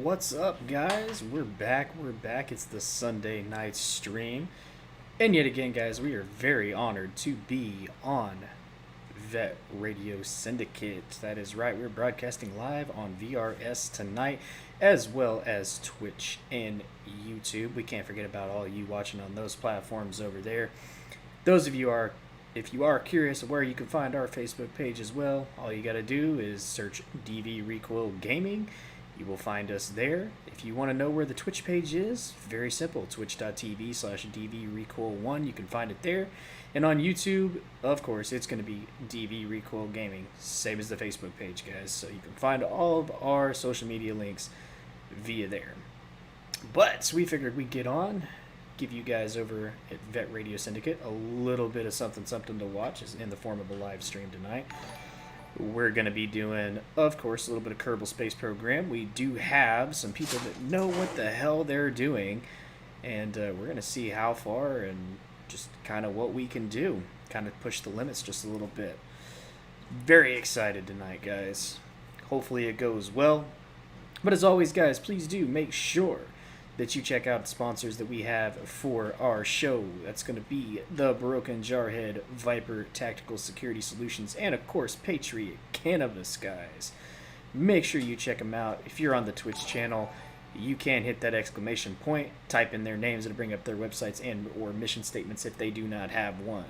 What's up, guys? We're back. It's the Sunday night stream. And yet again, guys, we are very honored to be on Vet Radio Syndicate. That is right, we're broadcasting live on VRS tonight, as well as Twitch and YouTube. We can't forget about all you watching on those platforms over there. Those of you are, if you are curious of where you can find our Facebook page as well, all you got to do is search DV Recoil Gaming. You will find us there. If you want to know where the Twitch page is, very simple, twitch.tv/DVRecoil1. You can find it there. And on YouTube, of course, it's going to be DV Recoil Gaming, same as the Facebook page, guys. So you can find all of our social media links via there. But we figured we'd get on, give you guys over at Vet Radio Syndicate a little bit of something to watch in the form of a live stream tonight. We're going to be doing, of course, a little bit of Kerbal Space Program. We do have some people that know what the hell they're doing, and we're going to see how far and just kind of what we can do. Kind of push the limits just a little bit. Very excited tonight, guys. Hopefully it goes well. But as always, guys, please do make sure that you check out the sponsors that we have for our show. That's going to be the Broken Jarhead, Viper Tactical Security Solutions, and of course Patriot Cannabis, guys. Make sure you check them out. If you're on the Twitch channel, you can hit that exclamation point, type in their names, and bring up their websites and or mission statements if they do not have one.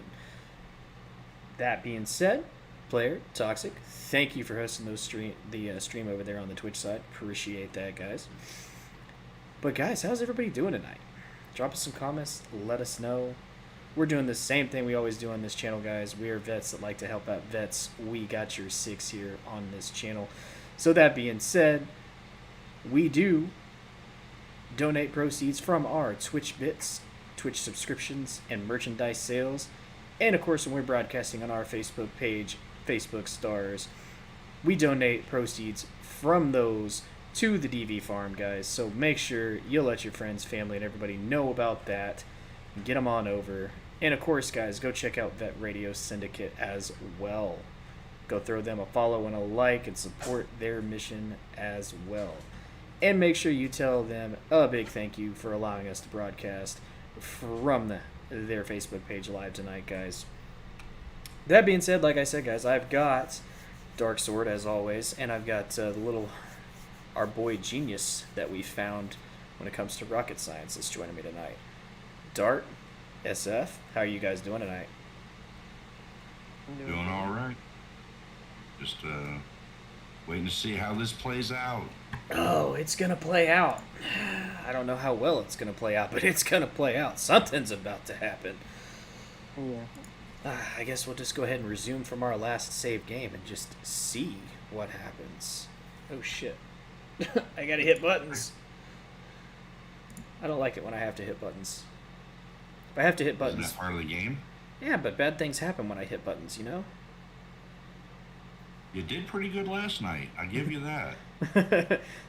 That being said, Player Toxic, thank you for hosting those stream over there on the Twitch side. Appreciate that, guys. But guys, how's everybody doing tonight? Drop us some comments, let us know. We're doing the same thing we always do on this channel, guys. We are vets that like to help out vets. We got your six here on this channel. So that being said, we do donate proceeds from our Twitch bits, Twitch subscriptions, and merchandise sales. And of course, when we're broadcasting on our Facebook page, Facebook Stars, we donate proceeds from those to the DV farm, guys. So make sure you let your friends, family, and everybody know about that. Get them on over. And of course, guys, go check out Vet Radio Syndicate as well. Go throw them a follow and a like and support their mission as well. And make sure you tell them a big thank you for allowing us to broadcast from their Facebook page live tonight, guys. That being said, like I said, guys, I've got Dark Sword as always, and I've got our boy Genius that we found when it comes to rocket science is joining me tonight. Dart, SF, how are you guys doing tonight? Doing all right. Just waiting to see how this plays out. Oh, it's going to play out. I don't know how well it's going to play out, but it's going to play out. Something's about to happen. Yeah. I guess we'll just go ahead and resume from our last save game and just see what happens. Oh, shit. I gotta hit buttons. I don't like it when I have to hit buttons. If I have to hit buttons... Isn't that part of the game? Yeah, but bad things happen when I hit buttons, you know? You did pretty good last night. I give you that.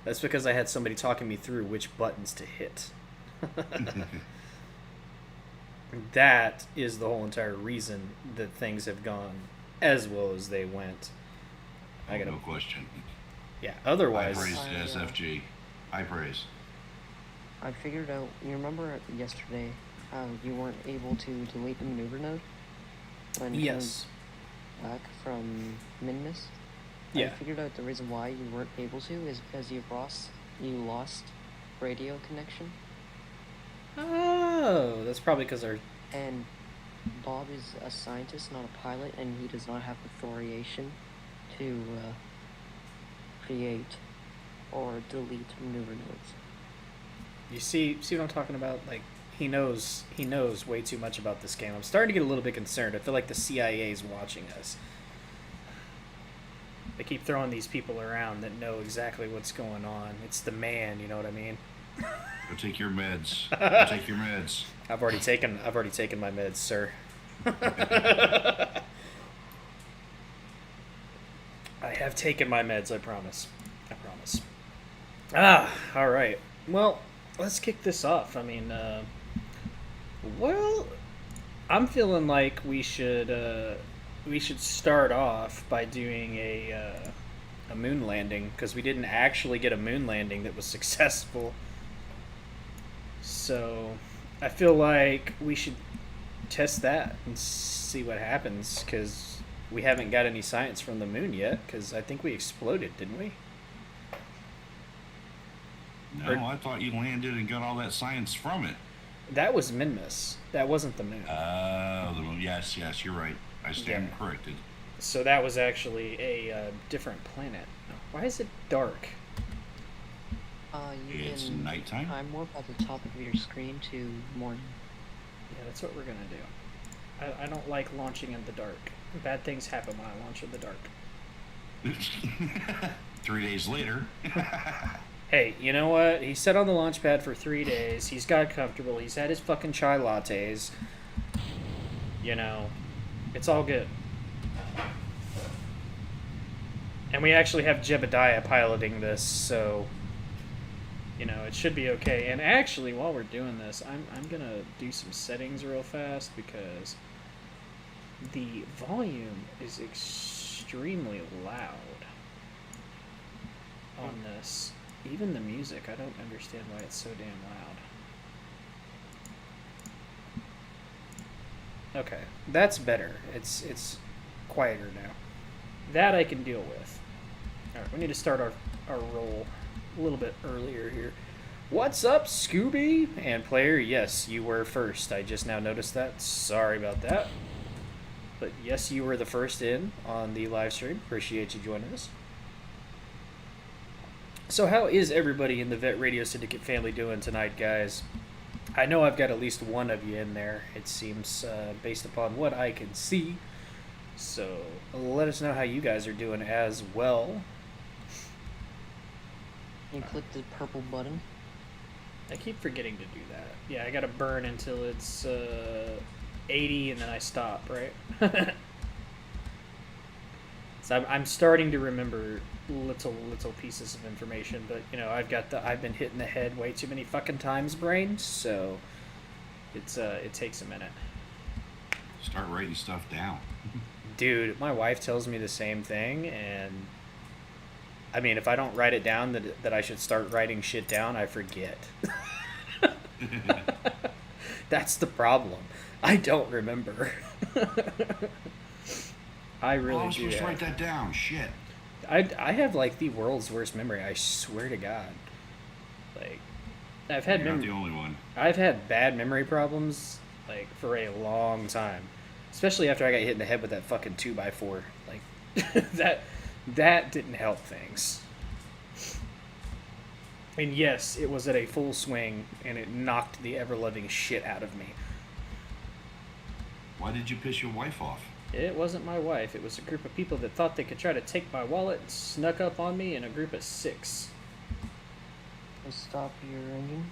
That's because I had somebody talking me through which buttons to hit. That is the whole entire reason that things have gone as well as they went. No question. Yeah, otherwise... I praise to SFG. I praise. I figured out, you remember yesterday how you weren't able to delete the maneuver node? When yes. Back from Minmus? Yeah. I figured out the reason why you weren't able to is because you lost radio connection. Oh, that's probably because our... And Bob is a scientist, not a pilot, and he does not have the authority to create or delete maneuver nodes. You see what I'm talking about? Like, he knows way too much about this game. I'm starting to get a little bit concerned. I feel like the CIA is watching us. They keep throwing these people around that know exactly what's going on. It's the man, you know what I mean? Go take your meds. Go take your meds. I've already taken my meds, sir. I have taken my meds, I promise. All right. Well, let's kick this off. I mean, I'm feeling like we should start off by doing a a moon landing because we didn't actually get a moon landing that was successful. So I feel like we should test that and see what happens because we haven't got any science from the moon yet because I think we exploded, didn't we? No, I thought you landed and got all that science from it. That was Minmus. That wasn't the moon. The moon. Yes, you're right. I stand corrected. So that was actually a different planet. Why is it dark? It's nighttime. I'm more at the top of your screen to morning. Yeah, that's what we're gonna do. I don't like launching in the dark. Bad things happen when I launch in the dark. 3 days later. Hey, you know what? He sat on the launch pad for 3 days. He's got comfortable. He's had his fucking chai lattes. You know, it's all good. And we actually have Jebediah piloting this, so you know it should be okay. And actually, while we're doing this, I'm gonna do some settings real fast because the volume is extremely loud on this. Even the music, I don't understand why it's so damn loud. Okay, that's better. It's quieter now. That I can deal with. Alright, we need to start our roll a little bit earlier here. What's up, Scooby? And player, yes, you were first. I just now noticed that. Sorry about that. But yes, you were the first in on the live stream. Appreciate you joining us. So how is everybody in the Vet Radio Syndicate family doing tonight, guys? I know I've got at least one of you in there, it seems, based upon what I can see. So let us know how you guys are doing as well. You click the purple button. I keep forgetting to do that. Yeah, I gotta burn until it's 80 and then I stop, right? So I'm starting to remember little pieces of information, but you know I've been hitting the head way too many fucking times, brain. So it takes a minute. Start writing stuff down. Dude, my wife tells me the same thing, and I mean, if I don't write it down that I should start writing shit down, I forget. That's the problem. I don't remember. I really I was do. supposed to write that down. Shit. I have like the world's worst memory. I swear to God. Like, I've had You're not the only one. I've had bad memory problems like for a long time, especially after I got hit in the head with that fucking 2x4. Like that didn't help things. And yes, it was at a full swing, and it knocked the ever-loving shit out of me. Why did you piss your wife off? It wasn't my wife. It was a group of people that thought they could try to take my wallet and snuck up on me in a group of 6. Stop your engine.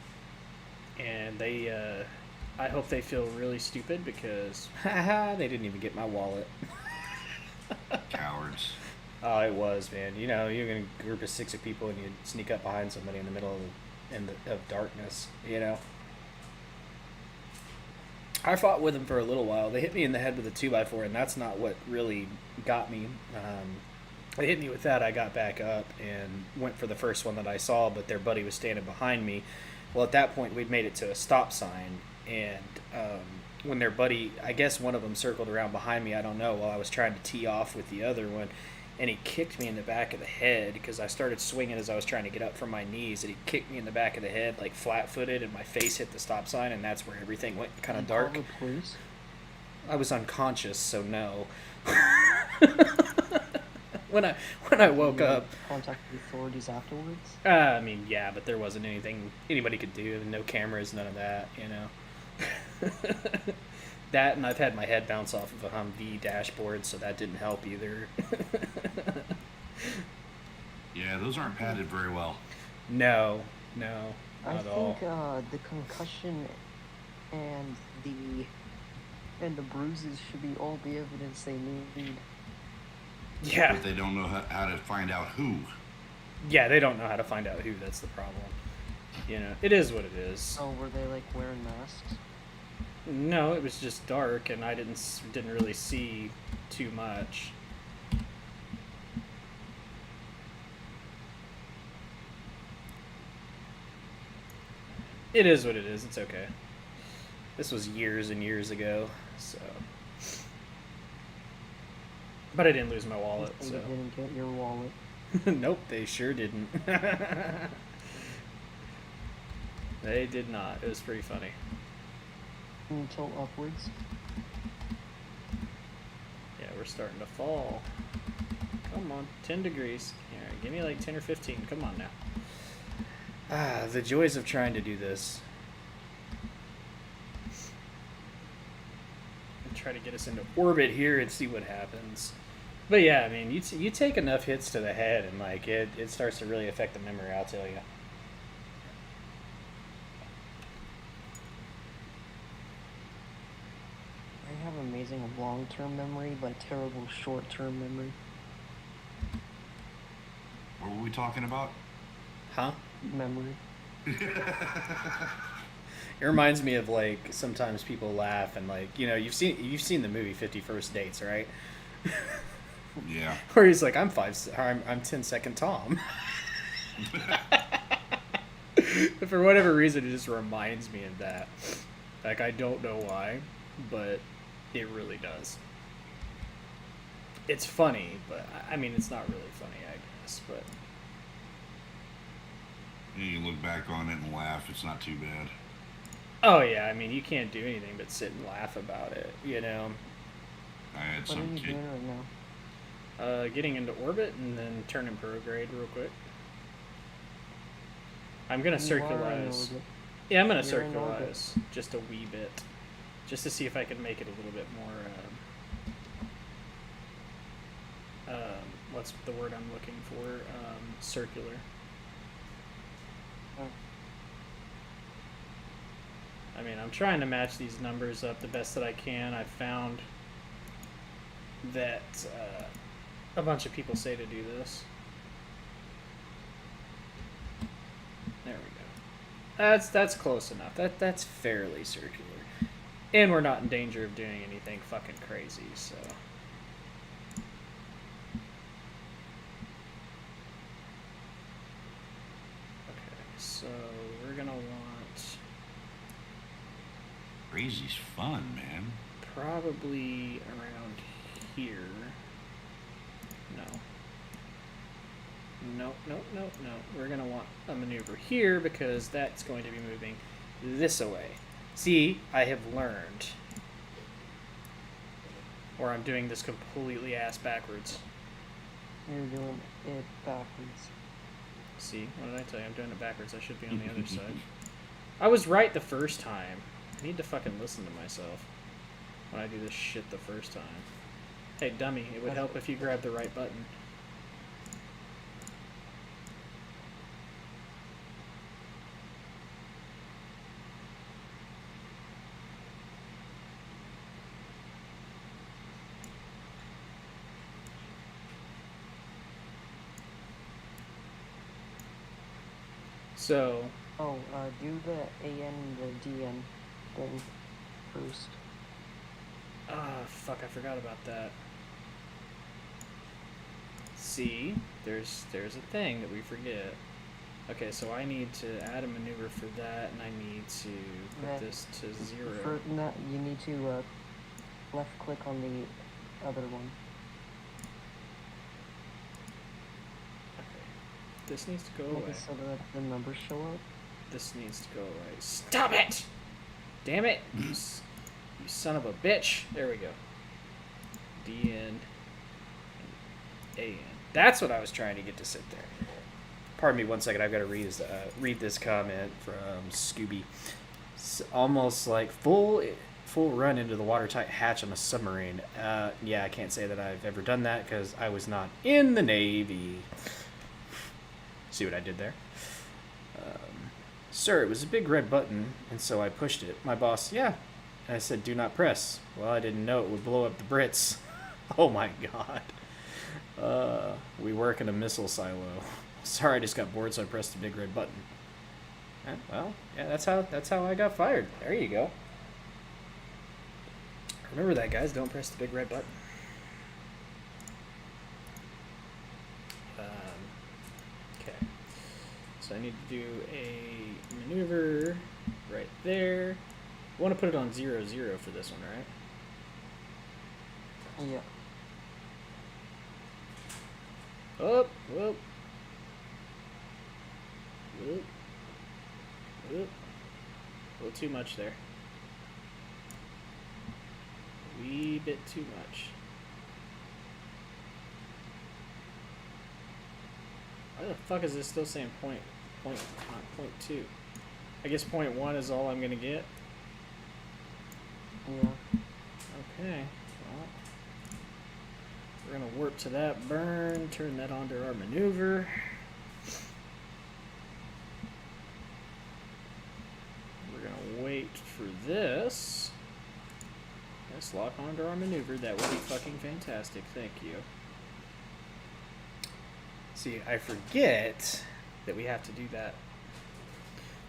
And they, I hope they feel really stupid because, haha, they didn't even get my wallet. Cowards. Oh, it was, man. You know, you're in a group of 6 of people and you sneak up behind somebody in the middle of darkness, you know? I fought with them for a little while. They hit me in the head with a 2x4, and that's not what really got me. They hit me with that. I got back up and went for the first one that I saw, but their buddy was standing behind me. Well, at that point, we'd made it to a stop sign, and when their buddy, I guess one of them circled around behind me, I don't know, while I was trying to tee off with the other one, and he kicked me in the back of the head because I started swinging as I was trying to get up from my knees, and he kicked me in the back of the head, like flat-footed, and my face hit the stop sign, and that's where everything went kind of dark. Call the police? I was unconscious, so no. when I woke up, Contact the authorities afterwards? I mean, yeah, but there wasn't anything anybody could do. No cameras, none of that, you know. That, and I've had my head bounce off of a Humvee dashboard, so that didn't help either. Yeah, those aren't padded very well. No, not I at all. think the concussion and the bruises should be all the evidence they need. Yeah. But they don't know how to find out who. Yeah, they don't know how to find out who. That's the problem. You know, it is what it is. So were they like wearing masks? No, it was just dark, and I didn't really see too much. It is what it is. It's okay. This was years and years ago, so. But I didn't lose my wallet, You so. didn't get your wallet. Nope, they sure didn't. They did not. It was pretty funny. Until upwards. Yeah, we're starting to fall. Come on, 10 degrees. All right, give me like 10 or 15. Come on now. Ah, the joys of trying to do this. And try to get us into orbit here and see what happens. But yeah, I mean, you take enough hits to the head and like it starts to really affect the memory, I'll tell you. I have amazing long-term memory, but terrible short-term memory. What were we talking about? Huh? Memory. It reminds me of like sometimes people laugh and like, you know, you've seen the movie 50 First Dates, right? Yeah. Where he's like, I'm 10-second Tom. For whatever reason, it just reminds me of that. Like, I don't know why, but it really does. It's funny, but I mean, it's not really funny, I guess. But You look back on it and laugh. It's not too bad. oh yeah, I mean, you can't do anything but sit and laugh about it, you know. I had What are some you kid. doing right now? Getting into orbit and then turning prograde real quick. I'm gonna You are in circularize. orbit. Yeah, I'm gonna You're in orbit. circularize just a wee bit, just to see if I can make it a little bit more. What's the word I'm looking for? Circular. Oh. I mean, I'm trying to match these numbers up the best that I can. I've found that a bunch of people say to do this. There we go. That's close enough. That's fairly circular. And we're not in danger of doing anything fucking crazy, so. Okay, so we're gonna want Crazy's fun, man. probably around here. No. No, no, no, no. We're going to want a maneuver here because that's going to be moving this away. See, I have learned. Or I'm doing this completely ass backwards. You're doing it backwards. See, what did I tell you? I'm doing it backwards. I should be on the other side. I was right the first time. I need to fucking listen to myself when I do this shit the first time. Hey, dummy, it would help if you grabbed the right button. So, Oh, do the AN and the DN thing first. fuck, I forgot about that. See, there's a thing that we forget. Okay, so I need to add a maneuver for that, and I need to put Yeah. this to 0. For that, you need to left click on the other one. Okay. This needs to go Make away. it so that the numbers show up. This needs to go away. Stop it! Damn it! You son of a bitch! There we go. DN and AN. That's what I was trying to get to sit there. Pardon me 1 second. I've got to read this comment from Scooby. It's almost like full run into the watertight hatch on a submarine. Yeah, I can't say that I've ever done that because I was not in the Navy. See what I did there? Sir, it was a big red button, and so I pushed it. My boss, yeah. And I said, do not press. Well, I didn't know it would blow up the Brits. Oh my god. We work in a missile silo. Sorry, I just got bored, so I pressed the big red button. Well, yeah, that's how I got fired. There you go. Remember that, guys. Don't press the big red button. Okay. So I need to do a maneuver right there. I want to put it on 0, 0 for this one, right? Yeah. Up, whoop. Whoop. Whoop. A little too much there. A wee bit too much. Why the fuck is this still saying point 2? I guess point 1 is all I'm gonna get. Yeah. Okay. Well, we're gonna warp to that burn, turn that onto our maneuver. We're gonna wait for this. Let's lock onto our maneuver. That would be fucking fantastic. Thank you. See, I forget that we have to do that.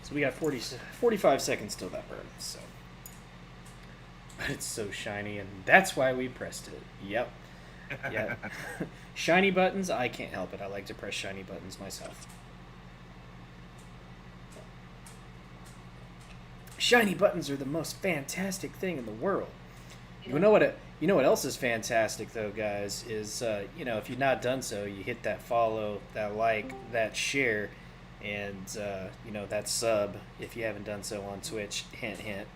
So we got 45 seconds till that burn, so. But it's so shiny, and that's why we pressed it. Yep. Yeah. Shiny buttons, I can't help it. I like to press shiny buttons myself. Shiny buttons are the most fantastic thing in the world. You know what else is fantastic though, guys, is if you've not done so, you hit that follow, that like, that share, and that sub if you haven't done so on Twitch. Hint, hint.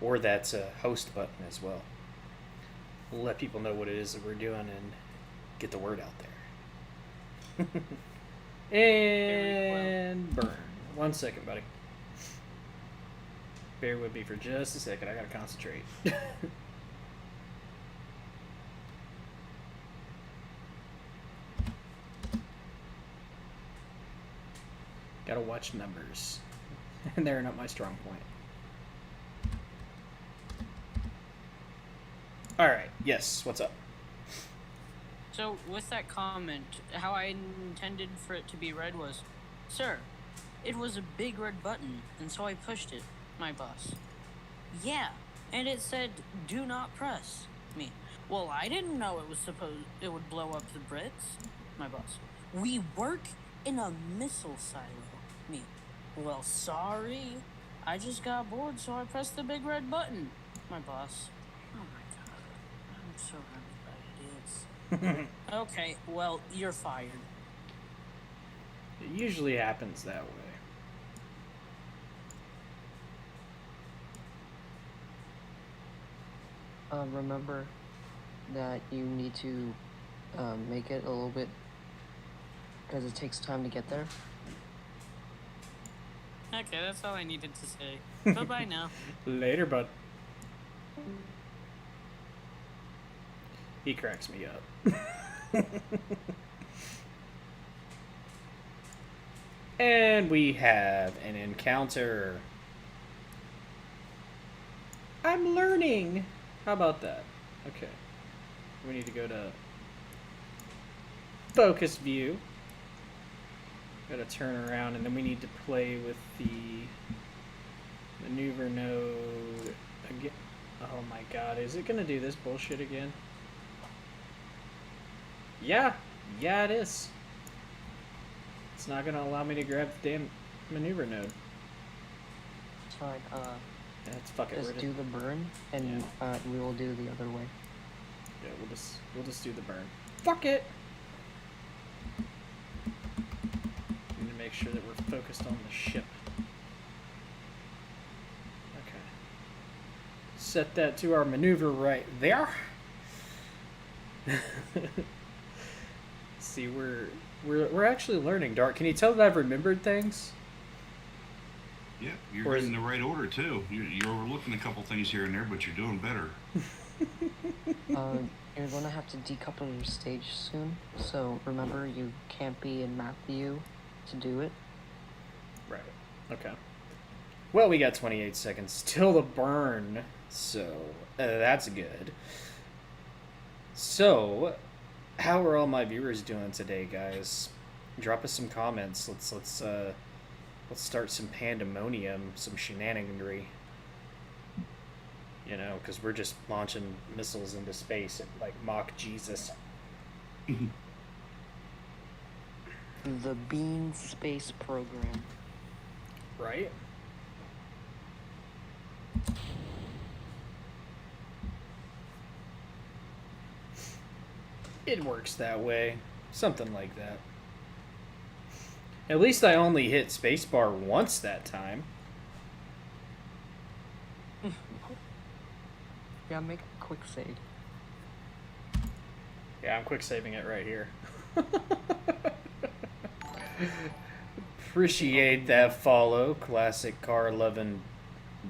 Or that host button as well. We'll let people know what it is that we're doing and get the word out there. And burn. 1 second, buddy. Bear with me for just a second. I gotta concentrate. Gotta watch numbers. And they're not my strong point. Alright, yes, what's up? So, with that comment, how I intended for it to be read was, "Sir, it was a big red button, and so I pushed it, my boss." "Yeah, and it said, 'Do not press.' Me. "Well, I didn't know it would blow up the Brits." My boss. "We work in a missile silo." Me. "Well, sorry. I just got bored, so I pressed the big red button." My boss. "Oh my god. I'm so happy by idiots." "Okay, well, you're fired." It usually happens that way. Remember that you need to make it a little bit, because it takes time to get there. Okay, that's all I needed to say. Bye-bye now. Later, bud. He cracks me up. And we have an encounter. I'm learning. How about that? Okay. We need to go to focus view. Gotta turn around, and then we need to play with the maneuver node again. Oh my god, is it gonna do this bullshit again? Yeah, it is. It's not gonna allow me to grab the damn maneuver node. It's fine. Let's fuck it. Just do the burn, and we will do the other way. Yeah, we'll just do the burn. Fuck it. Need to make sure that we're focused on the ship. Okay. Set that to our maneuver right there. See, we're actually learning, Dark. Can you tell that I've remembered things? Yeah, you're in the right order too. You're overlooking a couple things here and there, but you're doing better. You're gonna have to decouple your stage soon, so remember you can't be in map view to do it. Right. Okay. Well, we got 28 seconds till the burn, so that's good. So, how are all my viewers doing today, guys? Drop us some comments. Let's start some pandemonium, some shenaniganry. You know, because we're just launching missiles into space at, like, Mach Jesus. The Bean Space Program. Right? It works that way. Something like that. At least I only hit spacebar once that time. Yeah, make a quick save. Yeah, I'm quick saving it right here. Appreciate that follow, classic car loving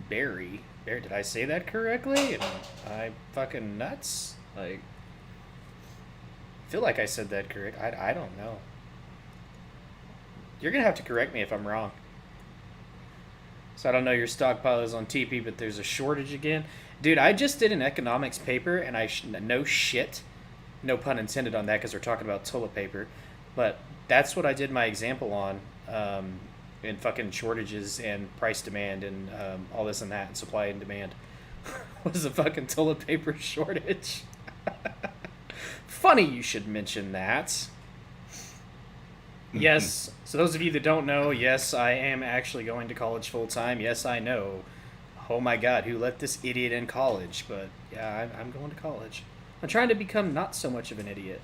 Barry. Barry, did I say that correctly? Am I fucking nuts? Like, I feel like I said that correct. I don't know. You're gonna have to correct me if I'm wrong. So I don't know your stockpile is on TP, but there's a shortage again. Dude, I just did an economics paper, and no shit, no pun intended on that because we're talking about toilet paper, but that's what I did my example on, in fucking shortages and price demand and all this and that and supply and demand was a fucking toilet paper shortage. Funny you should mention that. Yes, so those of you that don't know, yes, I am actually going to college full time. Yes, I know. Oh my god, who let this idiot in college? But yeah, I'm going to college. I'm trying to become not so much of an idiot.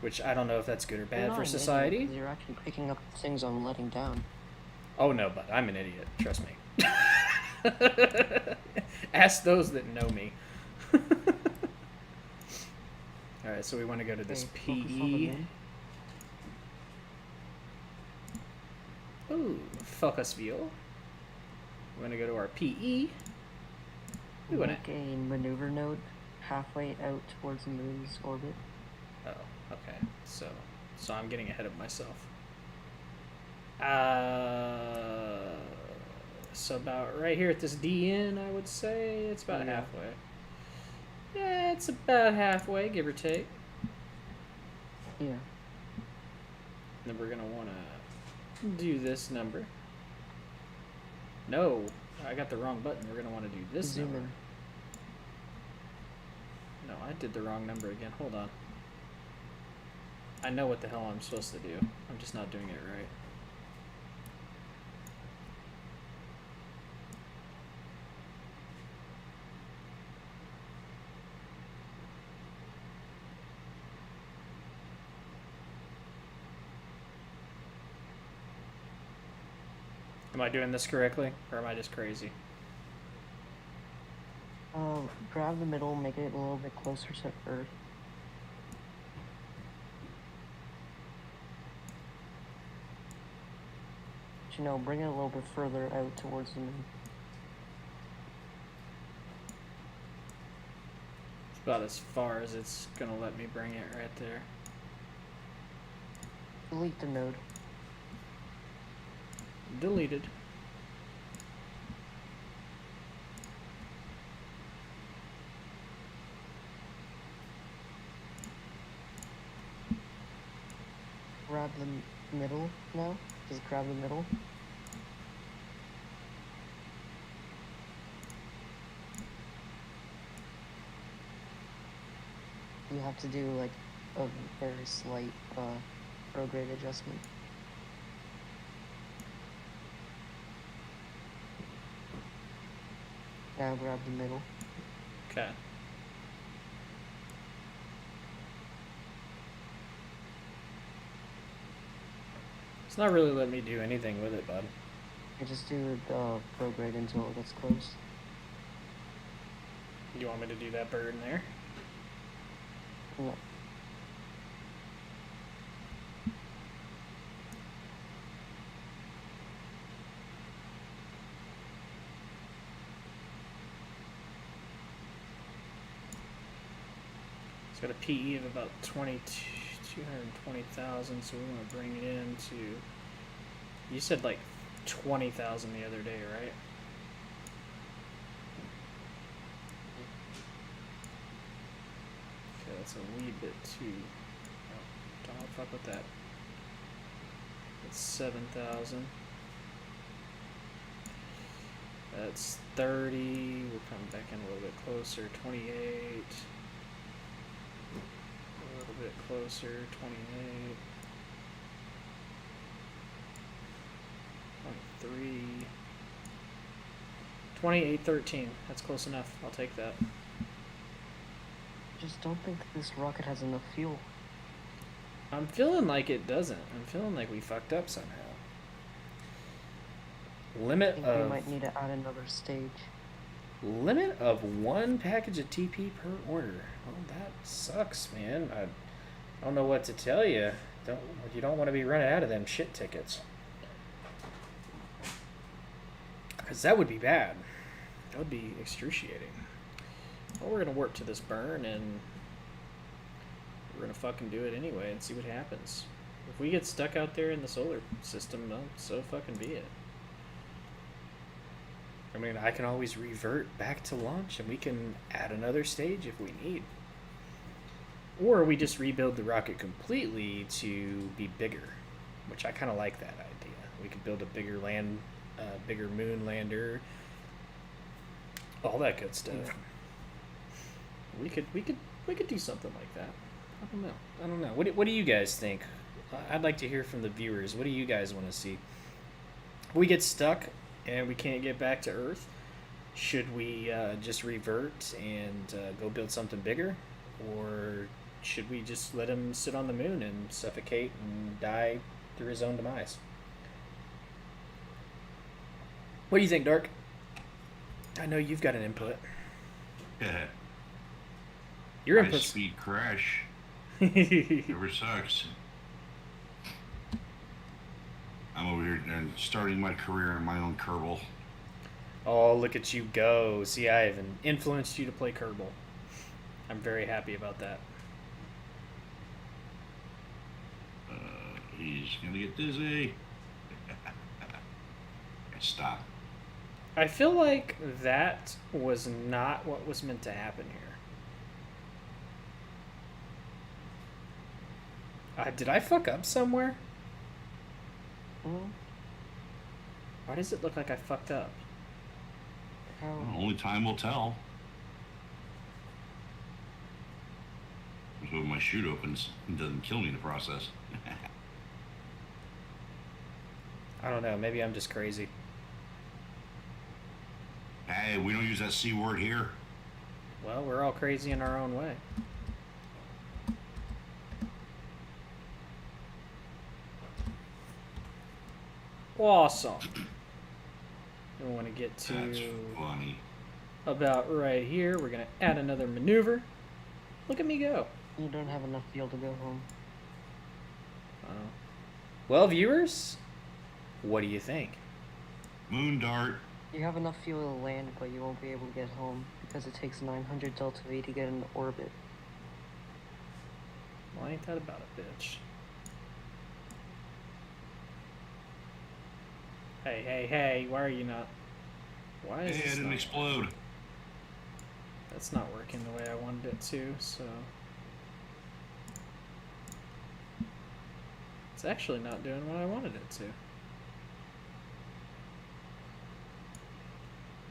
Which I don't know if that's good or bad for society. You're actually picking up things I'm letting down. Oh no, but I'm an idiot. Trust me. Ask those that know me. Alright, so we want to go to this PE. Ooh, focus view. We want to go to our PE. We want Make a maneuver node halfway out towards the moon's orbit. Oh, okay. So I'm getting ahead of myself. So about right here at this DN, I would say it's about halfway. Yeah, it's about halfway, give or take. Yeah. Then we're gonna want to do this number. No, I got the wrong button. We're gonna want to do this Zoom number. in. No, I did the wrong number again. Hold on. I know what the hell I'm supposed to do. I'm just not doing it right. Am I doing this correctly, or am I just crazy? Grab the middle, make it a little bit closer to Earth. But, you know, bring it a little bit further out towards the moon. It's about as far as it's gonna let me bring it right there. Delete the node. Deleted. Grab the middle now. Just grab the middle. You have to do like a very slight prograde adjustment. Now grab the middle. Okay. It's not really letting me do anything with it, bud. You just do the prograde until it gets close. You want me to do that bird in there? No. It's got a PE of about 220,000, so we want to bring it into. You said like 20,000 the other day, right? Okay, that's a wee bit too. Oh, don't fuck with that. That's 7,000. That's 30. We're coming back in a little bit closer. 28. A little bit closer. 28. 3. 2813. That's close enough. I'll take that. Just don't think this rocket has enough fuel. I'm feeling like it doesn't. I'm feeling like we fucked up somehow. I Limit think we of might need to add another stage. 1 package of TP per order. Well, that sucks, man. I don't know what to tell you. You don't want to be running out of them shit tickets. Because that would be bad. That would be excruciating. Well, we're going to work to this burn, and we're going to fucking do it anyway and see what happens. If we get stuck out there in the solar system, well, so fucking be it. I mean, I can always revert back to launch, and we can add another stage if we need. Or we just rebuild the rocket completely to be bigger, which I kind of like that idea. We could build a bigger bigger moon lander, all that good stuff. We could do something like that. I don't know. What do you guys think? I'd like to hear from the viewers. What do you guys want to see? If we get stuck and we can't get back to Earth, should we just revert and go build something bigger, or should we just let him sit on the moon and suffocate and die through his own demise? What do you think, Dark? I know you've got an input. Yeah. Your High input. speed crash. Never sucks. I'm over here and starting my career in my own Kerbal. Oh, look at you go. See, I have influenced you to play Kerbal. I'm very happy about that. He's gonna get dizzy. Stop. I feel like that was not what was meant to happen here. Did I fuck up somewhere? Hmm? Why does it look like I fucked up? How? Well, only time will tell. So when my chute opens, it doesn't kill me in the process. I don't know. Maybe I'm just crazy. Hey, we don't use that C word here. Well, we're all crazy in our own way. Awesome. We want to get to That's funny. about right here. We're going to add another maneuver. Look at me go. You don't have enough fuel to go home. Well, viewers, what do you think? Moon dart. You have enough fuel to land, but you won't be able to get home because it takes 900 Delta V to get into orbit. Well, ain't that about a bitch? Hey, why are you not... Why is Hey, I this didn't not... explode. That's not working the way I wanted it to, so... It's actually not doing what I wanted it to.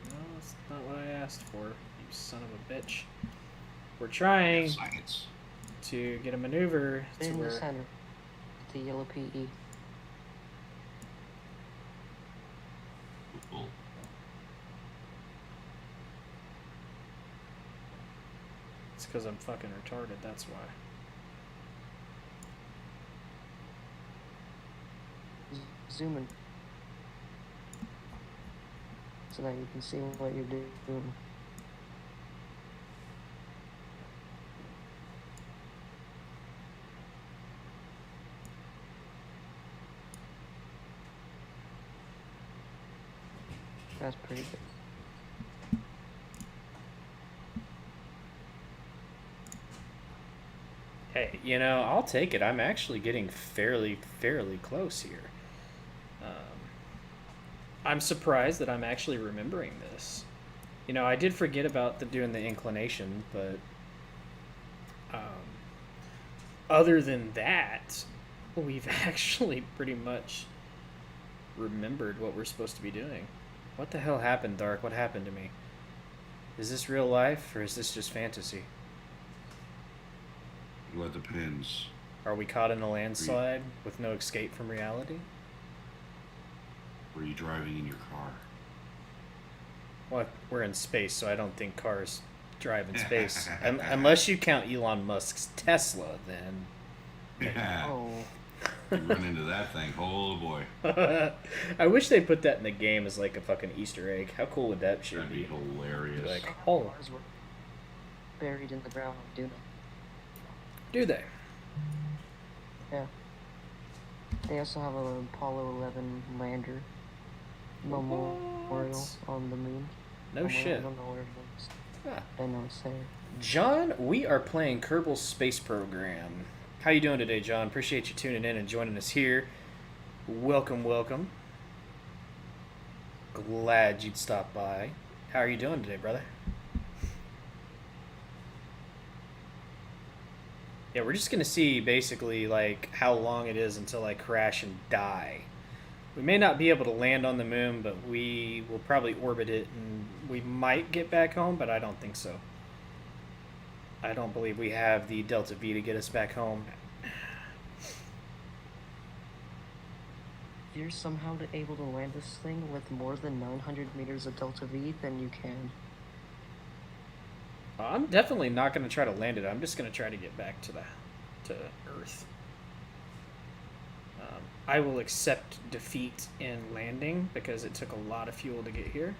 No, that's not what I asked for, you son of a bitch. We're trying Science. to get a maneuver Stay to in the where... center. The yellow E. PE. Cool. It's because I'm fucking retarded, that's why. Zoom in. So that you can see what you're doing. That's pretty good. Hey, you know, I'll take it. I'm actually getting fairly close here. I'm surprised that I'm actually remembering this. You know, I did forget about doing the inclination, but other than that, we've actually pretty much remembered what we're supposed to be doing. What the hell happened, Dark? What happened to me? Is this real life, or is this just fantasy? Well, it depends. Are we caught in a landslide with no escape from reality? Were you driving in your car? Well, we're in space, so I don't think cars drive in space. Unless you count Elon Musk's Tesla, then. Yeah. Oh, You run into that thing. Oh boy. I wish they put that in the game as like a fucking Easter egg. How cool would that shit That'd be be? hilarious. Like, oh, cars were buried in the ground on Duna. do they? Yeah. They also have a Apollo 11 lander memorial What? on the moon. No shit. I don't know where it is. Ah. I know it's there. John, we are playing Kerbal Space Program. How you doing today, John? Appreciate you tuning in and joining us here. Welcome, welcome. Glad you'd stop by. How are you doing today, brother? Yeah, we're just gonna see basically like how long it is until I crash and die. We may not be able to land on the moon, but we will probably orbit it, and we might get back home, but I don't think so. I don't believe we have the Delta V to get us back home. If you're somehow able to land this thing with more than 900 meters of Delta V, then you can. I'm definitely not going to try to land it. I'm just going to try to get back to Earth. I will accept defeat in landing because it took a lot of fuel to get here.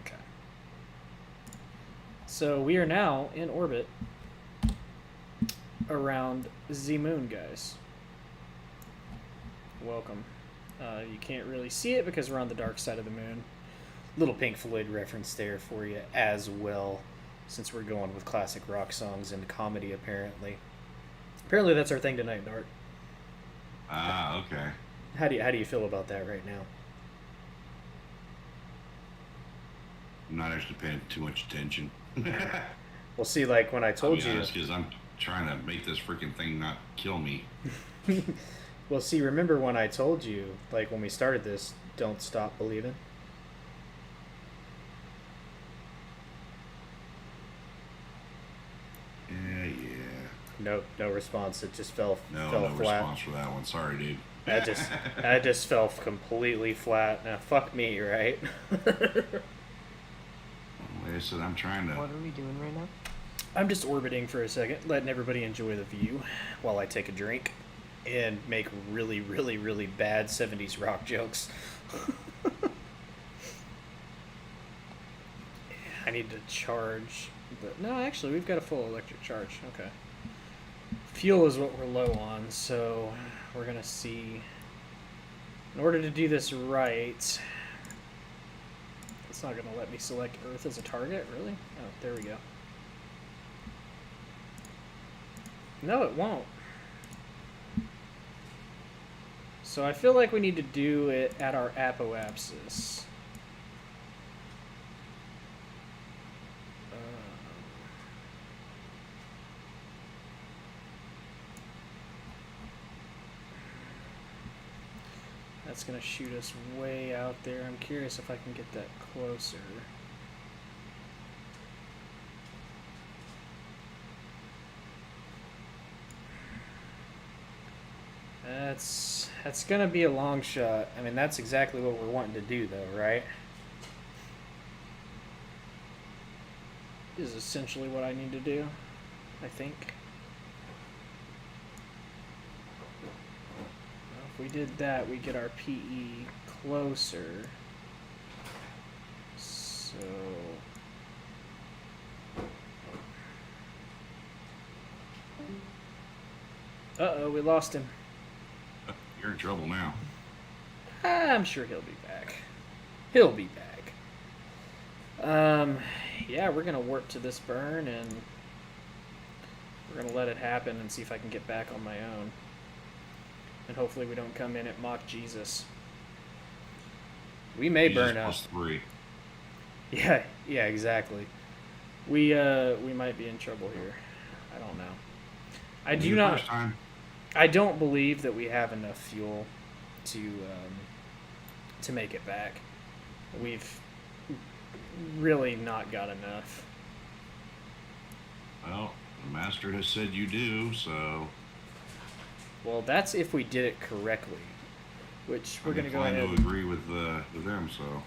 Okay. So we are now in orbit around the moon, guys. Welcome. You can't really see it because we're on the dark side of the moon. Little Pink Floyd reference there for you as well, since we're going with classic rock songs and comedy, apparently. Apparently that's our thing tonight, Dart. Ah, okay. How do you feel about that right now? I'm not actually paying too much attention. Well, see, like when I told you... because I'm trying to make this freaking thing not kill me. Well, see, remember when I told you, like when we started this, don't stop believing? Yeah. No response. It just fell No flat. response for that one. Sorry, dude. I just fell completely flat. Now, fuck me, right? Like I said, I'm trying to... What are we doing right now? I'm just orbiting for a second, letting everybody enjoy the view while I take a drink and make really, really, really bad 70s rock jokes. I need to charge, but no, actually, we've got a full electric charge. Okay. Fuel is what we're low on, so we're going to see. In order to do this right, it's not going to let me select Earth as a target, really? Oh, there we go. No, it won't. So I feel like we need to do it at our apoapsis. That's going to shoot us way out there. I'm curious if I can get that closer. That's gonna be a long shot. I mean, that's exactly what we're wanting to do, though, right? Is essentially what I need to do, I think. Well, if we did that, we get our PE closer. So... Uh-oh, we lost him. You're in trouble now. I'm sure he'll be back. He'll be back. Yeah, we're gonna warp to this burn and we're gonna let it happen and see if I can get back on my own. And hopefully we don't come in at Mock Jesus. We may Jesus burn up. plus 3. Yeah, exactly. We might be in trouble here. I don't know. I do not. First time. I don't believe that we have enough fuel to make it back. We've really not got enough. Well, the master has said you do, so Well, that's if we did it correctly. Which we're I'm going to go inclined ahead. to agree with them. So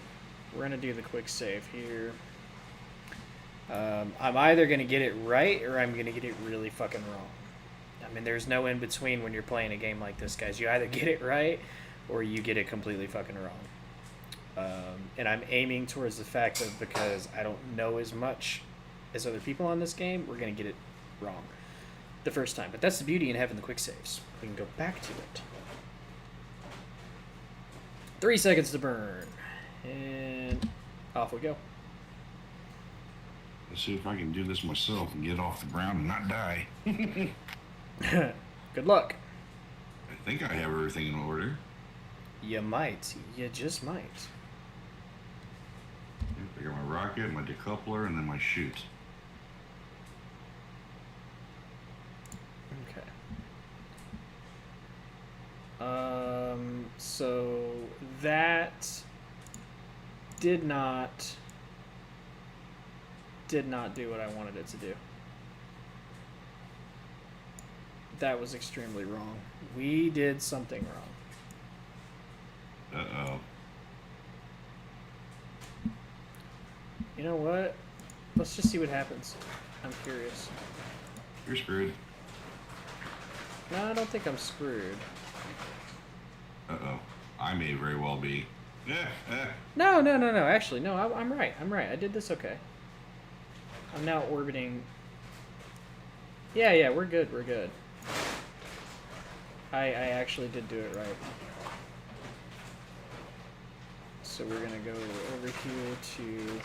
We're going to do the quick save here. I'm either going to get it right or I'm going to get it really fucking wrong. I mean, there's no in between when you're playing a game like this, guys. You either get it right or you get it completely fucking wrong. And I'm aiming towards the fact that because I don't know as much as other people on this game, we're going to get it wrong the first time. But that's the beauty in having the quick saves. We can go back to it. 3 seconds to burn. And off we go. let's see if I can do this myself and get off the ground and not die. Good luck. I think I have everything in order. You might. You just might. I got my rocket, my decoupler, and then my chute. Okay. So that did not do what I wanted it to do. That was extremely wrong. We did something wrong. Uh-oh. You know what? Let's just see what happens. I'm curious. You're screwed. No, I don't think I'm screwed. Uh-oh. I may very well be. No. Actually, no, I'm right. I did this okay. I'm now orbiting. Yeah, we're good. I actually did do it right. So we're gonna go over here to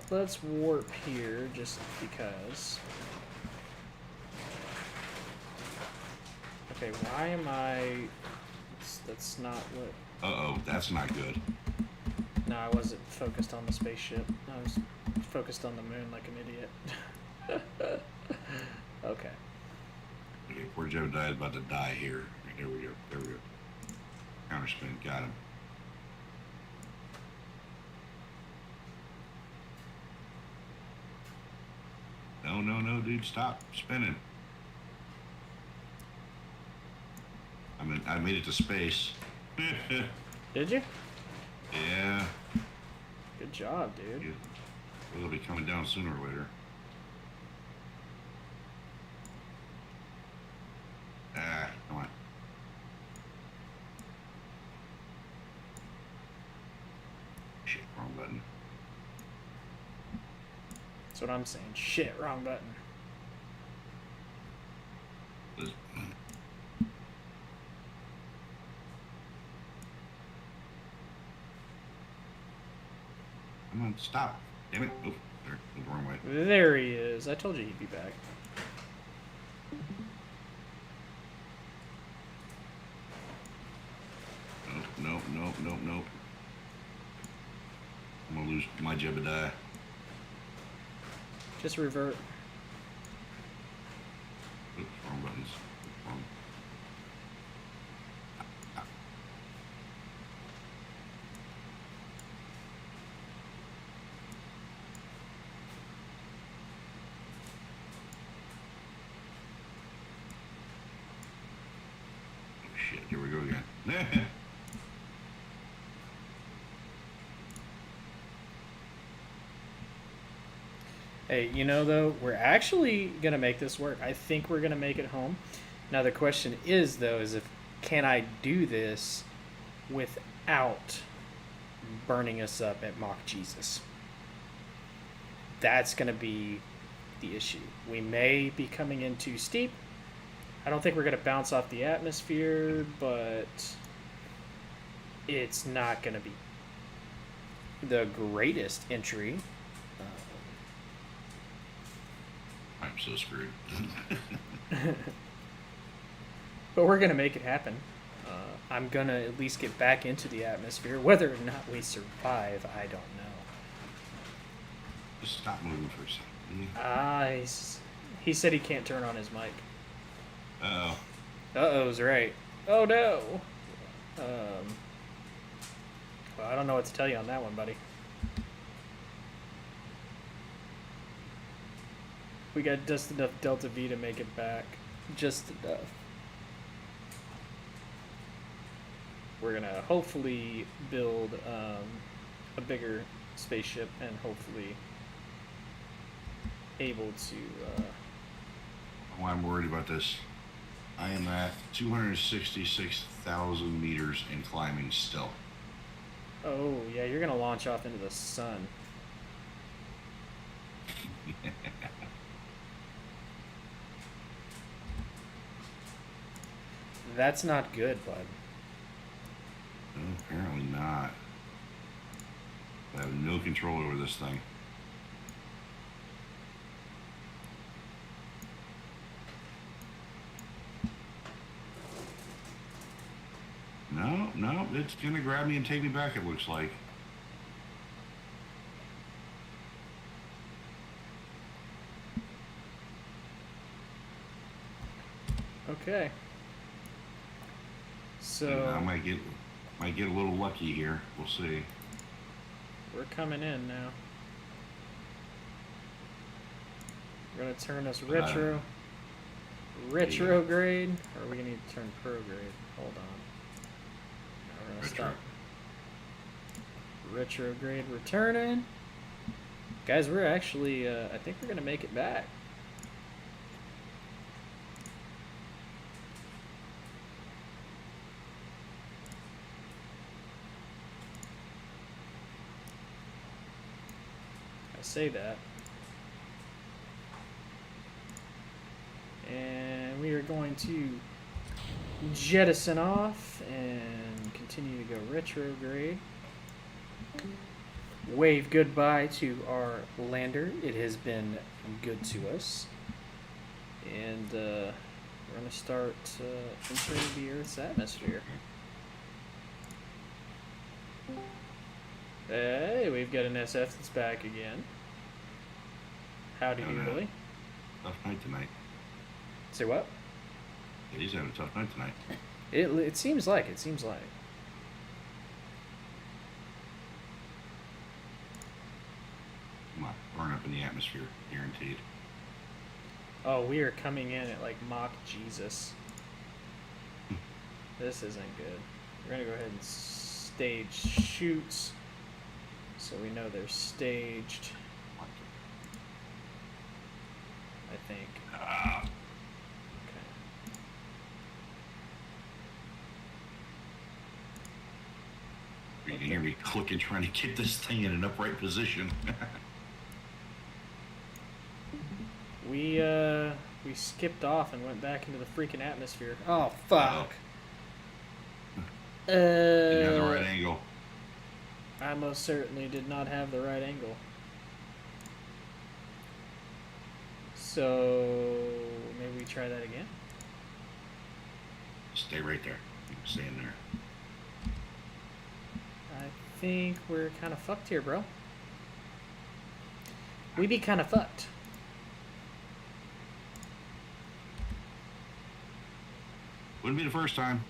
let's warp here just because. Okay, why am I? That's not what. Uh-oh, that's not good. No, I wasn't focused on the spaceship. I was focused on the moon like an idiot. Okay. Okay, poor Jebediah is about to die here. There we go. Counterspin, got him. No, dude, stop spinning. I made it to space. Did you? Yeah. Good job, dude. It'll be coming down sooner or later. Ah, come on. Shit, wrong button. That's what I'm saying. Shit, wrong button. Come on, stop. Damn it. Oh, there, went the wrong way. There he is. I told you he'd be back. Nope. I'm gonna lose my Jebediah. Just revert. Oops, wrong buttons. Wrong. Oh, shit, here we go again. Hey, you know, though, we're actually going to make this work. I think we're going to make it home. Now, the question is, though, is if can I do this without burning us up at Mock Jesus? That's going to be the issue. We may be coming in too steep. I don't think we're going to bounce off the atmosphere, but it's not going to be the greatest entry. I'm so screwed. But we're going to make it happen. I'm going to at least get back into the atmosphere. Whether or not we survive, I don't know. Just stop moving for a second. He said he can't turn on his mic. Uh-oh. Uh-oh's right. Oh, no. Well, I don't know what to tell you on that one, buddy. We got just enough Delta V to make it back. Just enough. We're gonna hopefully build a bigger spaceship and hopefully able to. Why I'm worried about this. I am at 266,000 meters and climbing still. Oh yeah, you're gonna launch off into the sun. That's not good, bud. No, apparently not. I have no control over this thing. No, it's gonna grab me and take me back, it looks like. Okay. So I might get a little lucky here. We'll see. we're coming in now. We're gonna turn us retrograde, or are we gonna need to turn prograde? Hold on. No, we're gonna Retro. stop. Retrograde returning. Guys, we're actually, I think we're gonna make it back. I say that. And we are going to jettison off and continue to go retrograde. Wave goodbye to our lander. It has been good to us. And we're going to start entering the Earth's atmosphere. Hey, we've got an SF that's back again. Howdy Oh, no. doodly. Tough night tonight. Say what? Yeah, he's having a tough night tonight. It seems like. Come on, burn up in the atmosphere, guaranteed. Oh, we are coming in at like Mach Jesus. This isn't good. We're gonna go ahead and stage shoots, so we know they're staged. I think. Ah, Okay. you can hear me clicking, trying to get this thing in an upright position. We skipped off and went back into the freaking atmosphere. Oh fuck. Didn't have the right angle. I most certainly did not have the right angle. So maybe we try that again. Stay right there. You can stay in there. I think we're kind of fucked here, bro. We be kind of fucked. Wouldn't be the first time.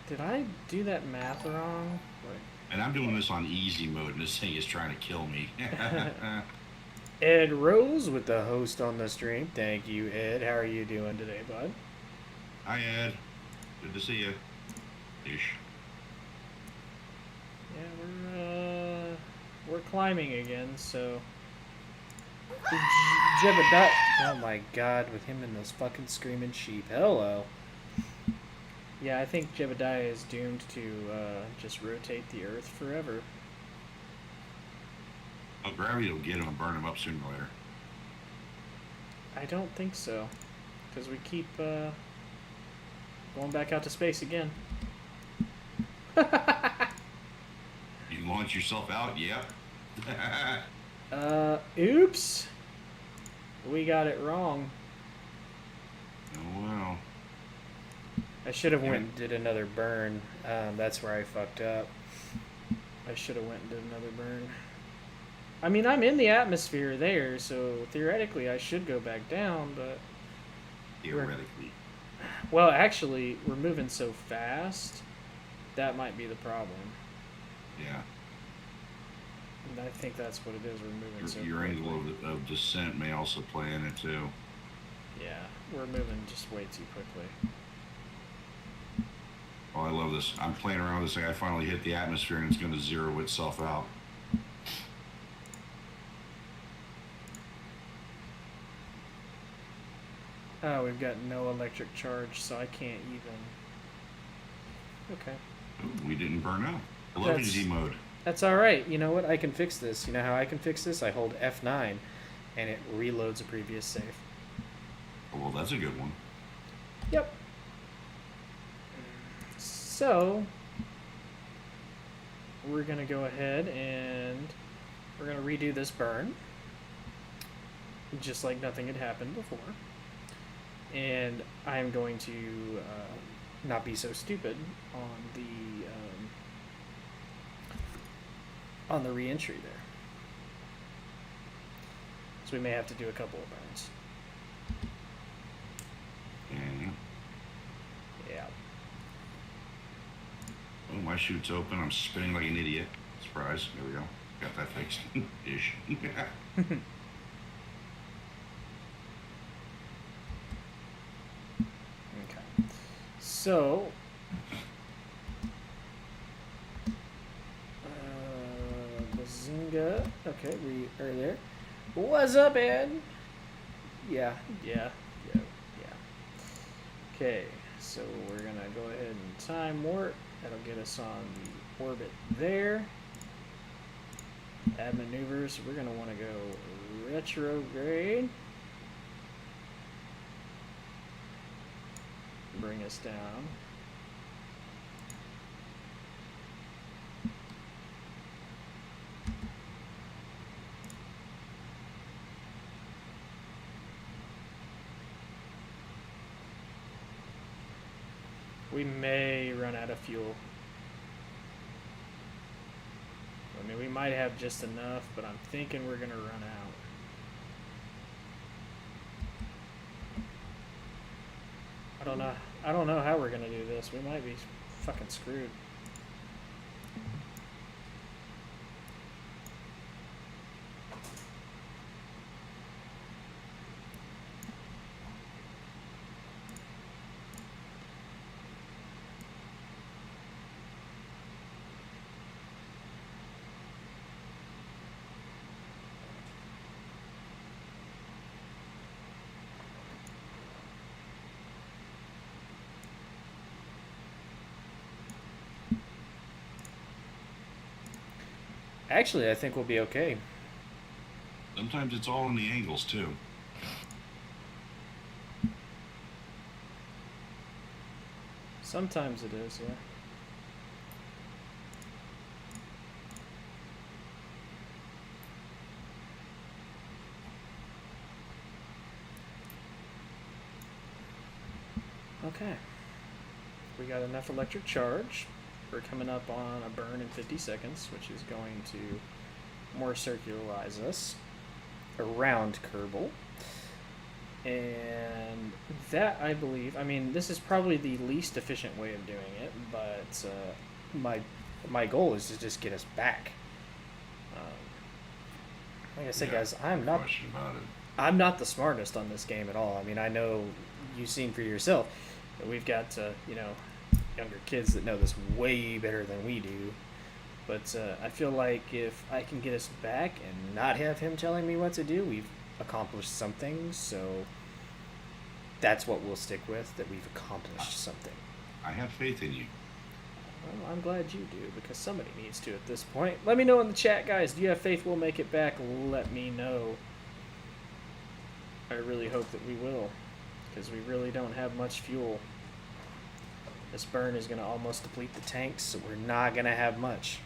Did I do that math wrong? Wait. And I'm doing this on easy mode, and this thing is trying to kill me. Ed Rose with the host on the stream. Thank you, Ed. How are you doing today, bud? Hi, Ed. Good to see you. Ish. Yeah, we're climbing again, so. Jebediah. Oh my god, with him and those fucking screaming sheep. Hello. Yeah, I think Jebediah is doomed to just rotate the Earth forever. Oh, gravity will get him and burn him up sooner or later. I don't think so, because we keep going back out to space again. You launch yourself out, yep. Oops. We got it wrong. Oh, well. I should have went and did another burn. That's where I fucked up. I should have went and did another burn. I mean, I'm in the atmosphere there, so theoretically I should go back down, but... Theoretically. Well, actually, we're moving so fast, that might be the problem. Yeah. And I think that's what it is. We're moving so Your quickly. angle of descent may also play in it too. Yeah, we're moving just way too quickly. Oh, I love this. I'm playing around with this thing. I finally hit the atmosphere and it's going to zero itself out. Oh, we've got no electric charge, so I can't even. Okay. Ooh, we didn't burn out. I love That's- easy mode. That's alright. You know what? I can fix this. You know how I can fix this? I hold F9 and it reloads a previous save. Oh, well, that's a good one. Yep. So, we're going to go ahead and we're going to redo this burn. Just like nothing had happened before. And I'm going to not be so stupid on the re-entry there. So we may have to do a couple of burns. Yeah. Yeah. Oh, my chute's open. I'm spinning like an idiot. Surprise. There we go. Got that fixed. Ish. Okay. So, Bazinga. Okay, we are there. What's up, Ed? Yeah. Okay, so we're gonna go ahead and time warp. That'll get us on the orbit there. Add maneuvers. We're gonna want to go retrograde. Bring us down. We may run out of fuel. I mean, we might have just enough, but I'm thinking we're gonna run out. I don't know how we're gonna do this. We might be fucking screwed. Actually, I think we'll be okay. Sometimes it's all in the angles, too. Sometimes it is, yeah. Okay. We got enough electric charge. We're coming up on a burn in 50 seconds, which is going to more circularize us around Kerbal. And that, I believe, I mean, this is probably the least efficient way of doing it, but my goal is to just get us back. Like I said, Yeah, guys, no question about it. I'm not the smartest on this game at all. I mean, I know you've seen for yourself that we've got, younger kids that know this way better than we do. But I feel like if I can get us back and not have him telling me what to do, we've accomplished something. So that's what we'll stick with, that we've accomplished something. I have faith in you. Well, I'm glad you do, because somebody needs to at this point. Let me know in the chat, guys. Do you have faith we'll make it back? Let me know. I really hope that we will, because we really don't have much fuel. This burn is going to almost deplete the tanks, so we're not going to have much.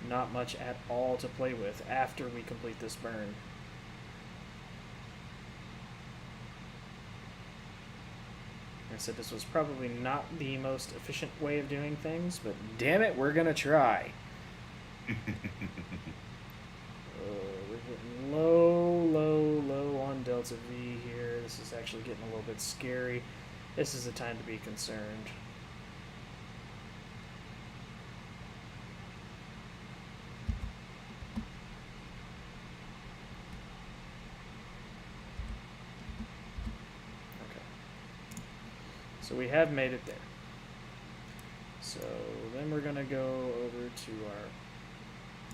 Not much at all to play with after we complete this burn. Like I said, this was probably not the most efficient way of doing things, but damn it, we're going to try. We're getting low on Delta V here. This is actually getting a little bit scary. This is a time to be concerned. So we have made it there. So then we're going to go over to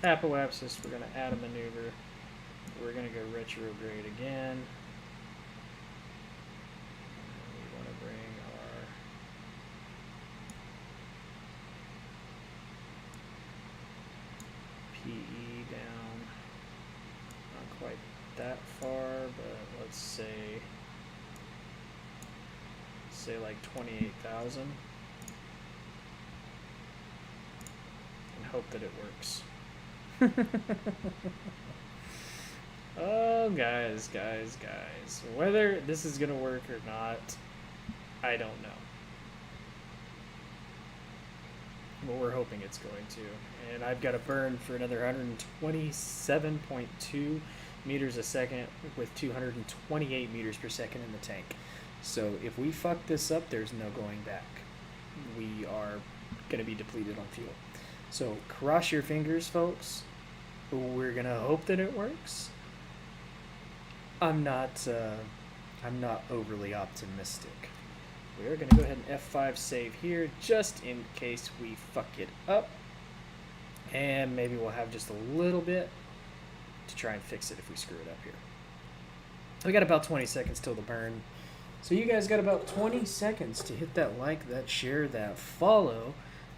our apoapsis. We're going to add a maneuver. We're going to go retrograde again. We want to bring our PE down. Not quite that far, but let's say like 28,000. And hope that it works. Oh, guys. Whether this is going to work or not, I don't know. But we're hoping it's going to. And I've got a burn for another 127.2 meters a second with 228 meters per second in the tank. So if we fuck this up, there's no going back. We are going to be depleted on fuel. So cross your fingers, folks. We're going to hope that it works. I'm not overly optimistic. We're going to go ahead and F5 save here just in case we fuck it up. And maybe we'll have just a little bit to try and fix it if we screw it up here. We got about 20 seconds till the burn. So you guys got about 20 seconds to hit that like, that share, that follow,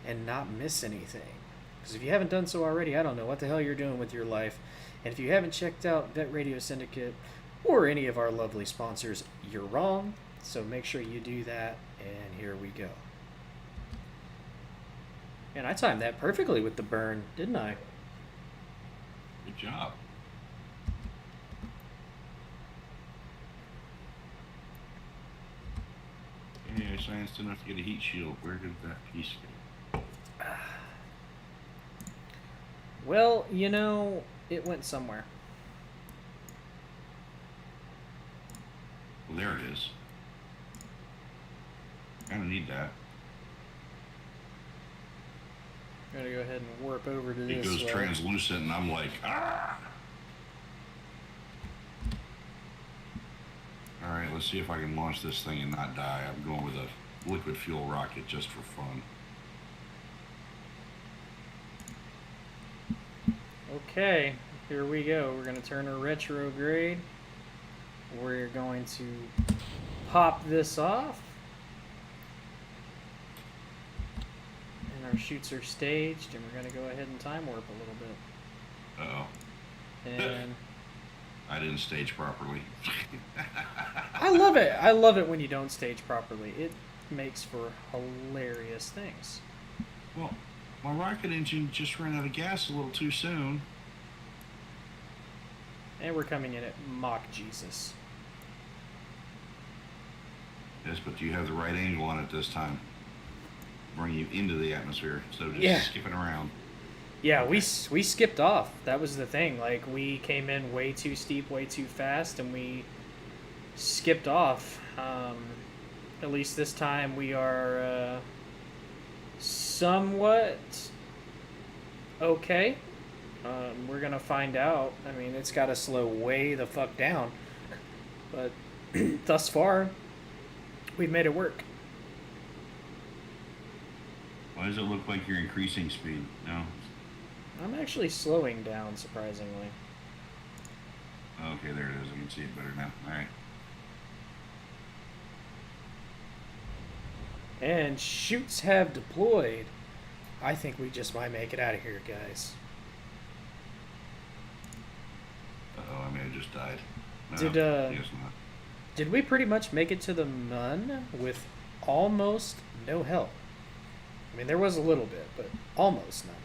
and not miss anything. Because if you haven't done so already, I don't know what the hell you're doing with your life. And if you haven't checked out Vet Radio Syndicate or any of our lovely sponsors, you're wrong. So make sure you do that, and here we go. And I timed that perfectly with the burn, didn't I? Good job. Yeah, I scienced enough to get a heat shield. Where did that piece go? Well, you know, it went somewhere. Well, there it is. Kind of need that. I'm gonna go ahead and warp over to It this. goes translucent, and I'm like, ah! Alright, let's see if I can launch this thing and not die. I'm going with a liquid fuel rocket just for fun. Okay, here we go. We're going to turn a retrograde. We're going to pop this off. And our chutes are staged, and we're going to go ahead and time warp a little bit. Uh-oh. And I didn't stage properly. I love it. I love it when you don't stage properly. It makes for hilarious things. Well, my rocket engine just ran out of gas a little too soon. And we're coming in at Mach Jesus. Yes, but do you have the right angle on it this time? Bring you into the atmosphere instead of just Yeah. skipping around. Yeah, we skipped off. That was the thing. Like, we came in way too steep, way too fast, and we skipped off. At least this time we are somewhat okay. We're going to find out. I mean, it's got to slow way the fuck down. But thus far, we've made it work. Why does it look like you're increasing speed? No. I'm actually slowing down, surprisingly. Okay, there it is. I can see it better now. All right. And chutes have deployed. I think we just might make it out of here, guys. Uh-oh, I may have just died. No, Did, guess not. Did we pretty much make it to the Mun with almost no help? I mean, there was a little bit, but almost none.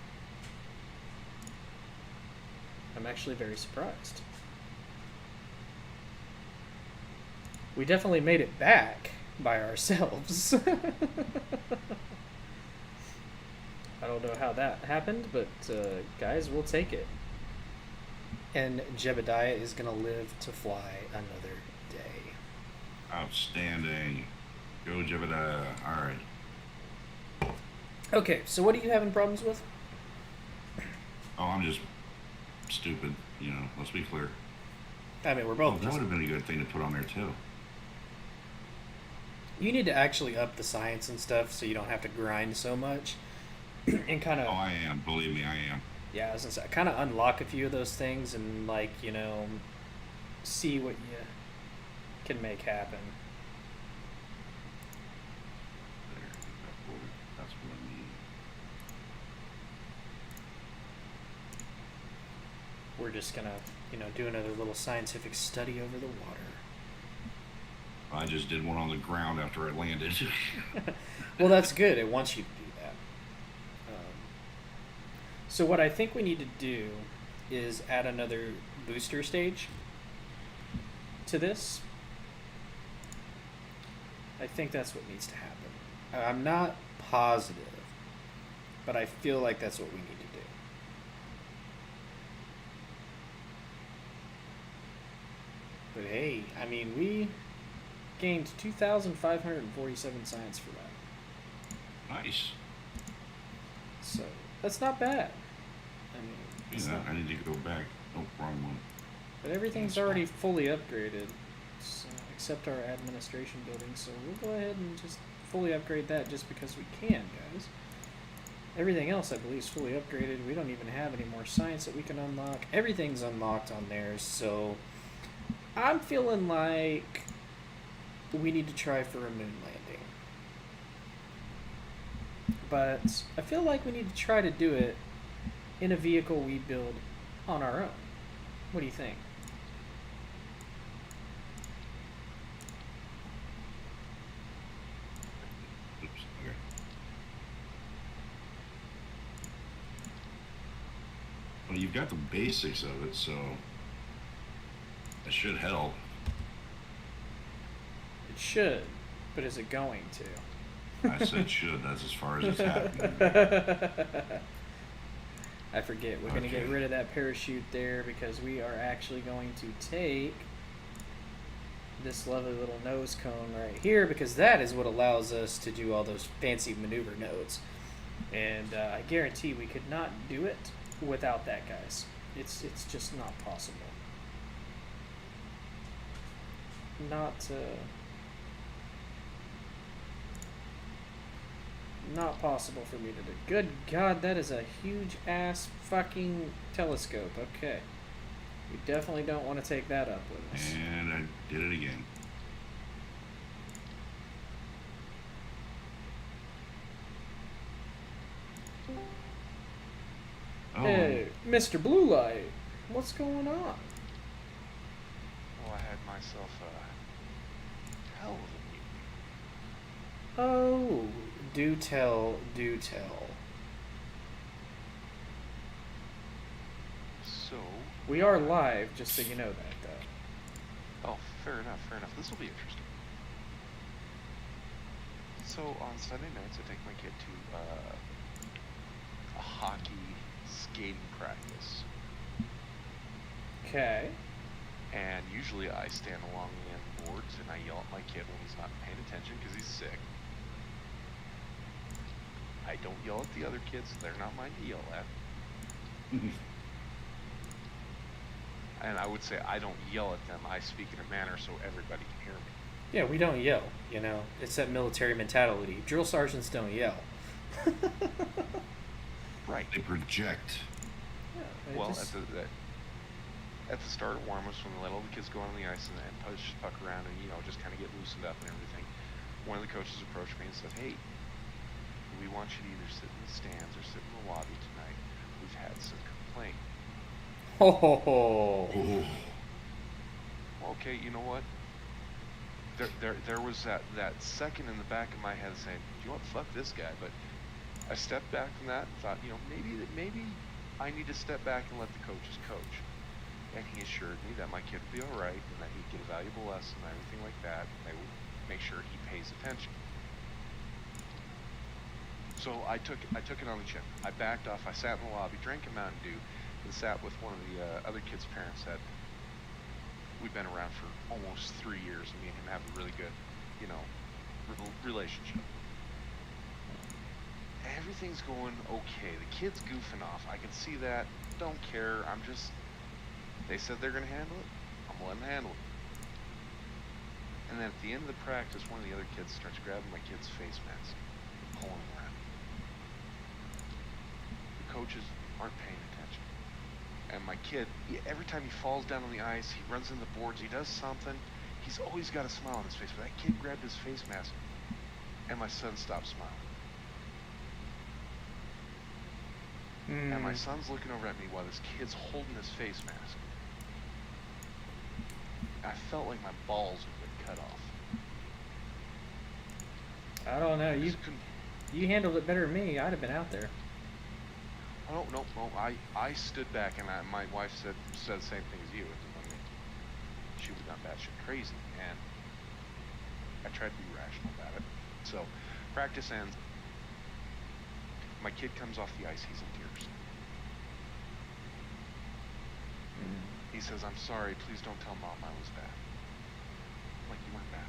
I'm actually very surprised. We definitely made it back by ourselves. I don't know how that happened, but guys, we'll take it. And Jebediah is going to live to fly another day. Outstanding. Go, Jebediah. All right. Okay, so what are you having problems with? Oh, I'm just stupid. You know, let's be clear. I mean, we're Oh, both that would have been a good thing to put on there, too. You need to actually up the science and stuff so you don't have to grind so much, and kind Oh, of, I am. Believe me, I am. yeah, I was gonna say, kind of unlock a few of those things and like see what you can make happen. There, that's what I need. We're just gonna do another little scientific study over the water. I just did one on the ground after I landed. Well, that's good. It wants you to do that. So what I think we need to do is add another booster stage to this. I think that's what needs to happen. I'm not positive, but I feel like that's what we need to do. But hey, I mean, we gained 2,547 science for that. Nice. So that's not bad. I mean, it's Yeah, not, I need to go back. Oh, wrong one. but everything's That's already fine. fully upgraded, so, except our administration building. So we'll go ahead and just fully upgrade that just because we can, guys. Everything else, I believe, is fully upgraded. We don't even have any more science that we can unlock. Everything's unlocked on there, so I'm feeling like we need to try for a moon landing. But I feel like we need to try to do it in a vehicle we build on our own. What do you think? Oops. Okay. Well, you've got the basics of it, so it should help. It should, but is it going to? I said should. That's as far as it's happening. I forget. We're going to get Okay. rid of that parachute there because we are actually going to take this lovely little nose cone right here because that is what allows us to do all those fancy maneuver nodes. And I guarantee we could not do it without that, guys. It's just not possible. Not possible for me to do. Good God, that is a huge ass fucking telescope. Okay. We definitely don't want to take that up with us. And I did it again. Oh, Hey, Mr. Blue Light, what's going on? Oh, I had myself a hell of a Oh, meeting. do tell, do tell. So, We are live, just so you know that, though. oh, fair enough, fair enough. This will be interesting. So, on Sunday nights, I take my kid to a hockey skating practice. Okay. And usually I stand along the end boards and I yell at my kid when he's not paying attention because he's sick. I don't yell at the other kids, they're not mine to yell at. And I would say I don't yell at them, I speak in a manner so everybody can hear me. Yeah, we don't yell, It's that military mentality. Drill sergeants don't yell. Right. they project. Yeah, Well, at the start of warm-ups, when they let all the kids go on the ice and push puck around and just kind of get loosened up and everything, one of the coaches approached me and said, "Hey, we want you to either sit in the stands or sit in the lobby tonight. We've had some complaint." Ho ho ho. Oh, Okay, you know what? There was that second in the back of my head saying, "Do you know what? Fuck this guy." But I stepped back from that and thought, maybe I need to step back and let the coaches coach. And he assured me that my kid would be all right and that he'd get a valuable lesson and everything like that. And they would make sure he pays attention. So I took it on the chin. I backed off. I sat in the lobby, drank a Mountain Dew, and sat with one of the other kids' parents that we've been around for almost 3 years, and me and him have a really good, relationship. Everything's going okay. The kid's goofing off. I can see that. Don't care. They said they're gonna handle it. I'm gonna let them handle it. And then at the end of the practice, one of the other kids starts grabbing my kid's face mask and pulling him around. The coaches aren't paying attention. And my kid, every time he falls down on the ice, he runs into the boards, he does something, he's always got a smile on his face. But that kid grabbed his face mask, and my son stopped smiling. And my son's looking over at me while this kid's holding his face mask. I felt like my balls had been cut off. I don't know. You handled it better than me. I'd have been out there. Oh, no. I stood back, and my wife said the same thing as you. I mean, she was not batshit crazy, and I tried to be rational about it. So, practice ends. My kid comes off the ice. He's in tears. He says, "I'm sorry. Please don't tell Mom I was bad." I'm like, you weren't bad.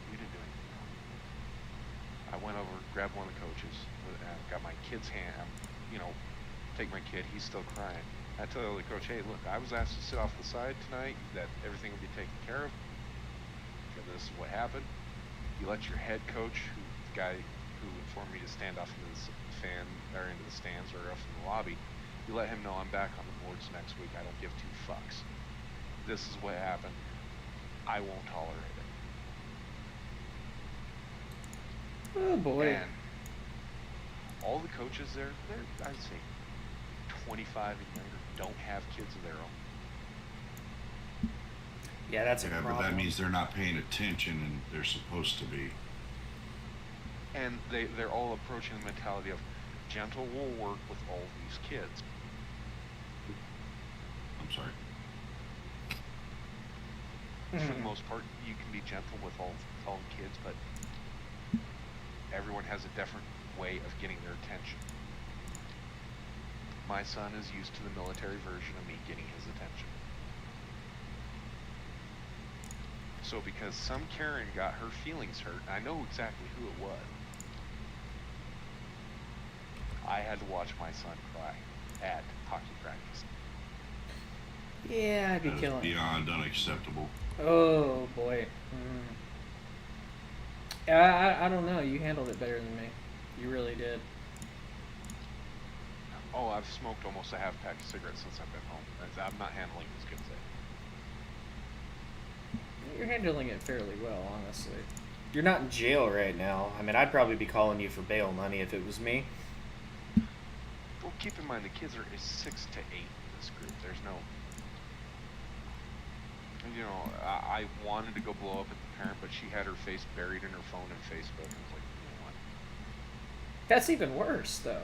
You didn't do anything wrong. I went over, grabbed one of the coaches, got my kid's hand, take my kid. He's still crying. I tell the coach, "Hey, look, I was asked to sit off the side tonight, that everything will be taken care of. This is what happened. You let your head coach, the guy who informed me to stand off into the into the stands or off in the lobby, you let him know I'm back on the boards next week. I don't give two fucks. This is what happened. I won't tolerate it." Oh boy. And all the coaches there, they're, I'd say, 25 and younger, don't have kids of their own. Yeah, that's a Yeah, problem. but that means they're not paying attention, and they're supposed to be. And they're all approaching the mentality of gentle will work with all these kids. I'm sorry. For the most part, you can be gentle with all kids, but everyone has a different way of getting their attention. My son is used to the military version of me getting his attention. So because some Karen got her feelings hurt, I know exactly who it was. I had to watch my son cry at hockey practice. Yeah, I'd be That is killing. beyond unacceptable. Oh boy. Yeah, I don't know. You handled it better than me. You really did. Oh, I've smoked almost a half pack of cigarettes since I've been home. I'm not handling it as good as I. You're handling it fairly well, honestly. You're not in jail right now. I mean, I'd probably be calling you for bail money if it was me. Well, keep in mind the kids are 6 to 8 in this group. There's no. I wanted to go blow up at the parent, but she had her face buried in her phone and Facebook. And it's like, you know what? That's even worse, though.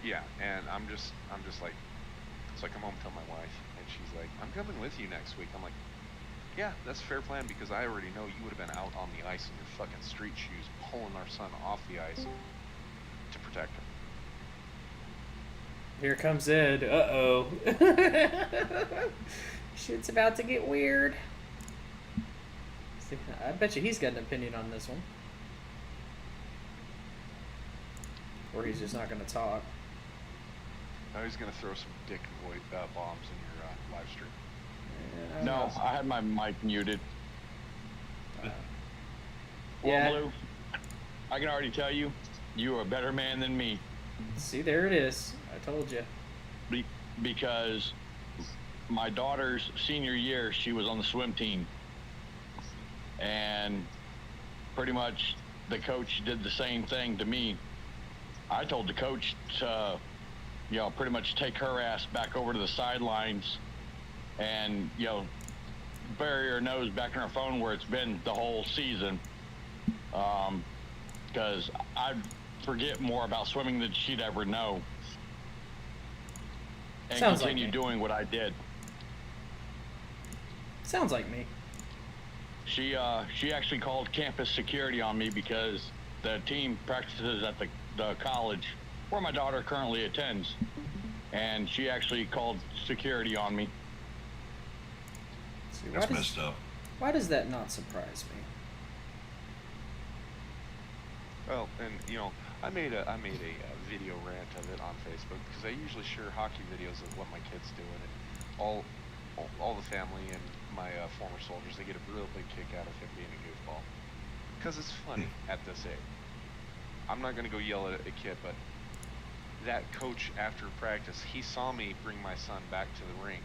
Yeah, and I'm just like, so I come home and tell my wife, and she's like, "I'm coming with you next week." I'm like, "Yeah, that's a fair plan because I already know you would have been out on the ice in your fucking street shoes, pulling our son off the ice to protect him." Here comes Ed. Uh-oh. Shit's about to get weird. See, I bet you he's got an opinion on this one. Or he's just not going to talk. Now he's gonna throw some dick bombs in your live stream. Yeah, No, I had my mic muted. Well, Yeah. Blue, I can already tell you, you are a better man than me. See, there it is. I told you. Because my daughter's senior year, she was on the swim team. And pretty much the coach did the same thing to me. I told the coach to, pretty much take her ass back over to the sidelines and, bury her nose back in her phone where it's been the whole season. Because I forget more about swimming than she'd ever know. And Sounds like continue me. doing what I did. Sounds like me. She actually called campus security on me because the team practices at the college where my daughter currently attends, and she actually called security on me. See, That's messed up. Why does that not surprise me? Well, and I made a video rant of it on Facebook because I usually share hockey videos of what my kids doing, and all the family and my former soldiers, they get a real big kick out of him being a goofball. Because it's funny at this age. I'm not going to go yell at a kid, but that coach after practice, he saw me bring my son back to the rink,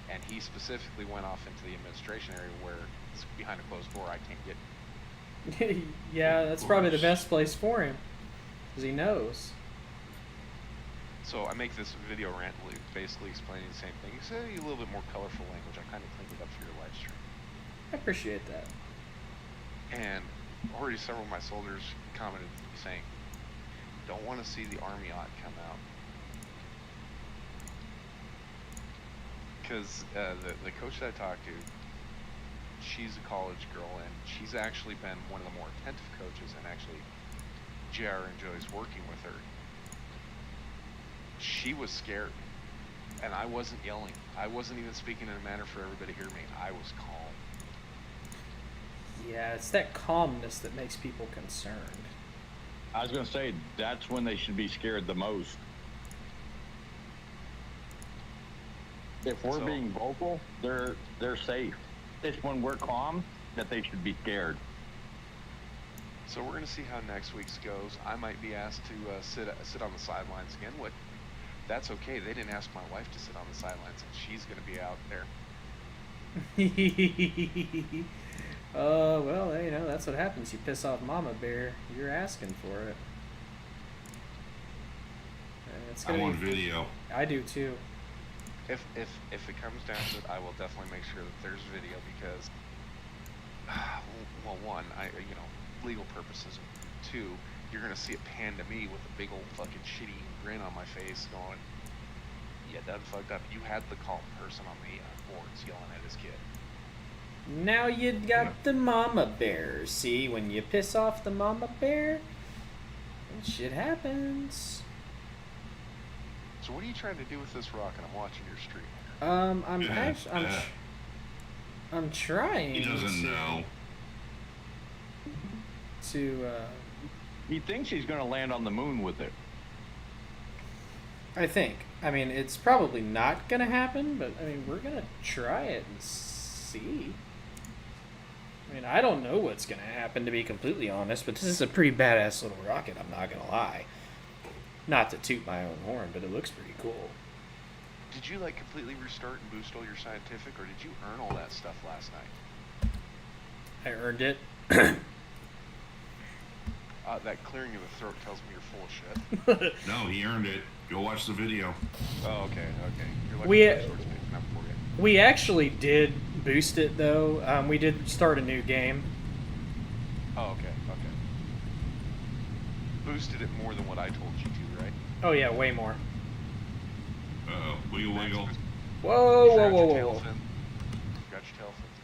and he specifically went off into the administration area where it's behind a closed door. I can't get. Yeah, that's probably the best place for him, because he knows. So I make this video rant basically explaining the same thing. It's a little bit more colorful language. I kind of cleaned it up for your live stream. I appreciate that. And already several of my soldiers commented saying, don't want to see the army yacht come out. Because the coach that I talked to, she's a college girl, and she's actually been one of the more attentive coaches, and actually JR enjoys working with her. She was scared, and I wasn't yelling. I wasn't even speaking in a manner for everybody to hear me. I was calm. Yeah, it's that calmness that makes people concerned. I was going to say, that's when they should be scared the most. If we're being vocal, they're safe. It's when we're calm that they should be scared. So we're going to see how next week's goes. I might be asked to sit on the sidelines again. That's okay. They didn't ask my wife to sit on the sidelines, and she's going to be out there. Well, you know, that's what happens. You piss off Mama Bear, you're asking for it. It's I gonna want be... video. I do too. If it comes down to it, I will definitely make sure that there's video because, well, one, legal purposes. Two, you're gonna see it pan to me with a big old fucking shitty grin on my face, going, "Yeah, done fucked up. You had the calm person on the boards yelling at his kid." Now you got the Mama Bear. See, when you piss off the Mama Bear, shit happens. So what are you trying to do with this rocket? I'm watching your stream. I'm trying. He doesn't know. He thinks he's going to land on the moon with it. I think. I mean, it's probably not gonna happen, but I mean, we're gonna try it and see. I mean, I don't know what's gonna happen, to be completely honest, but this is a pretty badass little rocket, I'm not gonna lie. Not to toot my own horn, but it looks pretty cool. Did you completely restart and boost all your scientific, or did you earn all that stuff last night? I earned it. That clearing of the throat tells me you're full of shit. No, he earned it. Go watch the video. Oh, okay. You're We actually did boost it though. We did start a new game. Oh, okay. Boosted it more than what I told you to, right? Oh yeah, way more. Uh-oh. Wiggle. Whoa. Got your tail fins?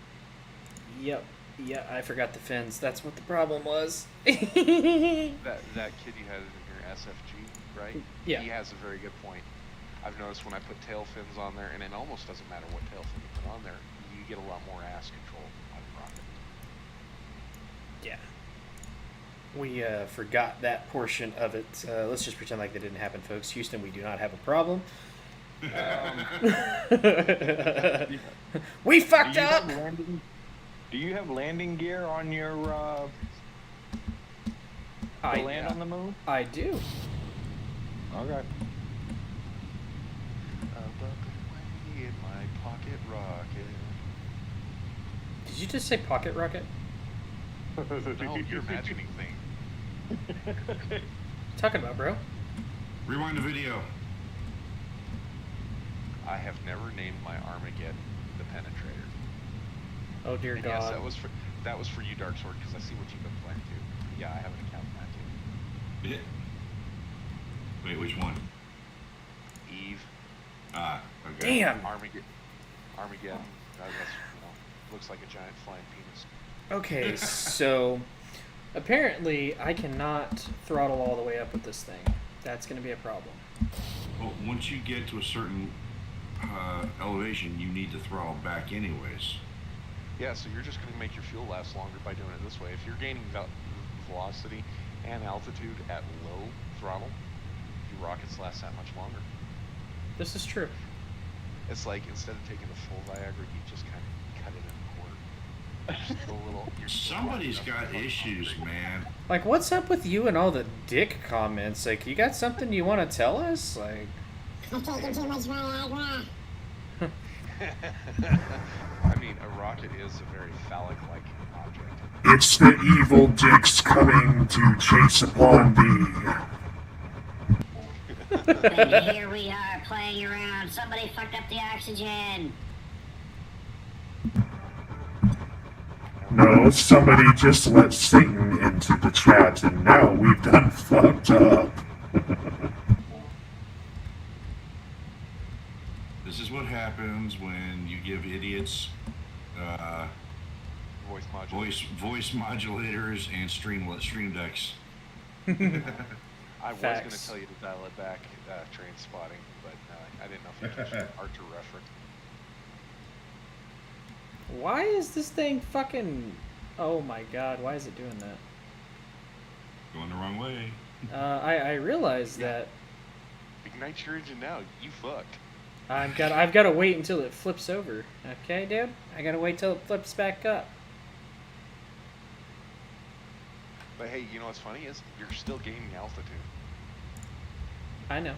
Yep. Yeah, I forgot the fins. That's what the problem was. That kid you had in your SFG, right? Yeah. He has a very good point. I've noticed when I put tail fins on there, and it almost doesn't matter what tail fin you put on there, you get a lot more ass control on the rocket. Yeah. We forgot that portion of it. Let's just pretend like that didn't happen, folks. Houston, we do not have a problem. We fucked up! Do you have landing gear on your to land on the moon? I do. Okay. In my pocket rocket. Did you just say pocket rocket? No, you're imagining things. Talking about, bro? Rewind the video. I have never named my Armageddon the Penetrator. Oh dear And God. yes, that was for you, Dark Sword, because I see what you've been playing too. Yeah, I have an account in that too. Yeah. Wait, which one? Eve. Ah, okay. Damn. Armageddon. That's looks like a giant flying penis. Okay, so apparently I cannot throttle all the way up with this thing. That's going to be a problem. Well, once you get to a certain elevation, you need to throttle back anyways. Yeah, so you're just going to make your fuel last longer by doing it this way. If you're gaining velocity and altitude at low throttle, your rockets last that much longer. This is true. It's like instead of taking the full Viagra, you just kind of cut it in a quarter. You're still a little. You're still Somebody's enough got to fuck issues, concrete. man. Like, what's up with you and all the dick comments? Like, you got something you want to tell us? Like, I'm taking too much Viagra. I mean, a rocket is a very phallic-like object. It's the evil dicks coming to chase upon thee. And here we are playing around. Somebody fucked up the oxygen. No, somebody just let Satan into the chat, and now we've done fucked up. This is what happens when you give idiots Voice modulation. voice modulators and stream decks. I was going to Facts. tell you to dial it back, train spotting, but I didn't know if you catch an Archer reference. why is this thing fucking... Oh my god, why is it doing that? Going the wrong way. I realize that Ignite your engine now. You fucked. I've got to wait until it flips over. Okay, dude? I gotta wait till it flips back up. But hey, you know what's funny is you're still gaining altitude. I know.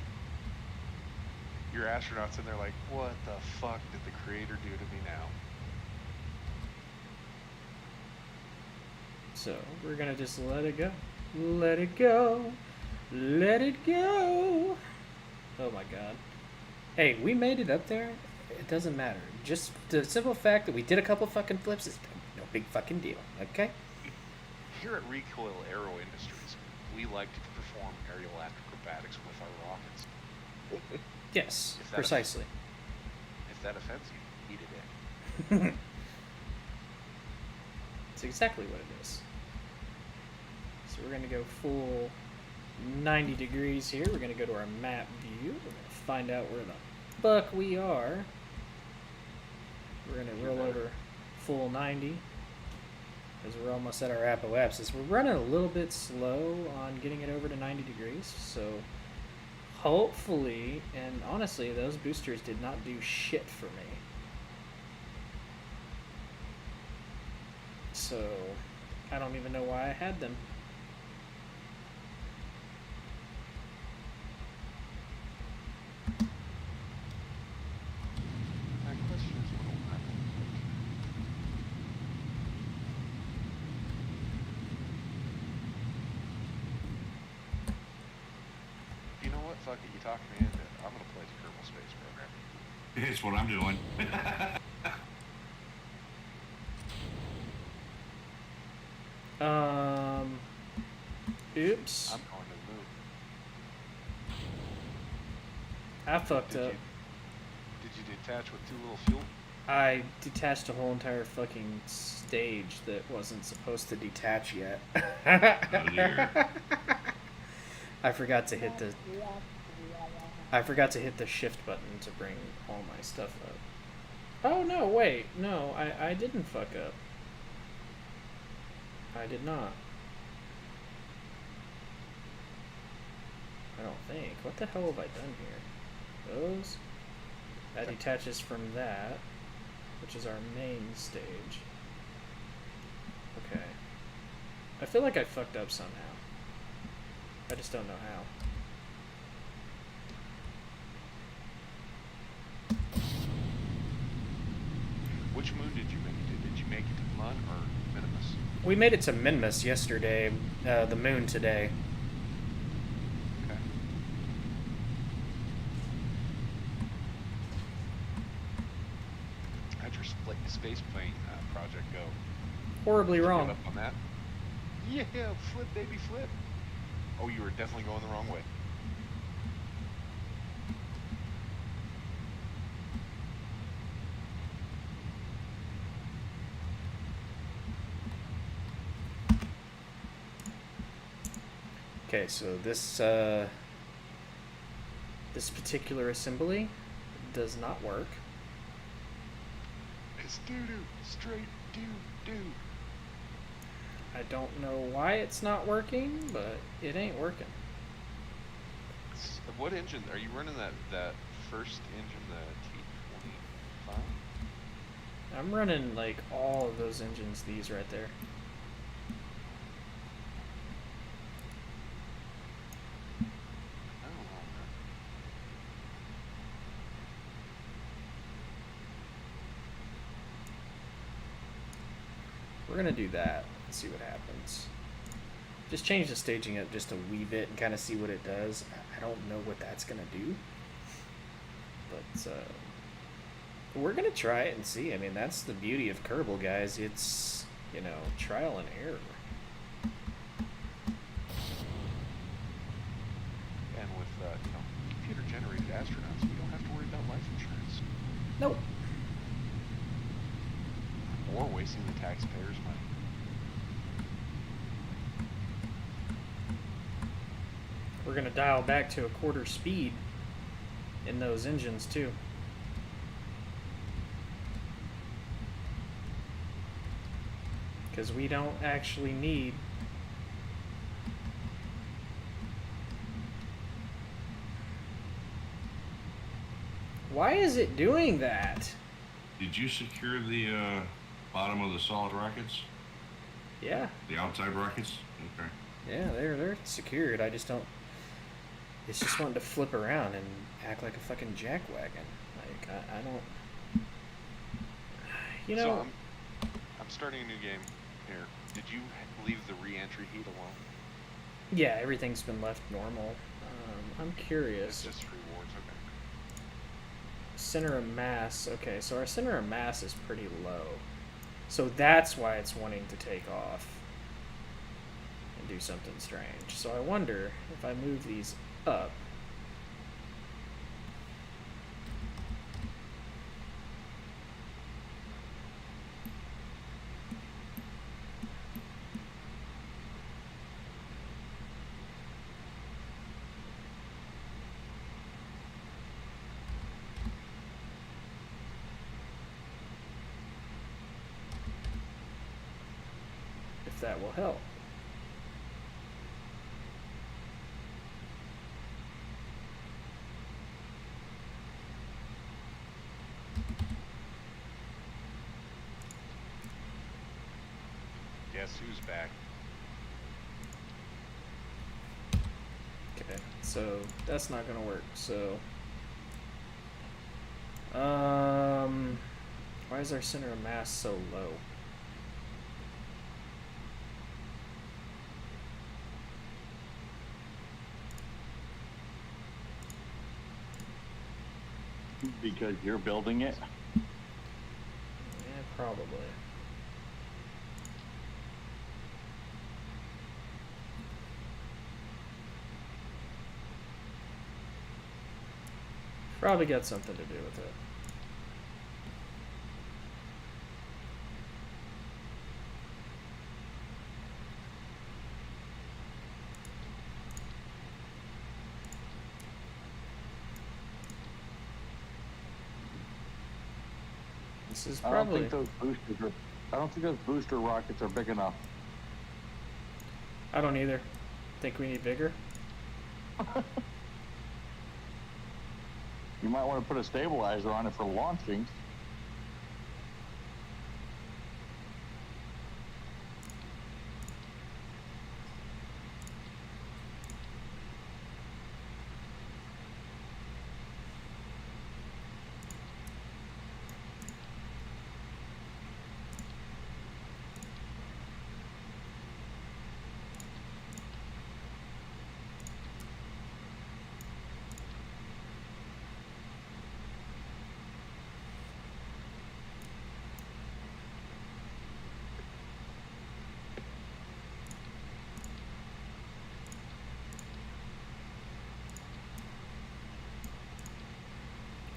Your astronauts in there like, what the fuck did the creator do to me now? So, we're gonna just let it go. Let it go. Let it go. Oh my god. Hey, we made it up there. It doesn't matter. Just the simple fact that we did a couple fucking flips is no big fucking deal, okay? Here at Recoil Aero Industries, we like to perform aerial acrobatics with our rockets. Yes, If that precisely. If that offends you, eat it in. It's exactly what it is. So we're gonna go full 90 degrees here. We're gonna go to our map view. We're gonna find out where the fuck we are. We're gonna roll over full 90 because we're almost at our apoapsis. We're running a little bit slow on getting it over to 90 degrees, so hopefully, and honestly, those boosters did not do shit for me. So, I don't even know why I had them. My question is, what will happen? You know what? Fuck it. You talked me into it. I'm gonna play the Kerbal Space Program. It's what I'm doing. Oops. I'm going to the moon. I fucked Did up. Did you detach with too little fuel? I detached a whole entire fucking stage that wasn't supposed to detach yet. Oh, dear. I forgot to hit the shift button to bring all my stuff up. Oh no, wait, no, I didn't fuck up. I did not. I don't think. What the hell have I done here? Those? That detaches from that, which is our main stage. Okay. I feel like I fucked up somehow. I just don't know how. Which moon did you make it to? Did you make it to Mun or Minimus? We made it to Minmus yesterday, the moon today. Okay. How'd your space plane project go? Horribly Did you wrong. give up on that? Yeah, flip, baby, flip. Oh, you were definitely going the wrong way. Okay, so this particular assembly does not work. It's doo-doo, straight doo-doo. I don't know why it's not working, but it ain't working. What engine are you running? That first engine, the I'm running like all of those engines, these right there. I don't know, man. We're gonna do that and see what happens. Just change the staging up just a wee bit and kind of see what it does. I don't know what that's gonna do, but we're gonna try it and see. I mean, that's the beauty of Kerbal, guys. It's, you know, trial and error. And with computer-generated astronauts, we don't have to worry about life insurance Nope. or wasting the taxpayers' money. We're gonna dial back to a quarter speed in those engines too. Because we don't actually need Why is it doing that? Did you secure the bottom of the solid rockets? Yeah. The outside rockets? Okay. Yeah, they're secured. I just don't. It's just wanting to flip around and act like a fucking jackwagon. Like I don't. You know. So I'm starting a new game here. Did you leave the re-entry heat alone? Yeah, everything's been left normal. I'm It's curious. just rewards, okay. Center of mass. Okay, so our center of mass is pretty low. So that's why it's wanting to take off and do something strange. So I wonder if I move these up. If that will help. Guess who's back? Okay, so that's not gonna work. So, why is our center of mass so low? Because you're building it. Yeah, probably. Probably got something to do with it. This is I don't probably. think those boosters are. I don't think those booster rockets are big enough. I don't either. Think we need bigger? You might want to put a stabilizer on it for launching.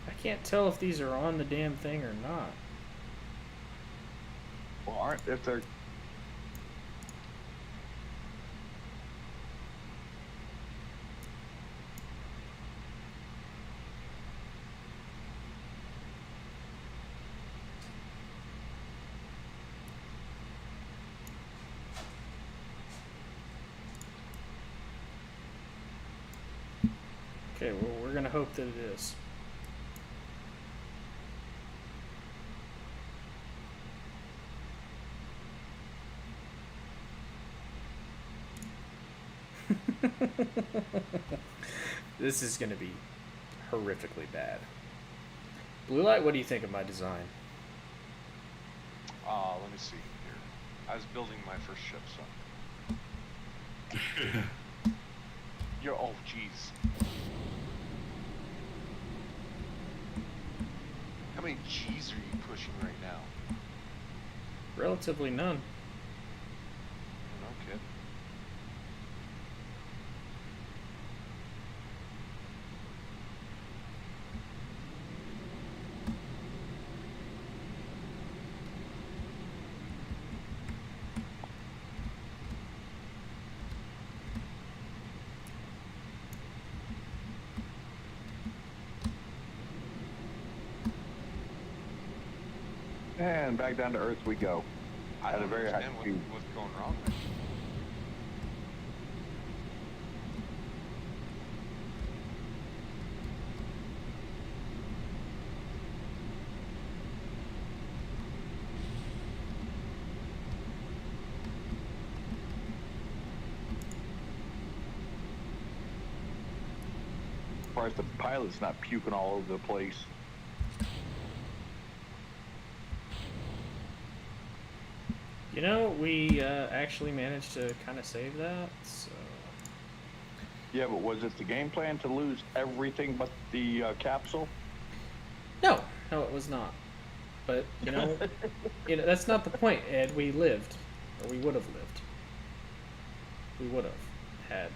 I can't tell if these are on the damn thing or not. Well, aren't if they're. Okay, well, we're gonna hope that it is. This is going to be horrifically bad. Blue Light, what do you think of my design? Let me see here. I was building my first ship, so. Oh, jeez. How many G's are you pushing right now? Relatively none. No kid. And back down to Earth we go. I At a don't very high understand speed. what's going wrong there. As far as the pilot's not puking all over the place. You know, we actually managed to kind of save that, so... Yeah, but was it the game plan to lose everything but the capsule? No, it was not. But, that's not the point, Ed. We lived. Or we would have lived. We would have had,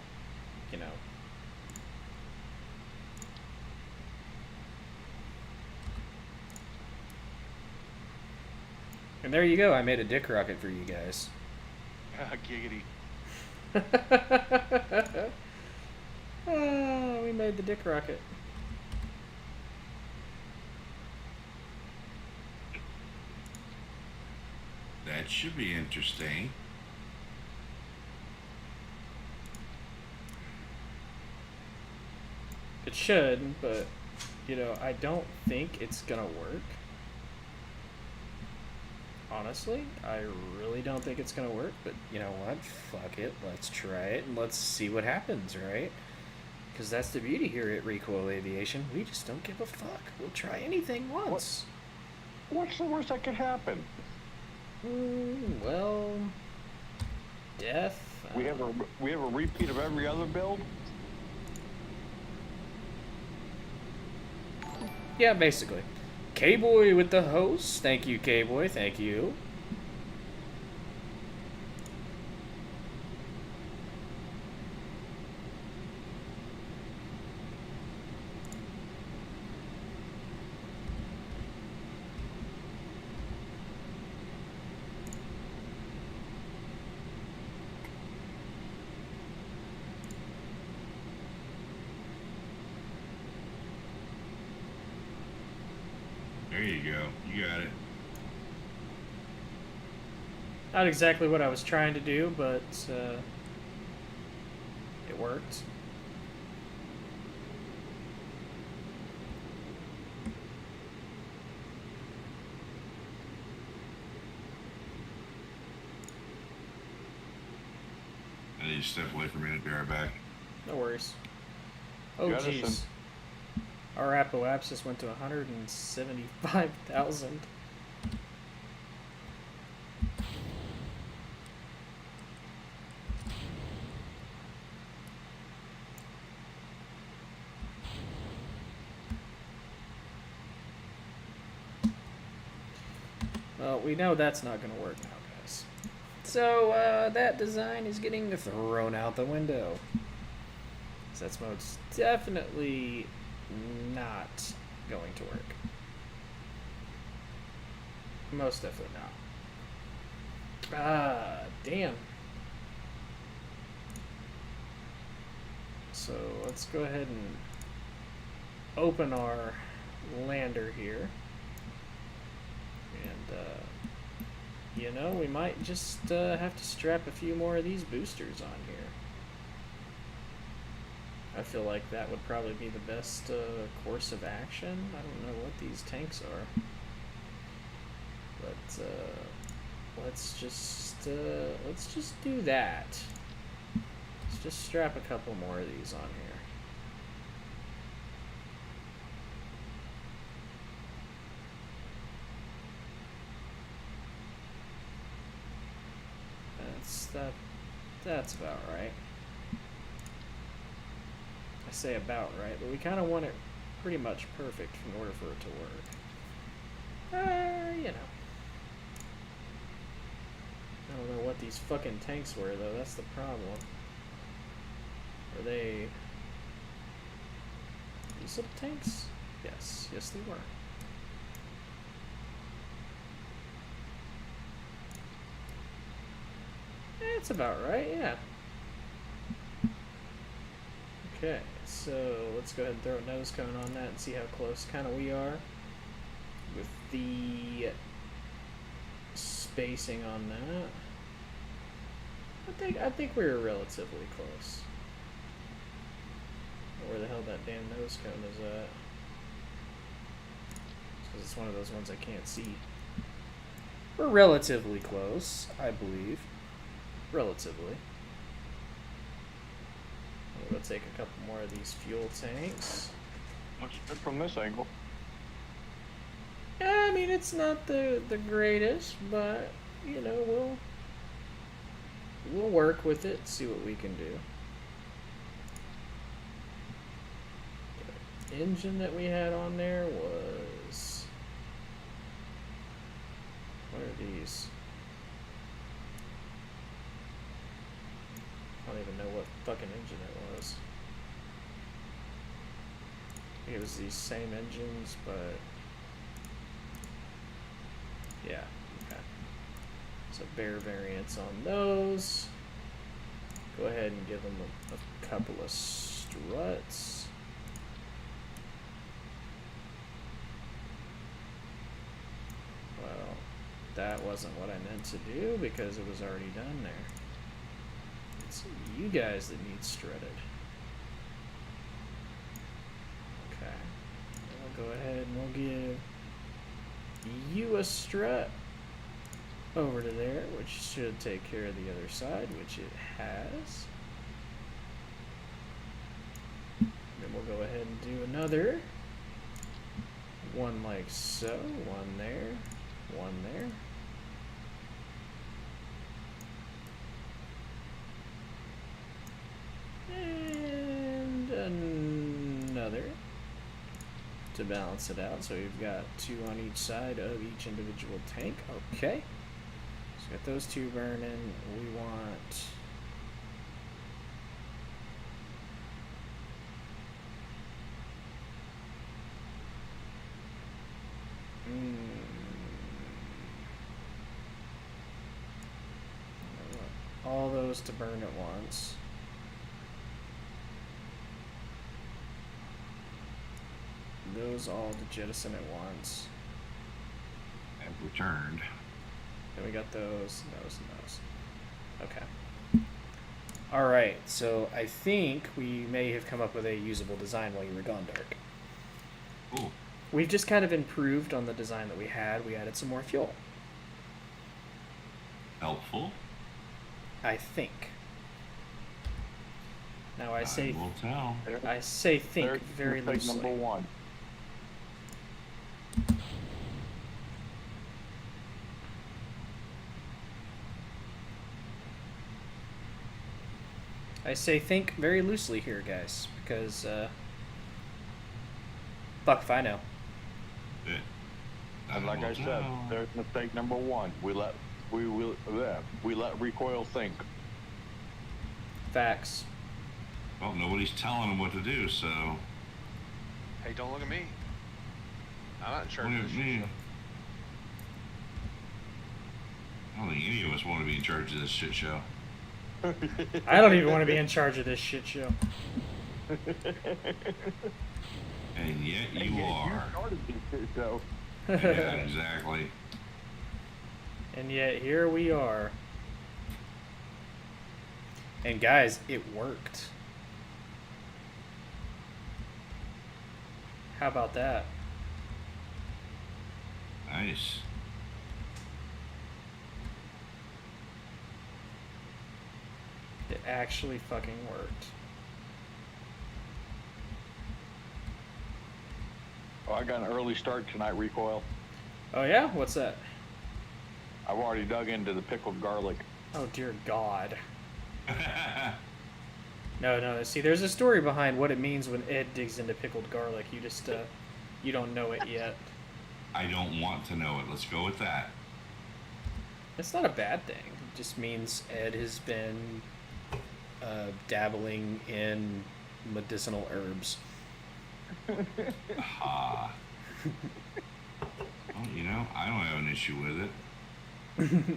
And there you go. I made a dick rocket for you guys. Giggity. We made the dick rocket. That should be interesting. It should, but, I don't think it's gonna work. Honestly, I really don't think it's gonna work, but you know what? Fuck it. Let's try it and let's see what happens, right? Because that's the beauty here at Recoil Aviation. We just don't give a fuck. We'll try anything once. What's the worst that could happen? Well, death. We have a repeat of every other build. Yeah, basically. K-Boy with the host. Thank you, K-Boy. Thank you. There you go. You got it. Not exactly what I was trying to do, but it worked. I need to step away for a minute. Be right back. No worries. Oh, Got us jeez. some- Our apoapsis went to 175,000. Well, we know that's not going to work now, guys. So, that design is getting thrown out the window. So that's most definitely not going to work. Most definitely not. Ah, damn. So let's go ahead and open our lander here. And, we might just have to strap a few more of these boosters on here. I feel like that would probably be the best course of action. I don't know what these tanks are. But let's just do that. Let's just strap a couple more of these on here. That's about right. I say about right, but we kind of want it pretty much perfect in order for it to work. You know. I don't know what these fucking tanks were, though. That's the problem. Were they these little tanks? Yes. Yes, they were. That's about right, yeah. Okay, so let's go ahead and throw a nose cone on that and see how close kind of we are with the spacing on that. I think we were relatively close. Where the hell that damn nose cone is at? Because it's one of those ones I can't see. We're relatively close, I believe. Relatively. I'm gonna take a couple more of these fuel tanks. Looks good from this angle. I mean, it's not the greatest, but you know, we'll work with it, see what we can do. The engine that we had on there was, what are these? I don't even know what fucking engine it was. I think it was these same engines, but yeah, okay. So bare variants on those. Go ahead and give them a couple of struts. Well, that wasn't what I meant to do because it was already done there. It's you guys that need strutted. Okay. We'll go ahead and we'll give you a strut over to there, which should take care of the other side, which it has. Then we'll go ahead and do another one like so, one there, one there. And another to balance it out. So we've got two on each side of each individual tank. Okay. So got those two burning. We want all those to burn at once. Those all to jettison at once. Have returned. Then we got those, and those. Okay. Alright, so I think we may have come up with a usable design while you were gone, Dark. Ooh. We've just kind of improved on the design that we had. We added some more fuel. Helpful. I think. Now I say will tell. I say think There's very mistake loosely. number one. I say think very loosely here, guys, because fuck if I know. Yeah. And like I said, there's mistake number one. We let Recoil think. Facts. Well, nobody's telling them what to do, so. Hey, don't look at me. I'm not in charge What of do this you shit mean? I don't think any of us want to be in charge of this shit show. I don't even want to be in charge of this shit show. And yet you are. started this shit show. Yeah, exactly. And yet here we are. And guys, it worked. How about that? Nice. It actually fucking worked. Oh, I got an early start tonight, Recoil. Oh yeah? What's that? I've already dug into the pickled garlic. Oh dear God. No. See, there's a story behind what it means when Ed digs into pickled garlic. You just, you don't know it yet. I don't want to know it. Let's go with that. It's not a bad thing. It just means Ed has been dabbling in medicinal herbs. Ah. Well, you know, I don't have an issue with it.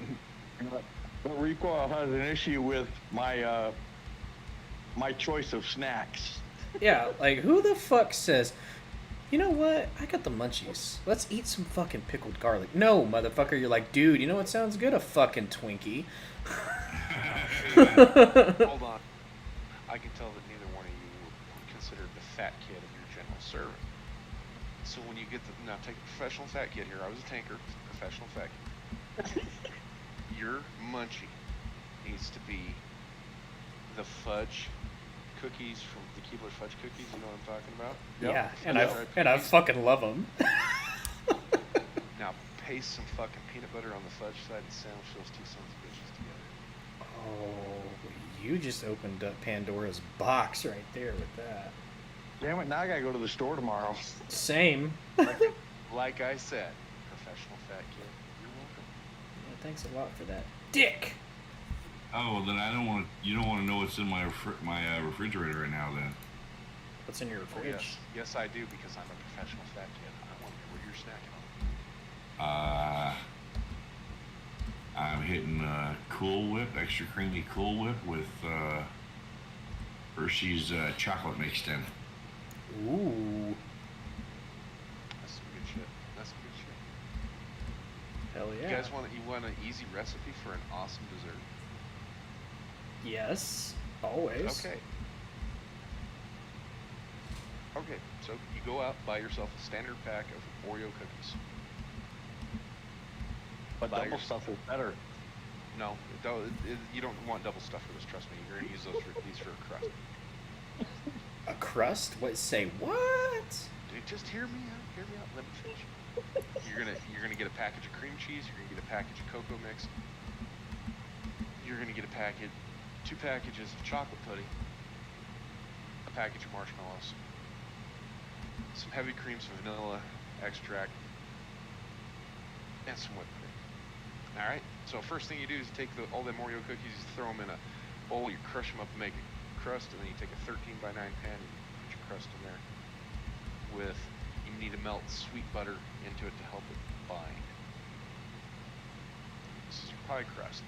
But Recoil has an issue with my my choice of snacks. Yeah, like who the fuck says, you know what? I got the munchies. Let's eat some fucking pickled garlic. No, motherfucker, you're like, dude, you know what sounds good? A fucking Twinkie. Hold on. I can tell that neither one of you were considered the fat kid of your general servant. So when you get the now take a professional fat kid here. I was a tanker, professional fat kid. Your munchie needs to be the fudge cookies from the Keebler fudge cookies. You know what I'm talking about? Yeah, Yep. and I fucking love them. Now paste some fucking peanut butter on the fudge side and sandwich those two sons of bitches together. Oh, you just opened up Pandora's box right there with that. Damn it! Now I gotta go to the store tomorrow. Same. Like I said, professional fat kid. You're welcome. Yeah, thanks a lot for that, dick. Oh, well, then I don't want to. You don't want to know what's in my refrigerator right now, then. What's in your Oh, fridge? yes, I do because I'm a professional fat kid. I want to know what you're snacking on. I'm hitting Cool Whip, extra creamy Cool Whip with Hershey's chocolate mixed in. Ooh, That's some good shit. That's some good shit. hell yeah. You guys want an easy recipe for an awesome dessert? Yes, always. Okay. Okay, so you go out, buy yourself a standard pack of Oreo cookies. But Buy double your- stuff is better. No, you don't want double stuff for this. Trust me. You're gonna use these for a crust. A crust? What? Say what? Dude, just hear me out. Hear me out. Let me finish. You're gonna get a package of cream cheese. You're gonna get a package of cocoa mix. You're gonna get two packages of chocolate pudding, a package of marshmallows, some heavy cream, some vanilla extract, and some whipped cream. All right. So first thing you do is you take all them Oreo cookies, you throw them in a bowl, you crush them up and make a crust, and then you take a 13 by 9 pan and you put your crust in there. You need to melt sweet butter into it to help it bind. This is your pie crust.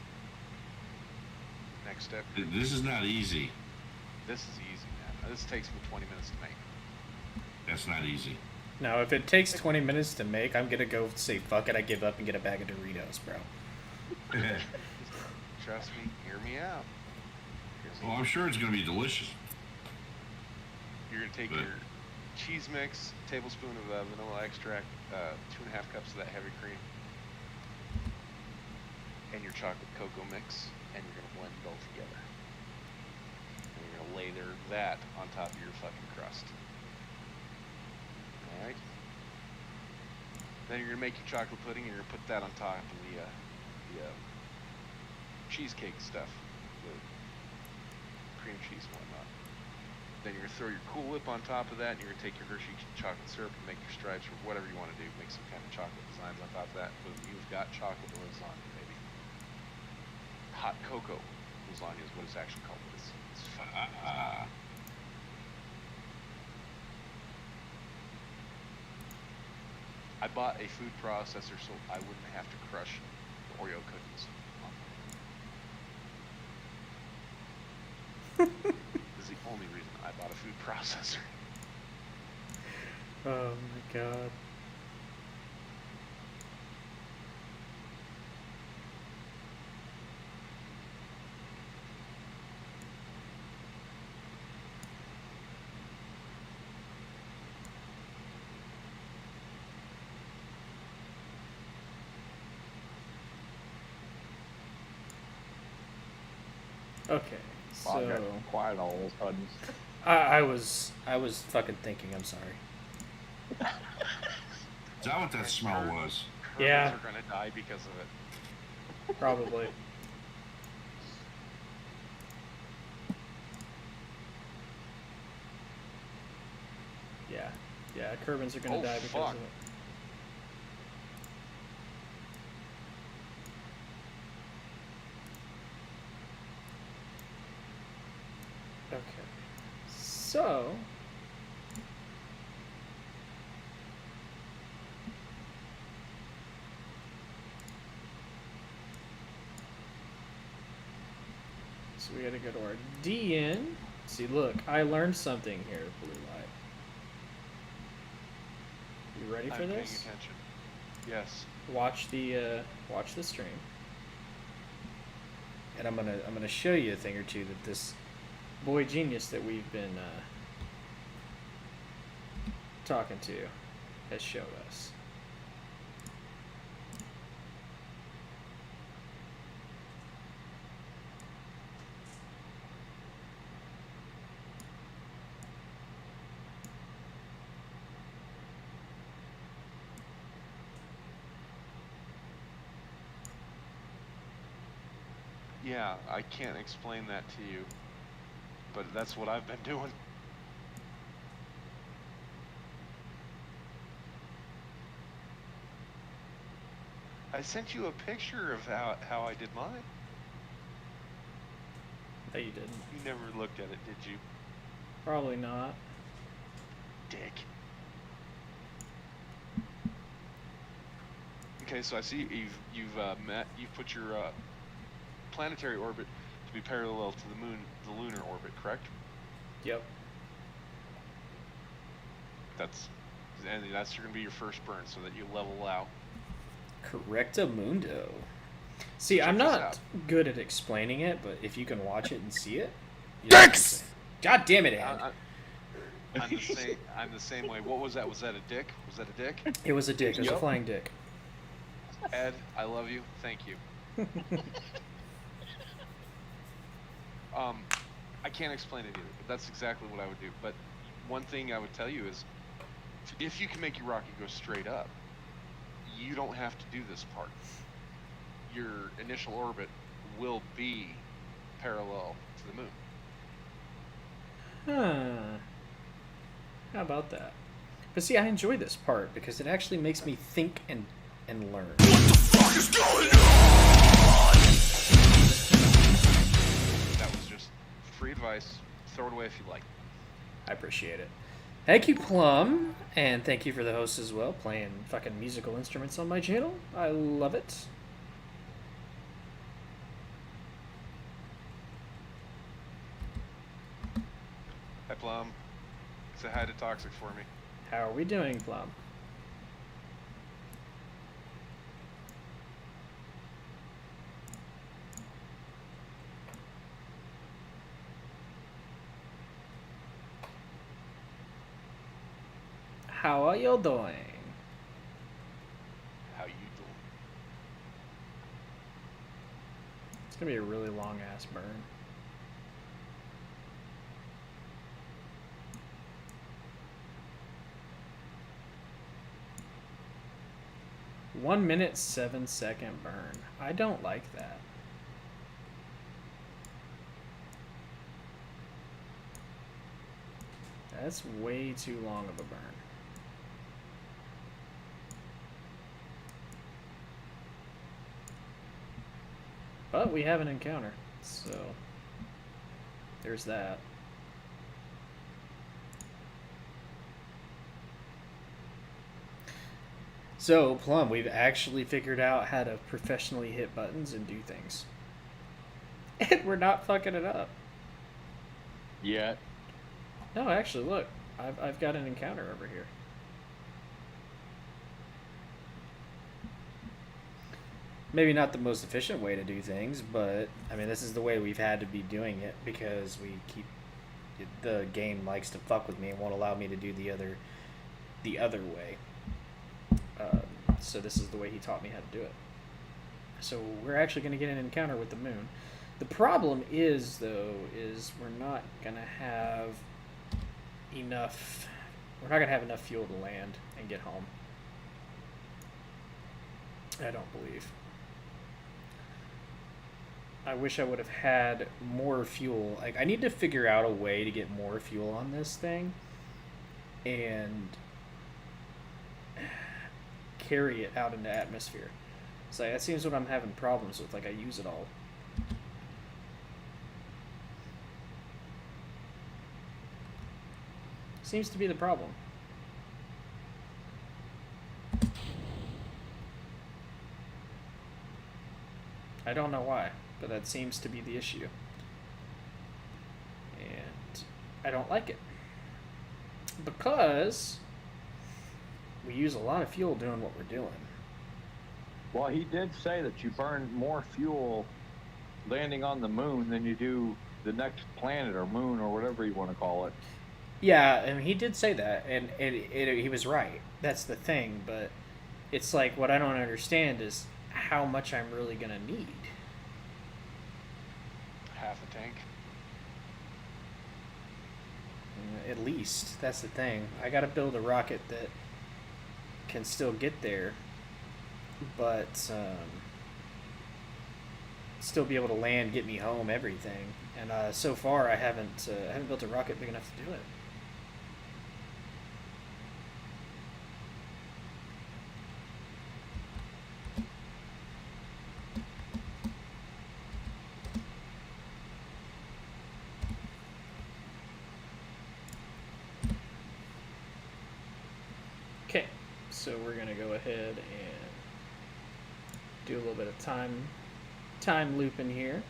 Next step. This is not easy. This is easy, man. This takes me 20 minutes to make. That's not easy. Now, if it takes 20 minutes to make, I'm gonna go say fuck it, I give up and get a bag of Doritos, bro. Trust me, hear me out. Well, I'm sure it's going to be delicious. You're gonna take your cheese mix, tablespoon of vanilla extract, 2.5 cups of that heavy cream, and your chocolate cocoa mix, and you're gonna blend it all together. And you're gonna lather that on top of your fucking crust. All right. Then you're gonna make your chocolate pudding, and you're gonna put that on top of the cheesecake stuff, the cream cheese and whatnot. Then you're gonna throw your Cool Whip on top of that, and you're gonna take your Hershey chocolate syrup and make your stripes or whatever you want to do. Make some kind of chocolate designs on top of that. Boom, you've got chocolate lasagna, baby. Hot cocoa lasagna is what it's actually called. But it's fucking amazing. I bought a food processor so I wouldn't have to crush the Oreo cookies. This is the only reason I bought a food processor. Oh my god. Okay. Bob got So quiet all of a sudden. I was fucking thinking. I'm sorry. Is that what that smell was? Kerbins Yeah. are gonna die because of it. Probably. Yeah. Yeah. Kerbins are gonna Oh, die because fuck. of it. Okay. So. So we gotta go to our DN. See, look, I learned something here, Blue Light. You ready for I'm paying this? attention. Yes. Watch the stream. And I'm gonna show you a thing or two that this boy genius that we've been talking to has showed us. Yeah, I can't explain that to you, but that's what I've been doing. I sent you a picture of how I did mine. No, you didn't. You never looked at it, did you? Probably not. Dick. Okay, so I see you've put your planetary orbit to be parallel to the moon, the lunar orbit, correct? Yep. That's going to be your first burn, so that you level out. Correctamundo. See, Check I'm this not out. good at explaining it, but if you can watch it and see it, you know what I'm saying. God damn it, Ed. I'm the same way. What was that? Was that a dick? Was that a dick? It was a dick. It was a Yep. flying dick. Ed, I love you. Thank you. I can't explain it either, but that's exactly what I would do. But one thing I would tell you is, if you can make your rocket go straight up, you don't have to do this part. Your initial orbit will be parallel to the moon. Huh. How about that? But see, I enjoy this part because it actually makes me think and learn. That was just free advice. Throw it away if you like. I appreciate it. Thank you, Plum, and thank you for the host as well, playing fucking musical instruments on my channel. I love it. Hi, Plum. Say hi to Toxic for me. How are we doing, Plum? How are you doing? How you doing? It's gonna be a really long ass burn. (1 minute 7 second burn. I don't like that. That's way too long of a burn. But we have an encounter, so there's that. So, Plum, we've actually figured out how to professionally hit buttons and do things. And we're not fucking it up. Yet. No, actually, look. I've got an encounter over here. Maybe not the most efficient way to do things, but I mean, this is the way we've had to be doing it because the game likes to fuck with me and won't allow me to do the other way. So this is the way he taught me how to do it. So we're actually going to get an encounter with the moon. The problem is, though, is we're not gonna have enough. We're not gonna have enough fuel to land and get home. I don't believe. I wish I would have had more fuel. Like, I need to figure out a way to get more fuel on this thing and carry it out into atmosphere. So that seems what I'm having problems with. Like, I use it all. Seems to be the problem. I don't know why, but that seems to be the issue. And I don't like it. Because we use a lot of fuel doing what we're doing. Well, he did say that you burn more fuel landing on the moon than you do the next planet or moon or whatever you want to call it. Yeah, and he did say that, and he was right. That's the thing, but it's like what I don't understand is how much I'm really going to need. Half a tank. At least. That's the thing. I got to build a rocket that can still get there, but still be able to land, get me home, everything. And so far, I haven't built a rocket big enough to do it. Okay, so we're gonna go ahead and do a little bit of time looping here.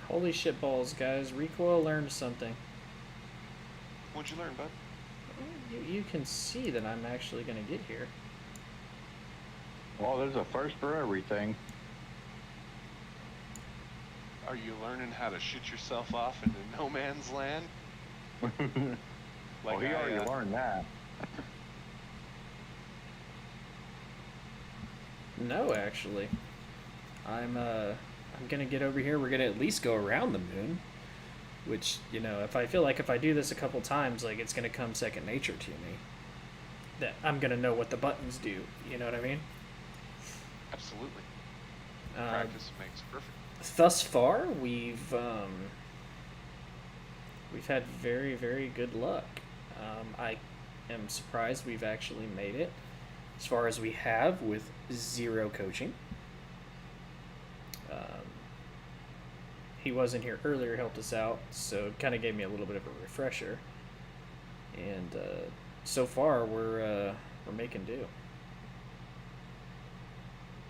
Holy shit balls, guys. Recoil learned something. What'd you learn, bud? You can see that I'm actually going to get here. Well, there's a first for everything. Are you learning how to shoot yourself off into no man's land? Well, he already learned that. No, actually. I'm gonna get over here. We're gonna at least go around the moon. Which, you know, if I feel like if I do this a couple times, like, it's gonna come second nature to me. That I'm gonna know what the buttons do. You know what I mean? Absolutely. Practice makes perfect. Thus far, we've had very, very good luck. I am surprised we've actually made it as far as we have with 0 coaching. He wasn't here earlier, helped us out, so it kind of gave me a little bit of a refresher. And so far, we're making do,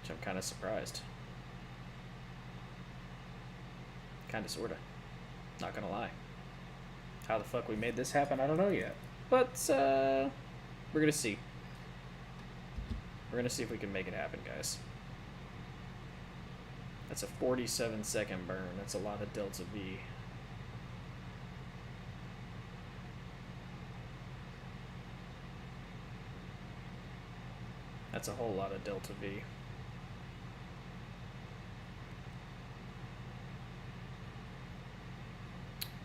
which I'm kind of surprised. Kind of, sort of. Not gonna lie. How the fuck we made this happen, I don't know yet. But we're gonna see. We're gonna see if we can make it happen, guys. That's a 47-second burn. That's a lot of delta V. That's a whole lot of delta V.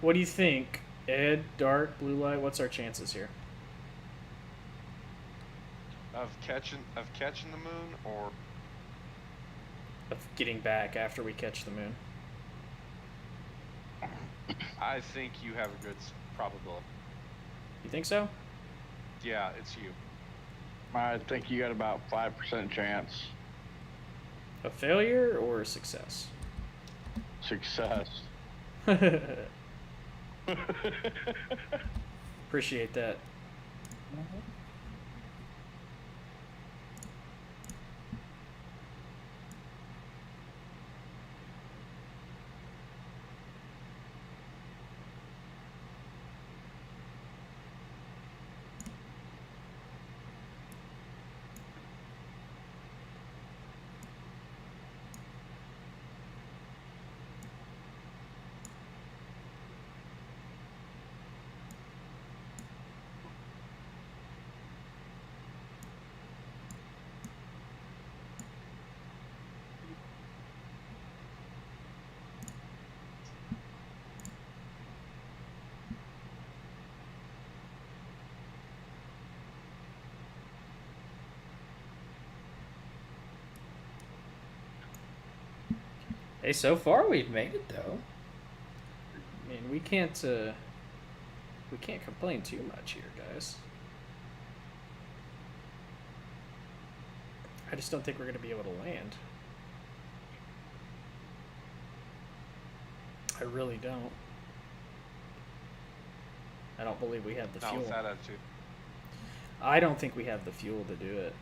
What do you think, Ed? Dark, blue light? What's our chances here? Of catching the moon, or Of getting back after we catch the moon? I think you have a good probability. You think so? Yeah, it's you. I think you got about 5% chance. A failure or a success? Success. Appreciate that. Hey, so far we've made it though. I mean, we can't complain too much here, guys. I just don't think we're gonna be able to land. I really don't. I don't believe we have the Not fuel. with that attitude. I don't think we have the fuel to do it.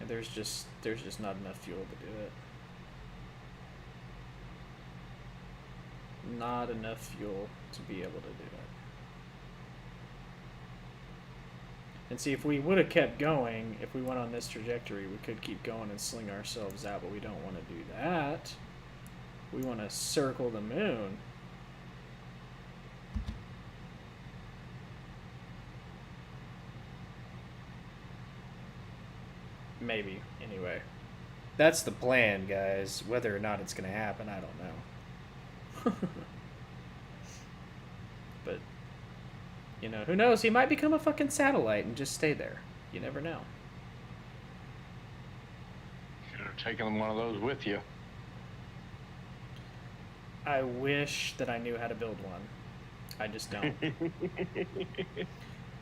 There's just not enough fuel to do it. Not enough fuel to be able to do it. And see, if we would have kept going, if we went on this trajectory, we could keep going and sling ourselves out, but we don't want to do that. We want to circle the moon. Maybe, anyway. That's the plan, guys. Whether or not it's going to happen, I don't know. But, you know, who knows? He might become a fucking satellite and just stay there. You never know. Should have taken one of those with you. I wish that I knew how to build one. I just don't.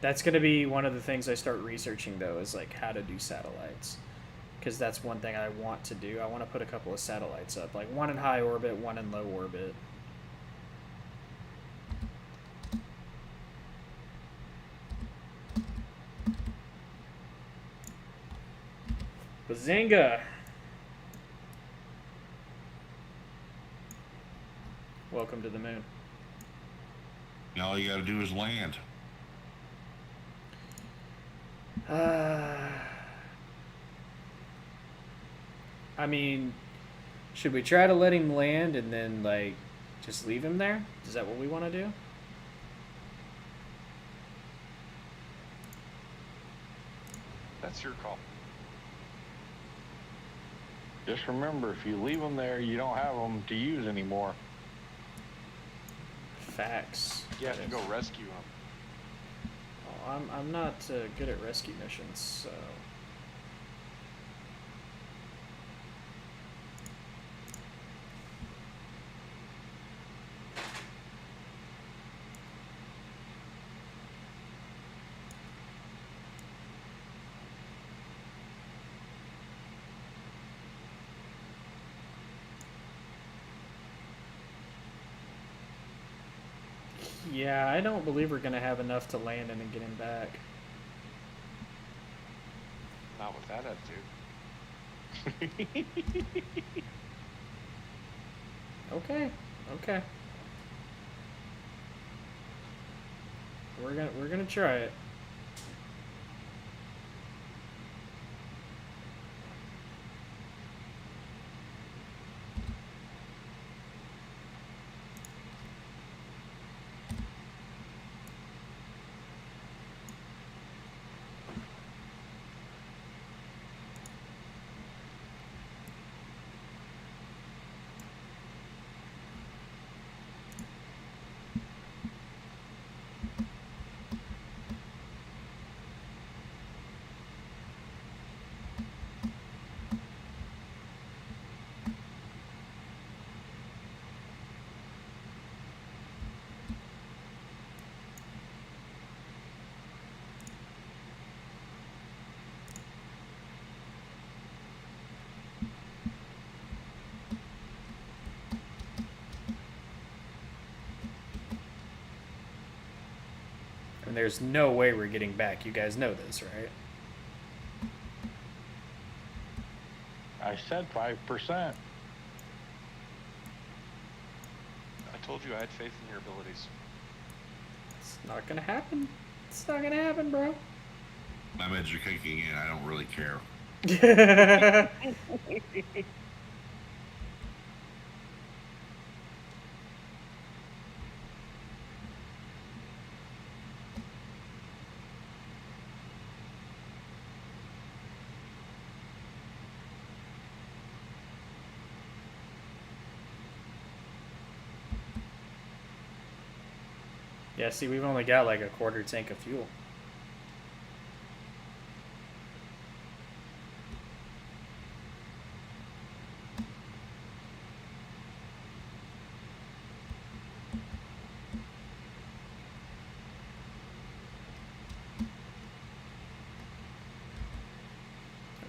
That's going to be one of the things I start researching, though, is like how to do satellites. Because that's one thing I want to do. I want to put a couple of satellites up, like one in high orbit, one in low orbit. Bazinga! Welcome to the moon. Now all you gotta do is land. I mean, should we try to let him land and then, like, just leave him there? Is that what we want to do? That's your call. Just remember, if you leave them there, you don't have them to use anymore. Facts. You have to go rescue him. Oh, I'm not good at rescue missions, so... Yeah, I don't believe we're gonna have enough to land him and get him back. Not with that attitude. Okay, okay. We're gonna try it. And there's no way we're getting back. You guys know this, right? I said 5%. I told you I had faith in your abilities. It's not gonna happen. It's not gonna happen, bro. My meds are kicking in. I don't really care. Yeah, see, we've only got like a quarter tank of fuel.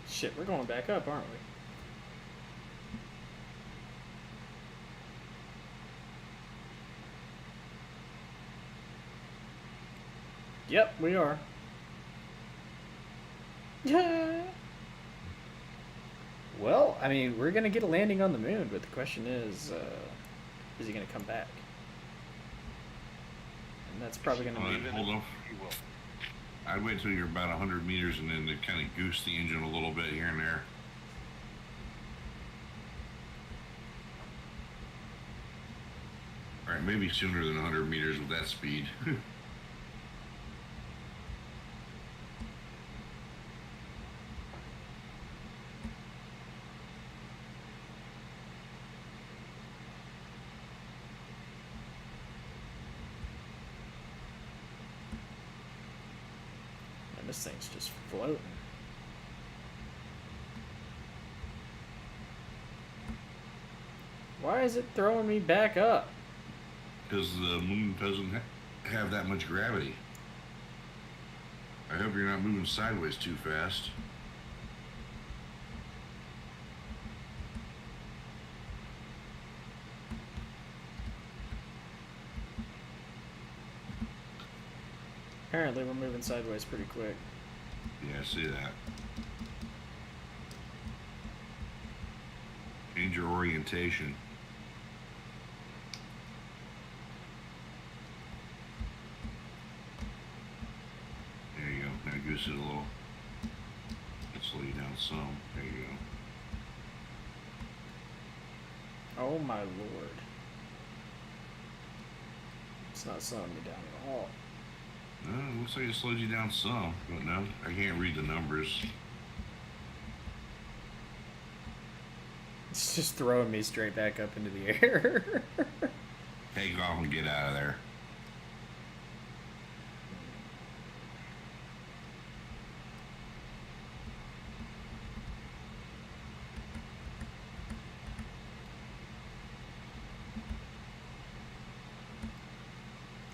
Shit, we're going back up, aren't we? Yep, we are. Yeah. Well, I mean, we're gonna get a landing on the moon, but the question is he gonna come back? And that's probably gonna be. Hold on. He will. I'd wait till you're about 100 meters and then to kind of goose the engine a little bit here and there. All right, maybe sooner than 100 meters with that speed. And this thing's just floating. Why is it throwing me back up? Because the moon doesn't have that much gravity. I hope you're not moving sideways too fast. Apparently we're moving sideways pretty quick. Yeah, I see that. Change your orientation. There you go. Now goose it a little. Let's slow you down some. There you go. Oh my lord. It's not slowing me down at all. It looks like it slowed you down some, but no, I can't read the numbers. It's just throwing me straight back up into the air. Take off and get out of there.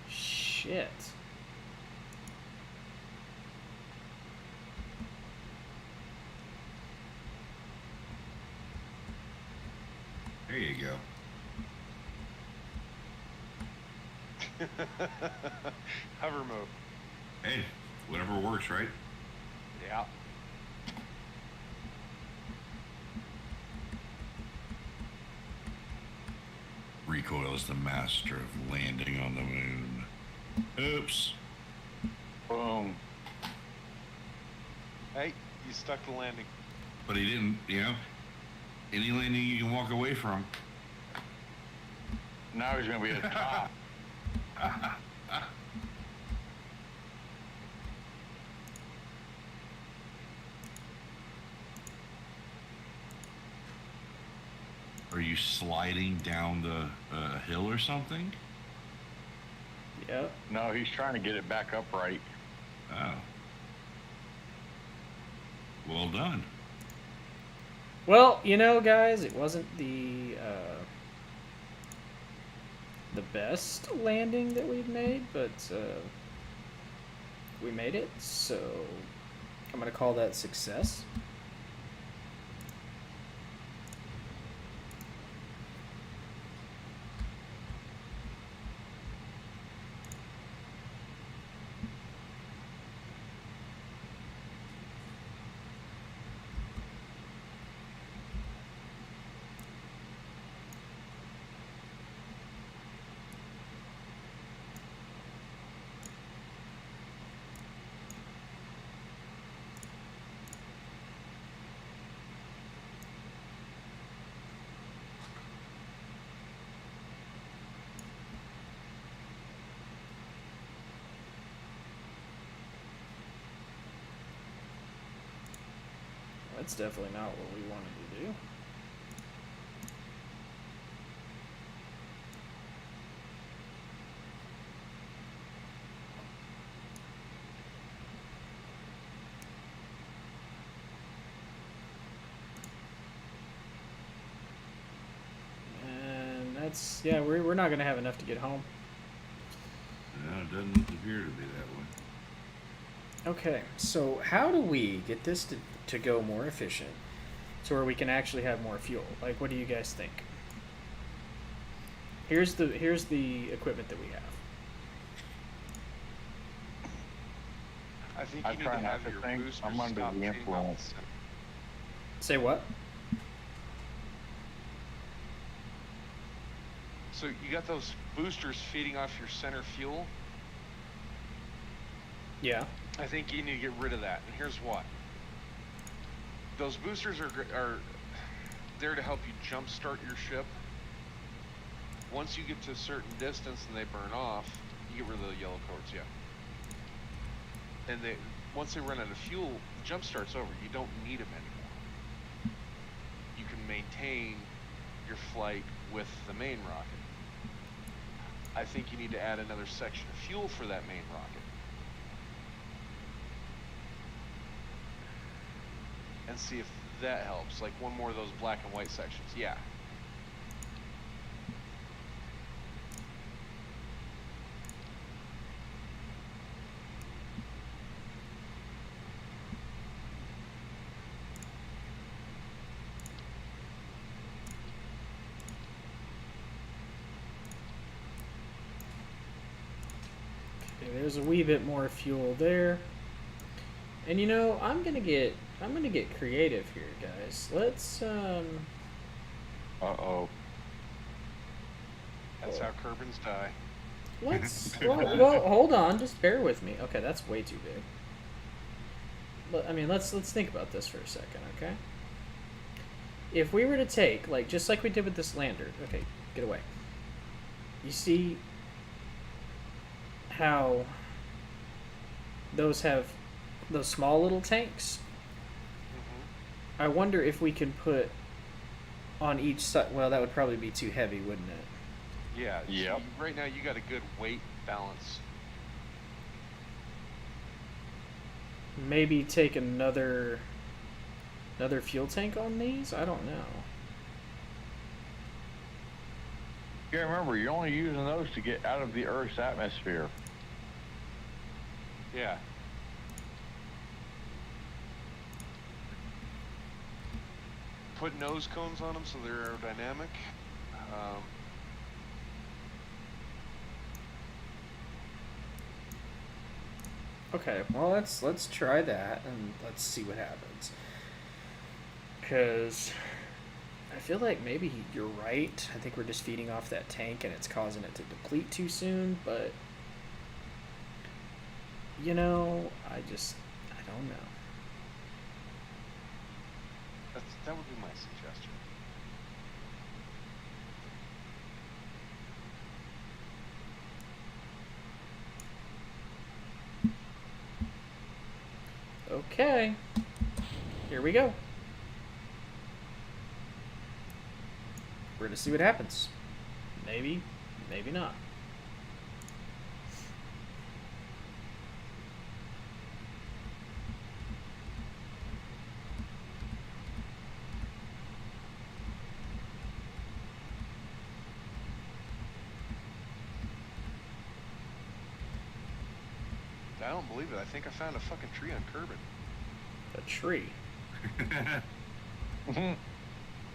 Shit. There you go. Hover mode. Hey, whatever works, right? Yeah. Recoil is the master of landing on the moon. Oops. Boom. Hey, you stuck the landing. But he didn't, any landing you can walk away from. Now he's gonna be at the top. Are you sliding down the hill or something? Yep. No, he's trying to get it back upright. Oh. Well done. Well, guys, it wasn't the best landing that we've made, but we made it, so I'm gonna call that success. That's definitely not what we wanted to do. And that's, yeah, we're not going to have enough to get home. No, it doesn't appear to be that way. Okay, so how do we get this to go more efficient to where we can actually have more fuel? Like, what do you guys think? Here's the equipment that we have. I think I you need try to not have to your think. boosters I'm under stop the feeding off influence. the center. Say what? So you got those boosters feeding off your center fuel. Yeah. I think you need to get rid of that, and here's why. Those boosters are there to help you jumpstart your ship. Once you get to a certain distance and they burn off, you get rid of the yellow cords, yeah. And once they run out of fuel, the jump start's over. You don't need them anymore. You can maintain your flight with the main rocket. I think you need to add another section of fuel for that main rocket. And see if that helps. Like one more of those black and white sections. Yeah. Okay, there's a wee bit more fuel there. And you know, I'm gonna get creative here, guys. Let's Uh-oh. That's how Kerbins die. well, hold on, just bear with me. Okay, that's way too big. But I mean, let's think about this for a second, okay? If we were to take, like, just like we did with this lander, okay, get away. You see how those have those small little tanks? I wonder if we can put on each side. Well, that would probably be too heavy, wouldn't it? Yeah. Yep. See, right now you got a good weight balance. Maybe take another fuel tank on these? I don't know. You gotta remember, you're only using those to get out of the Earth's atmosphere. Yeah. Put nose cones on them so they're aerodynamic. Okay, well let's try that and let's see what happens. Cause I feel like maybe you're right. I think we're just feeding off that tank and it's causing it to deplete too soon, but you know, I don't know. That would be my suggestion. Okay. Here we go. We're gonna see what happens. Maybe, maybe not. I don't believe it. I think I found a fucking tree on Kerbin. A tree.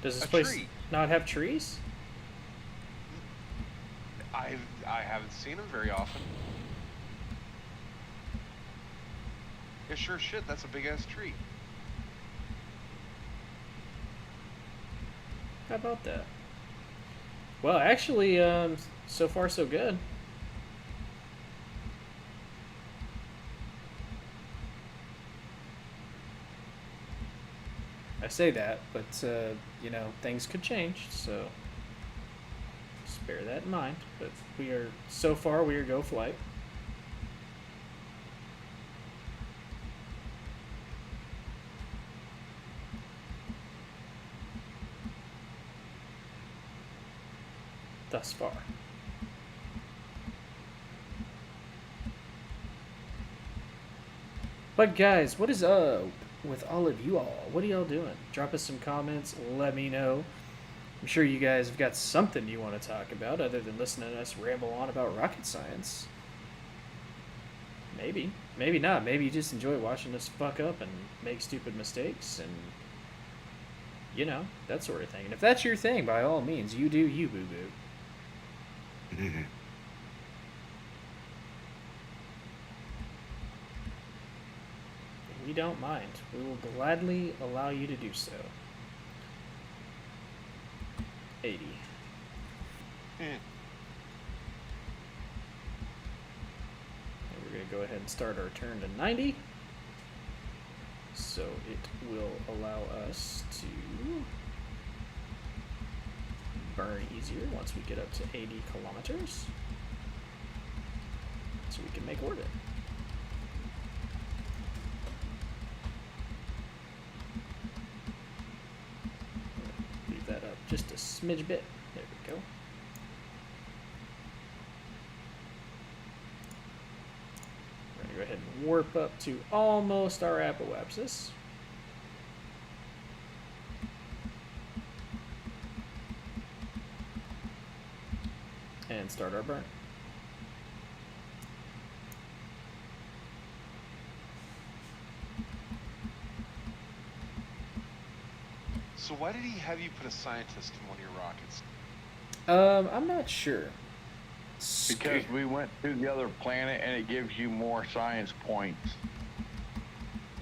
Does this A place tree. not have trees? I haven't seen them very often. Yeah, sure as shit. That's a big ass tree. How about that? Well, actually, so far so good. I say that, but you know, things could change, so just bear that in mind. But we are go flight. Thus far. But guys, what is up with all of you all? What are y'all doing? Drop us some comments. Let me know. I'm sure you guys have got something you want to talk about other than listening to us ramble on about rocket science. Maybe. Maybe not. Maybe you just enjoy watching us fuck up and make stupid mistakes and, you know, that sort of thing. And if that's your thing, by all means, you do you, boo boo. We don't mind. We will gladly allow you to do so. 80. And we're going to go ahead and start our turn to 90. So it will allow us to burn easier once we get up to 80 kilometers. So we can make orbit. Leave that up just a smidge bit. There we go. We're going to go ahead and warp up to almost our apoapsis. And start our burn. So why did he have you put a scientist in one of your rockets? I'm not sure. Because we went to the other planet and it gives you more science points.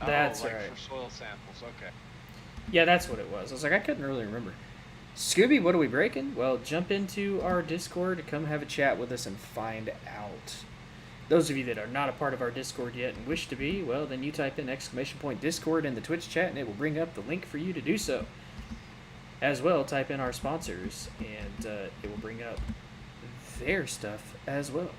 That's like right. for soil samples, okay. Yeah, that's what it was. I was like, I couldn't really remember. Scooby, what are we breaking? Well, jump into our Discord to come have a chat with us and find out. Those of you that are not a part of our Discord yet and wish to be, well, then you type in !Discord in the Twitch chat and it will bring up the link for you to do so. As well, type in our sponsors and it will bring up their stuff as well.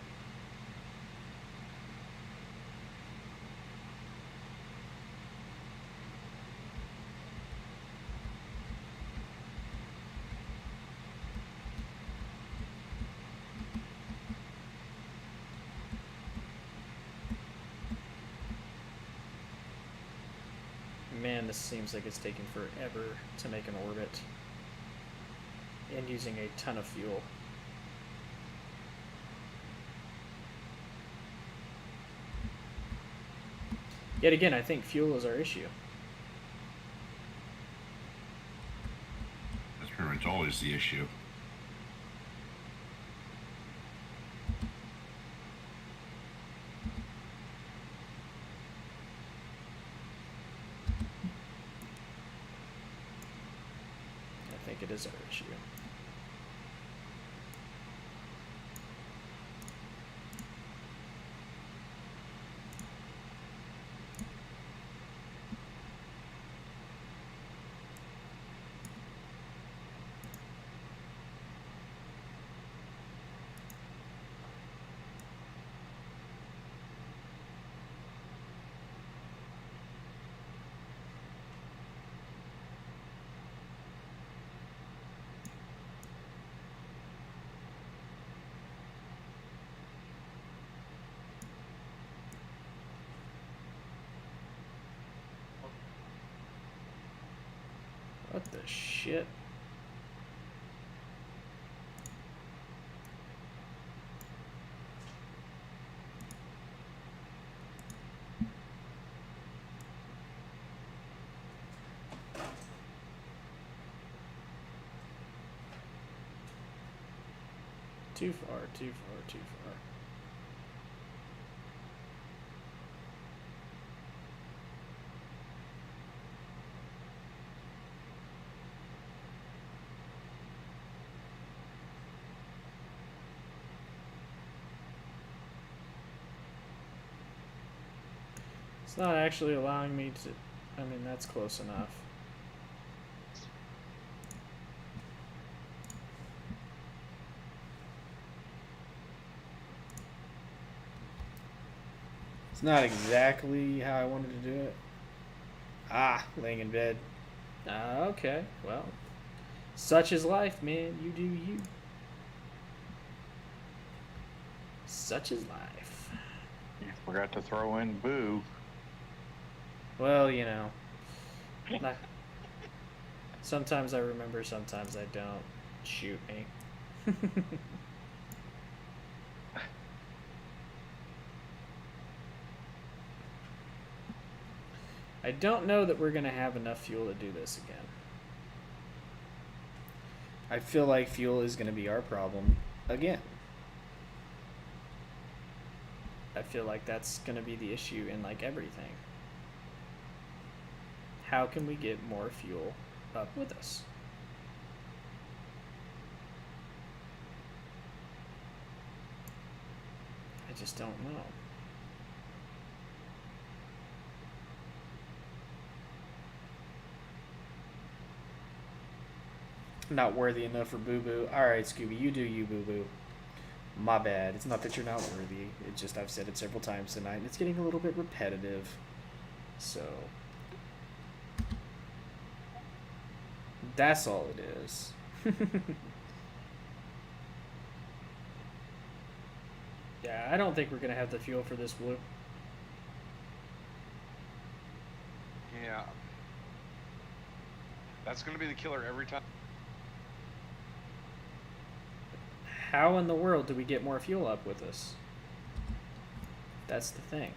Man, this seems like it's taking forever to make an orbit and using a ton of fuel. Yet again, I think fuel is our issue. That's pretty much always the issue. I think it is our issue. What the shit? Too far, too far, too far. It's not actually allowing me to... I mean, that's close enough. It's not exactly how I wanted to do it. Ah, laying in bed. Okay, well. Such is life, man. You do you. Such is life. You forgot to throw in Boo. Well, you know. Sometimes I remember, sometimes I don't. Shoot me. I don't know that we're going to have enough fuel to do this again. I feel like fuel is going to be our problem again. I feel like that's going to be the issue in like everything. How can we get more fuel up with us? I just don't know. Not worthy enough for Boo Boo. Alright, Scooby, you do you, Boo Boo. My bad. It's not that you're not worthy. It's just I've said it several times tonight, and it's getting a little bit repetitive. So that's all it is. Yeah, I don't think we're gonna have the fuel for this blue. Yeah. That's going to be the killer every time. How in the world do we get more fuel up with us? That's the thing.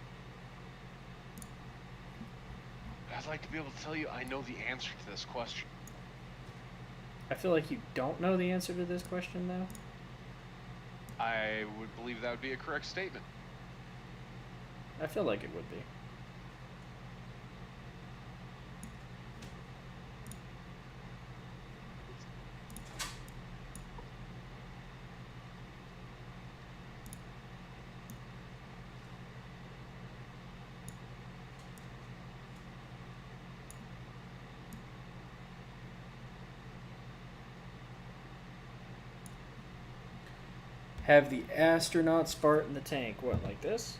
I'd like to be able to tell you I know the answer to this question. I feel like you don't know the answer to this question, though. I would believe that would be a correct statement. I feel like it would be. Have the astronauts fart in the tank. What, like this?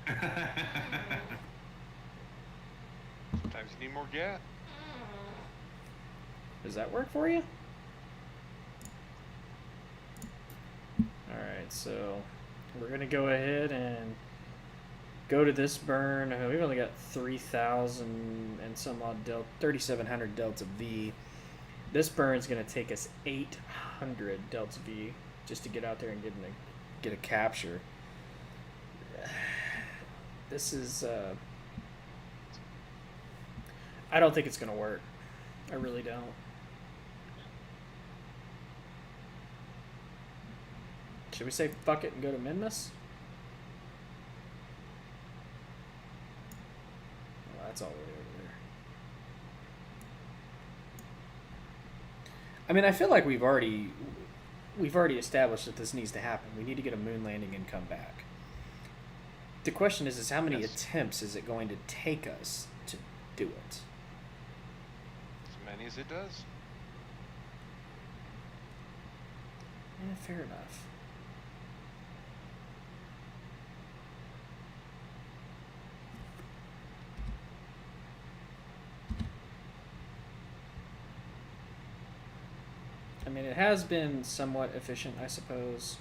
Sometimes you need more gas. Does that work for you? Alright, so we're going to go ahead and go to this burn. We've only got 3,000 and some odd 3,700 delta V. This burn's going to take us 800 delta V just to get out there and get a capture. This is I don't think it's going to work. I really don't. Should we say fuck it and go to Minmus? Well, that's all the way over there. I mean, I feel like we've already established that this needs to happen. We need to get a moon landing and come back. The question is how many attempts is it going to take us to do it? As many as it does. Yeah, fair enough. I mean, it has been somewhat efficient, I suppose,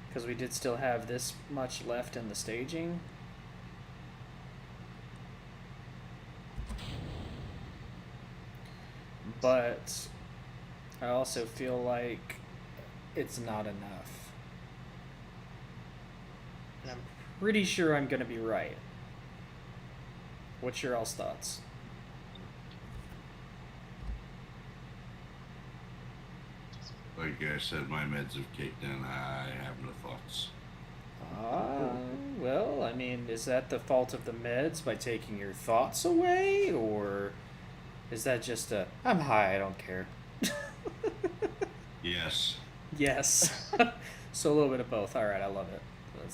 because we did still have this much left in the staging. But I also feel like it's not enough. And I'm pretty sure I'm going to be right. What's your all's thoughts? Like I said, my meds have kicked in. I have no thoughts. Well, I mean, is that the fault of the meds by taking your thoughts away? Or is that just a, I'm high, I don't care? Yes. Yes. So a little bit of both. All right, I love it.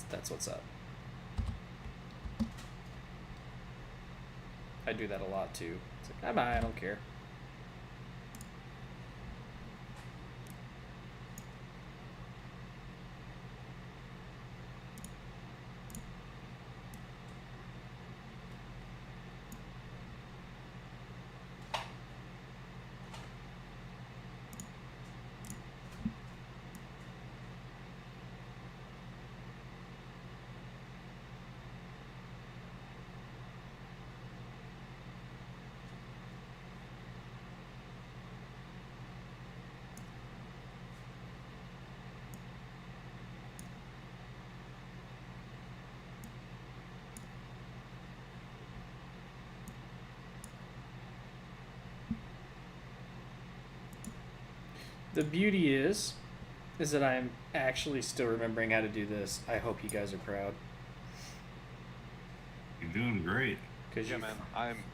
That's what's up. I do that a lot too. It's like, I'm high, I don't care. The beauty is that I'm actually still remembering how to do this. I hope you guys are proud. You're doing great. Cause Yeah, you, man.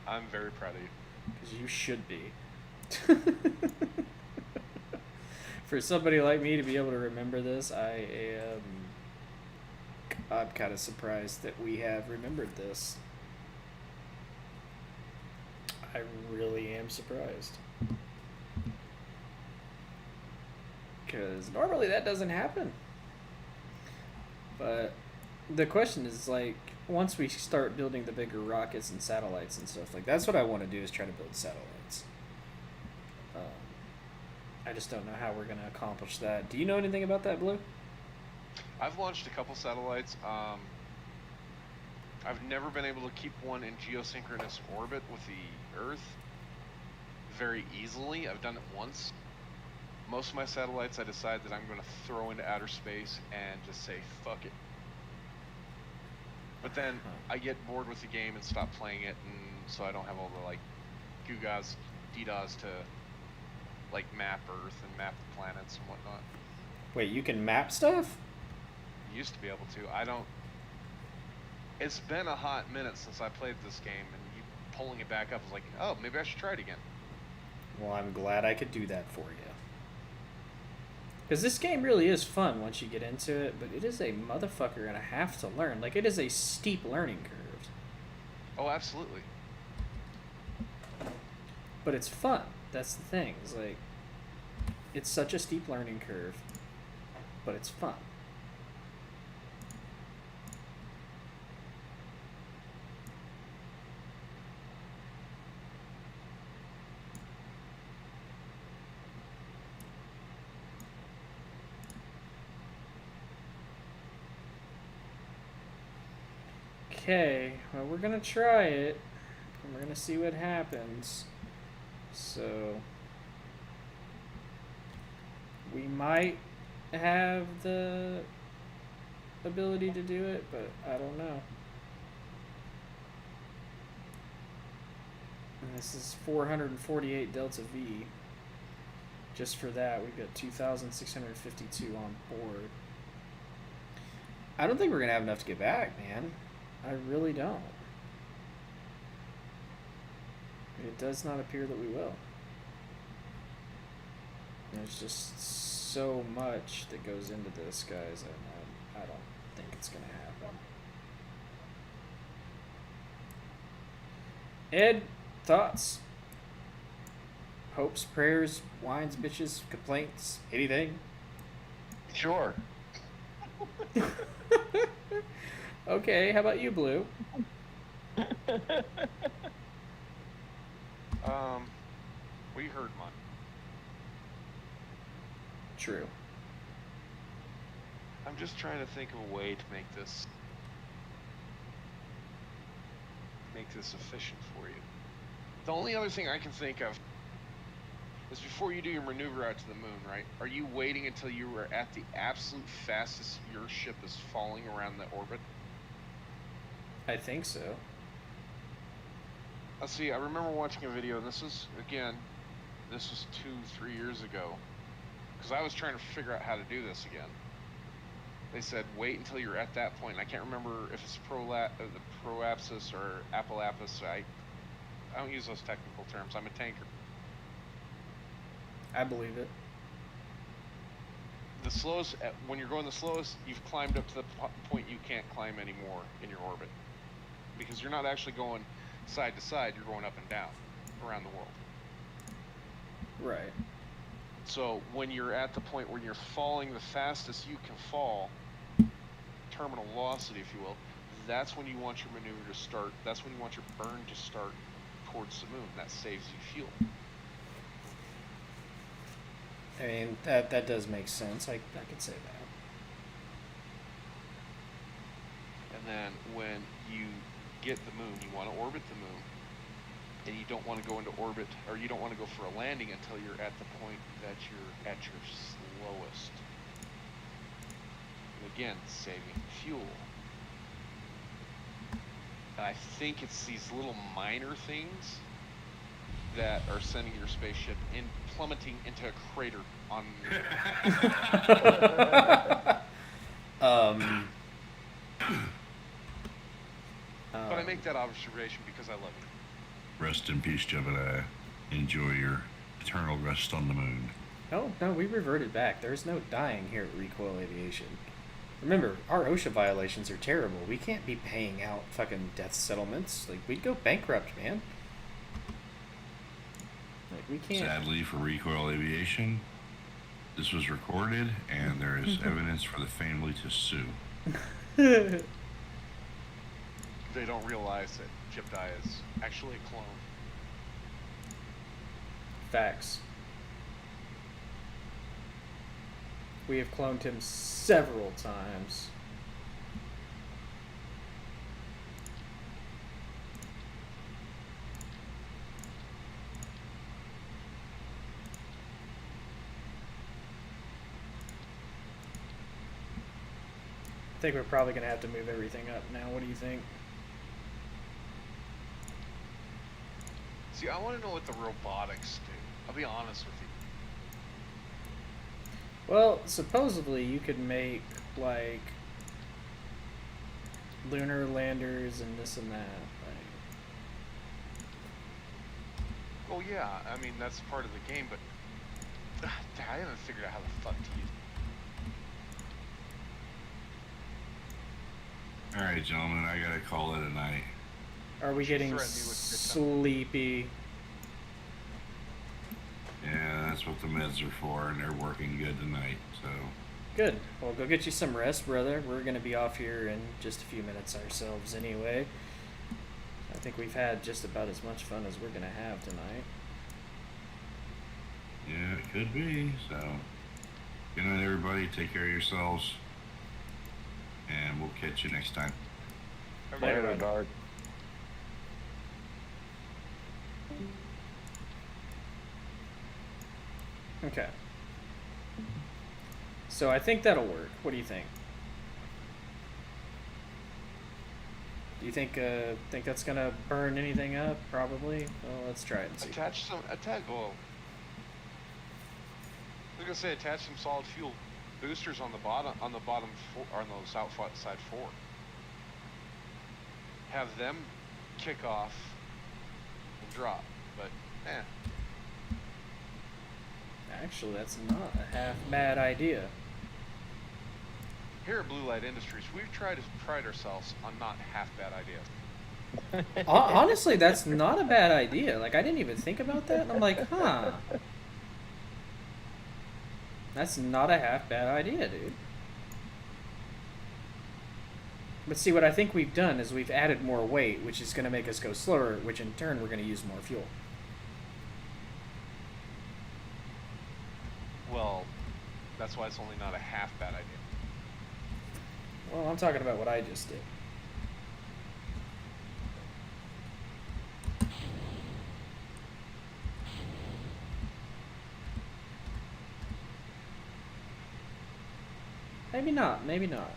I'm very proud of you. because you should be. For somebody like me to be able to remember this, I'm kind of surprised that we have remembered this. I really am surprised. Because normally that doesn't happen. But the question is like, once we start building the bigger rockets and satellites and stuff, like that's what I want to do is try to build satellites. I just don't know how we're going to accomplish that. Do you know anything about that, Blue? I've launched a couple satellites. I've never been able to keep one in geosynchronous orbit with the Earth very easily. I've done it once. Most of my satellites, I decide that I'm going to throw into outer space and just say, fuck it. But then I get bored with the game and stop playing it, and so I don't have all the, like, Gugas, DDoS to, like, map Earth and map the planets and whatnot. Wait, you can map stuff? Used to be able to. I don't... It's been a hot minute since I played this game, and you pulling it back up is like, oh, maybe I should try it again. Well, I'm glad I could do that for you. Because this game really is fun once you get into it, but it is a motherfucker and a half to learn. Like, it is a steep learning curve. Oh, absolutely. But it's fun. That's the thing. It's like, it's such a steep learning curve, but it's fun. Okay, well, we're gonna try it, and we're gonna see what happens. So, we might have the ability to do it, but I don't know. And this is 448 Delta V. Just for that, we've got 2,652 on board. I don't think we're gonna have enough to get back, man. I really don't. It does not appear that we will. There's just so much that goes into this, guys. I don't think it's gonna happen. Ed, thoughts? Hopes, prayers, whines, bitches, complaints, anything? Sure. Okay, how about you, Blue? We heard mine. True. I'm just trying to think of a way to make this efficient for you. The only other thing I can think of is before you do your maneuver out to the moon, right? Are you waiting until you are at the absolute fastest your ship is falling around the orbit? I think so. Let's see, I remember watching a video, and this was 2-3 years ago, because I was trying to figure out how to do this again. They said wait until you're at that point, and I can't remember if it's the proapsis or apolapis. I don't use those technical terms. I'm a tanker. I believe it. The slowest, when you're going the slowest, you've climbed up to the point you can't climb anymore in your orbit, because you're not actually going side to side, you're going up and down around the world. Right. So when you're at the point where you're falling the fastest you can fall, terminal velocity if you will, that's when you want your maneuver to start, that's when you want your burn to start towards the moon. That saves you fuel. I mean, that does make sense. I could say that. And then when you get the moon, you want to orbit the moon, and you don't want to go into orbit, or you don't want to go for a landing until you're at the point that you're at your slowest. And again, saving fuel. And I think it's these little minor things that are sending your spaceship in plummeting into a crater on. But I make that observation because I love you. Rest in peace, Jebediah. Enjoy your eternal rest on the moon. No, we reverted back. There's no dying here at Recoil Aviation. Remember, our OSHA violations are terrible. We can't be paying out fucking death settlements. Like, we'd go bankrupt, man. Like, we can't. Sadly for Recoil Aviation, this was recorded, and there is evidence for the family to sue. They don't realize that Jebediah is actually a clone. Facts. We have cloned him several times. I think we're probably going to have to move everything up now. What do you think? See, I want to know what the robotics do. I'll be honest with you. Well, supposedly you could make, like, lunar landers and this and that. Like, Oh yeah, I mean that's part of the game, but I haven't figured out how the fuck to use it. Alright, gentlemen, I gotta call it a night. are we getting threaten me with good time. sleepy? Yeah, that's what the meds are for, and they're working good tonight, so. Good. Well, go get you some rest, brother. We're going to be off here in just a few minutes ourselves anyway. I think we've had just about as much fun as we're going to have tonight. Yeah, it could be, so. Good night, everybody. Take care of yourselves. And we'll catch you next time. Later, Later, bud. Dark. Okay. So I think that'll work. What do you think? Do you think that's gonna burn anything up? Probably. Well, let's try it and see. Well, I was gonna say attach some solid fuel boosters on the bottom four, or on those outside four. Have them kick off and drop, but Actually, that's not a half bad idea. Here at Blue Light Industries, we've tried to pride ourselves on not half bad ideas. Honestly, that's not a bad idea. Like, I didn't even think about that, and I'm like, huh. That's not a half bad idea, dude. But see, what I think we've done is we've added more weight, which is going to make us go slower, which in turn we're going to use more fuel. Well, that's why it's only not a half bad idea. Well, I'm talking about what I just did. Maybe not, maybe not.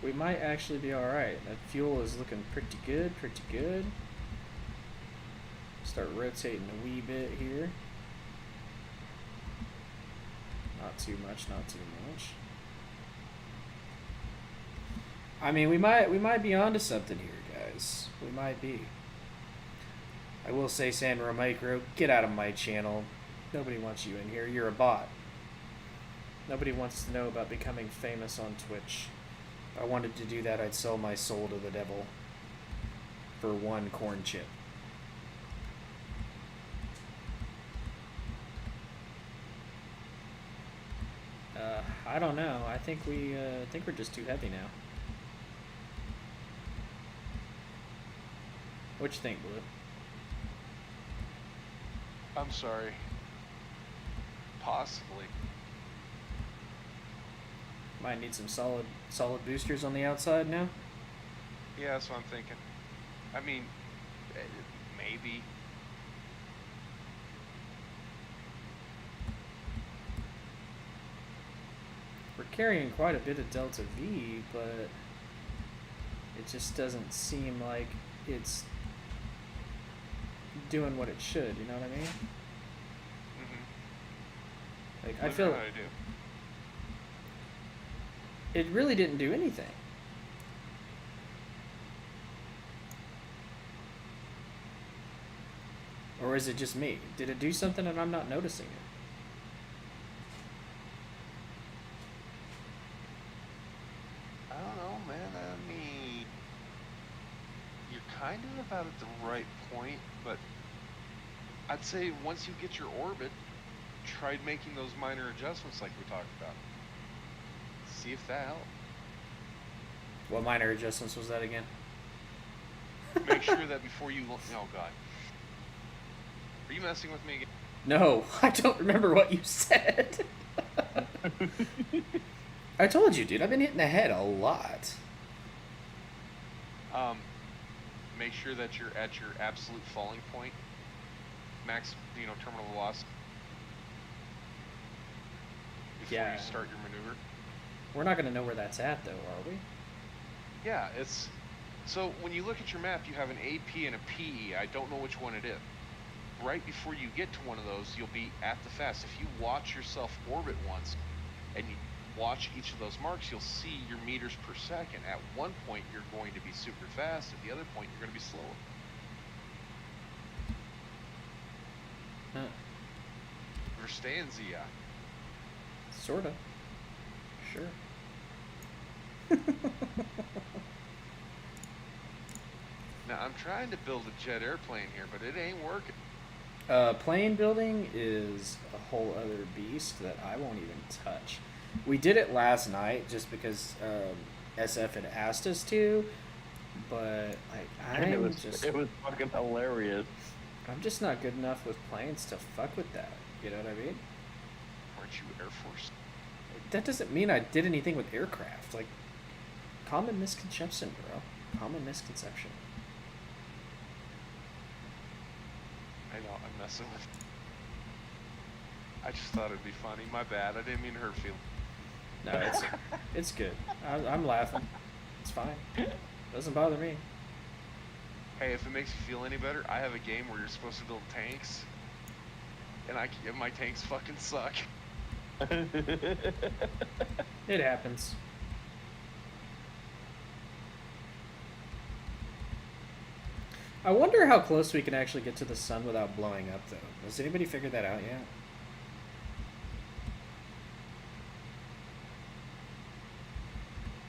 We might actually be alright. That fuel is looking pretty good, pretty good. Start rotating a wee bit here. Not too much, not too much. I mean, we might be onto something here, guys. We might be. I will say, Sandro Micro, get out of my channel. Nobody wants you in here. You're a bot. Nobody wants to know about becoming famous on Twitch. If I wanted to do that, I'd sell my soul to the devil for one corn chip. I don't know. I think we're just too heavy now. What you think, Blue? I'm sorry. Possibly. Might need some solid boosters on the outside now. Yeah, that's what I'm thinking. I mean, maybe. We're carrying quite a bit of Delta V, but it just doesn't seem like it's doing what it should. You know what I mean? Mm-hmm. Like I Let me feel know how to do. it really didn't do anything. Or is it just me? Did it do something and I'm not noticing it? I don't know, man. I mean, you're kind of about at the right point, but I'd say once you get your orbit, try making those minor adjustments like we talked about. See if that helps. What minor adjustments was that again? Make sure that before you look. Oh God, are you messing with me again? No, I don't remember what you said. I told you, dude. I've been hitting the head a lot. Make sure that you're at your absolute falling point, max, terminal velocity. Before Yeah. you start your maneuver. We're not gonna know where that's at, though, are we? Yeah, it's so when you look at your map, you have an AP and a PE. I don't know which one it is. Right before you get to one of those, you'll be at the fast. If you watch yourself orbit once, and you watch each of those marks, you'll see your meters per second. At one point, you're going to be super fast. At the other point, you're going to be slower. Huh. Verstehen Sie ja. Sorta. Sure. Now, I'm trying to build a jet airplane here, but it ain't working. Plane building is a whole other beast that I won't even touch. We did it last night just because SF had asked us to, but like And it was fucking hilarious. I'm just not good enough with planes to fuck with that. You know what I mean? Aren't you Air Force? That doesn't mean I did anything with aircraft. Like, common misconception, bro. Common misconception. I know, I'm messing with you. I just thought it'd be funny. My bad. I didn't mean to hurt feelings. No, it's good. I'm laughing. It's fine. Doesn't bother me. Hey, if it makes you feel any better, I have a game where you're supposed to build tanks, and my tanks fucking suck. It happens. I wonder how close we can actually get to the sun without blowing up, though. Has anybody figured that out yet?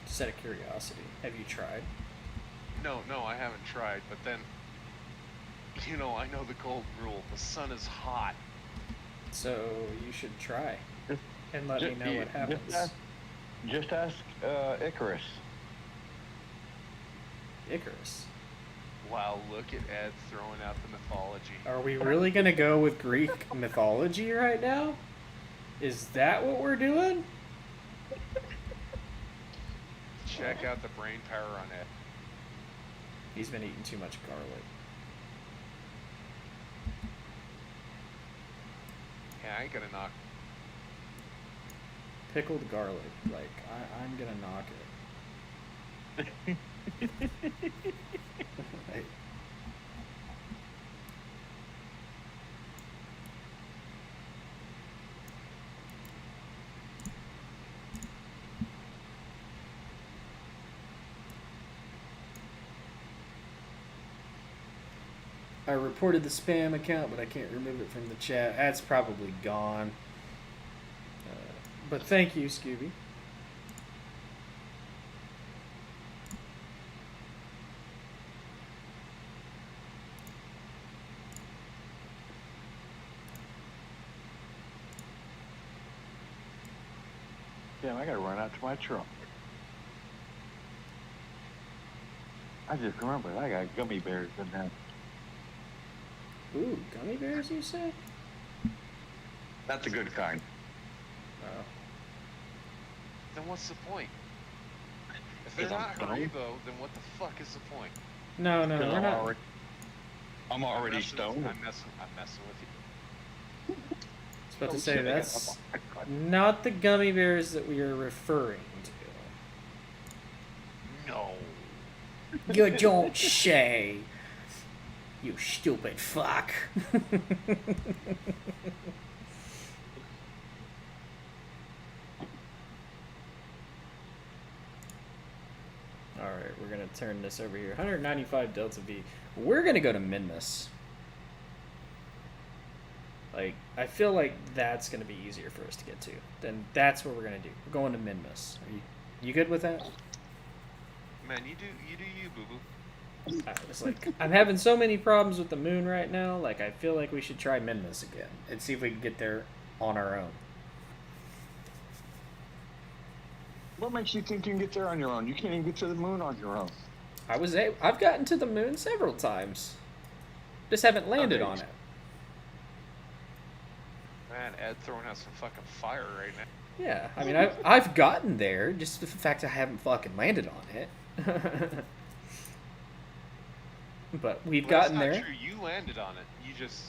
Just out of curiosity, have you tried? No, I haven't tried, but then, I know the golden rule. The sun is hot. So you should try and let me know what happens. Just ask Icarus. Icarus. Wow, look at Ed throwing out the mythology. Are we really gonna go with Greek mythology right now? Is that what we're doing? Check out the brain power on Ed. He's been eating too much garlic. Yeah, I ain't gonna knock. Pickled garlic. Like, I'm gonna knock it. Right. I reported the spam account, but I can't remove it from the chat. That's probably gone. But thank you, Scooby. Damn, I gotta run out to my truck. I just remembered I got gummy bears in there. Ooh, gummy bears, you say? That's a good kind. Oh. Then what's the point? If they're not Haribo, then what the fuck is the point? No, we're not. I'm already stoned. I'm messing with you. I was about to say, that's not the gummy bears that we are referring to. No. You don't say. You stupid fuck. Alright, we're gonna turn this over here. 195 Delta V. We're gonna go to Minmus. Like, I feel like that's gonna be easier for us to get to. Then that's what we're gonna do. We're going to Minmus. Are you good with that? Man, you do you, boo boo. I was like, I'm having so many problems with the moon right now. Like, I feel like we should try Minmus again and see if we can get there on our own. What makes you think you can get there on your own? You can't even get to the moon on your own. I've gotten to the moon several times. Just haven't landed on it. Man, Ed throwing out some fucking fire right now. Yeah, I mean, I've gotten there. Just the fact I haven't fucking landed on it. But we've gotten there. That's not true. You landed on it. You just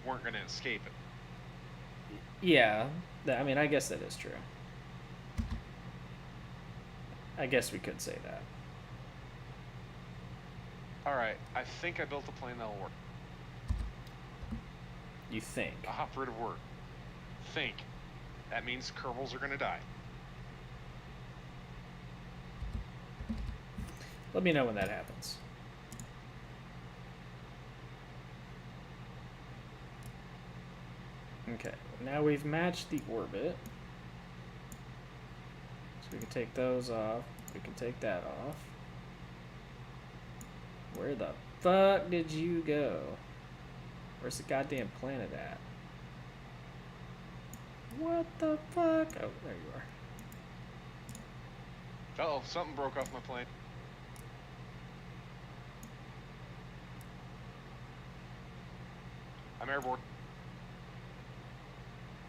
weren't going to escape it. Yeah, I mean, I guess that is true. I guess we could say that. Alright, I think I built a plane that'll work. You think? A operative word. Think. That means Kerbals are going to die. Let me know when that happens. Okay, now we've matched the orbit. So we can take those off. We can take that off. Where the fuck did you go? Where's the goddamn planet at? What the fuck? Oh, there you are. Uh-oh, something broke off my plane. I'm airborne.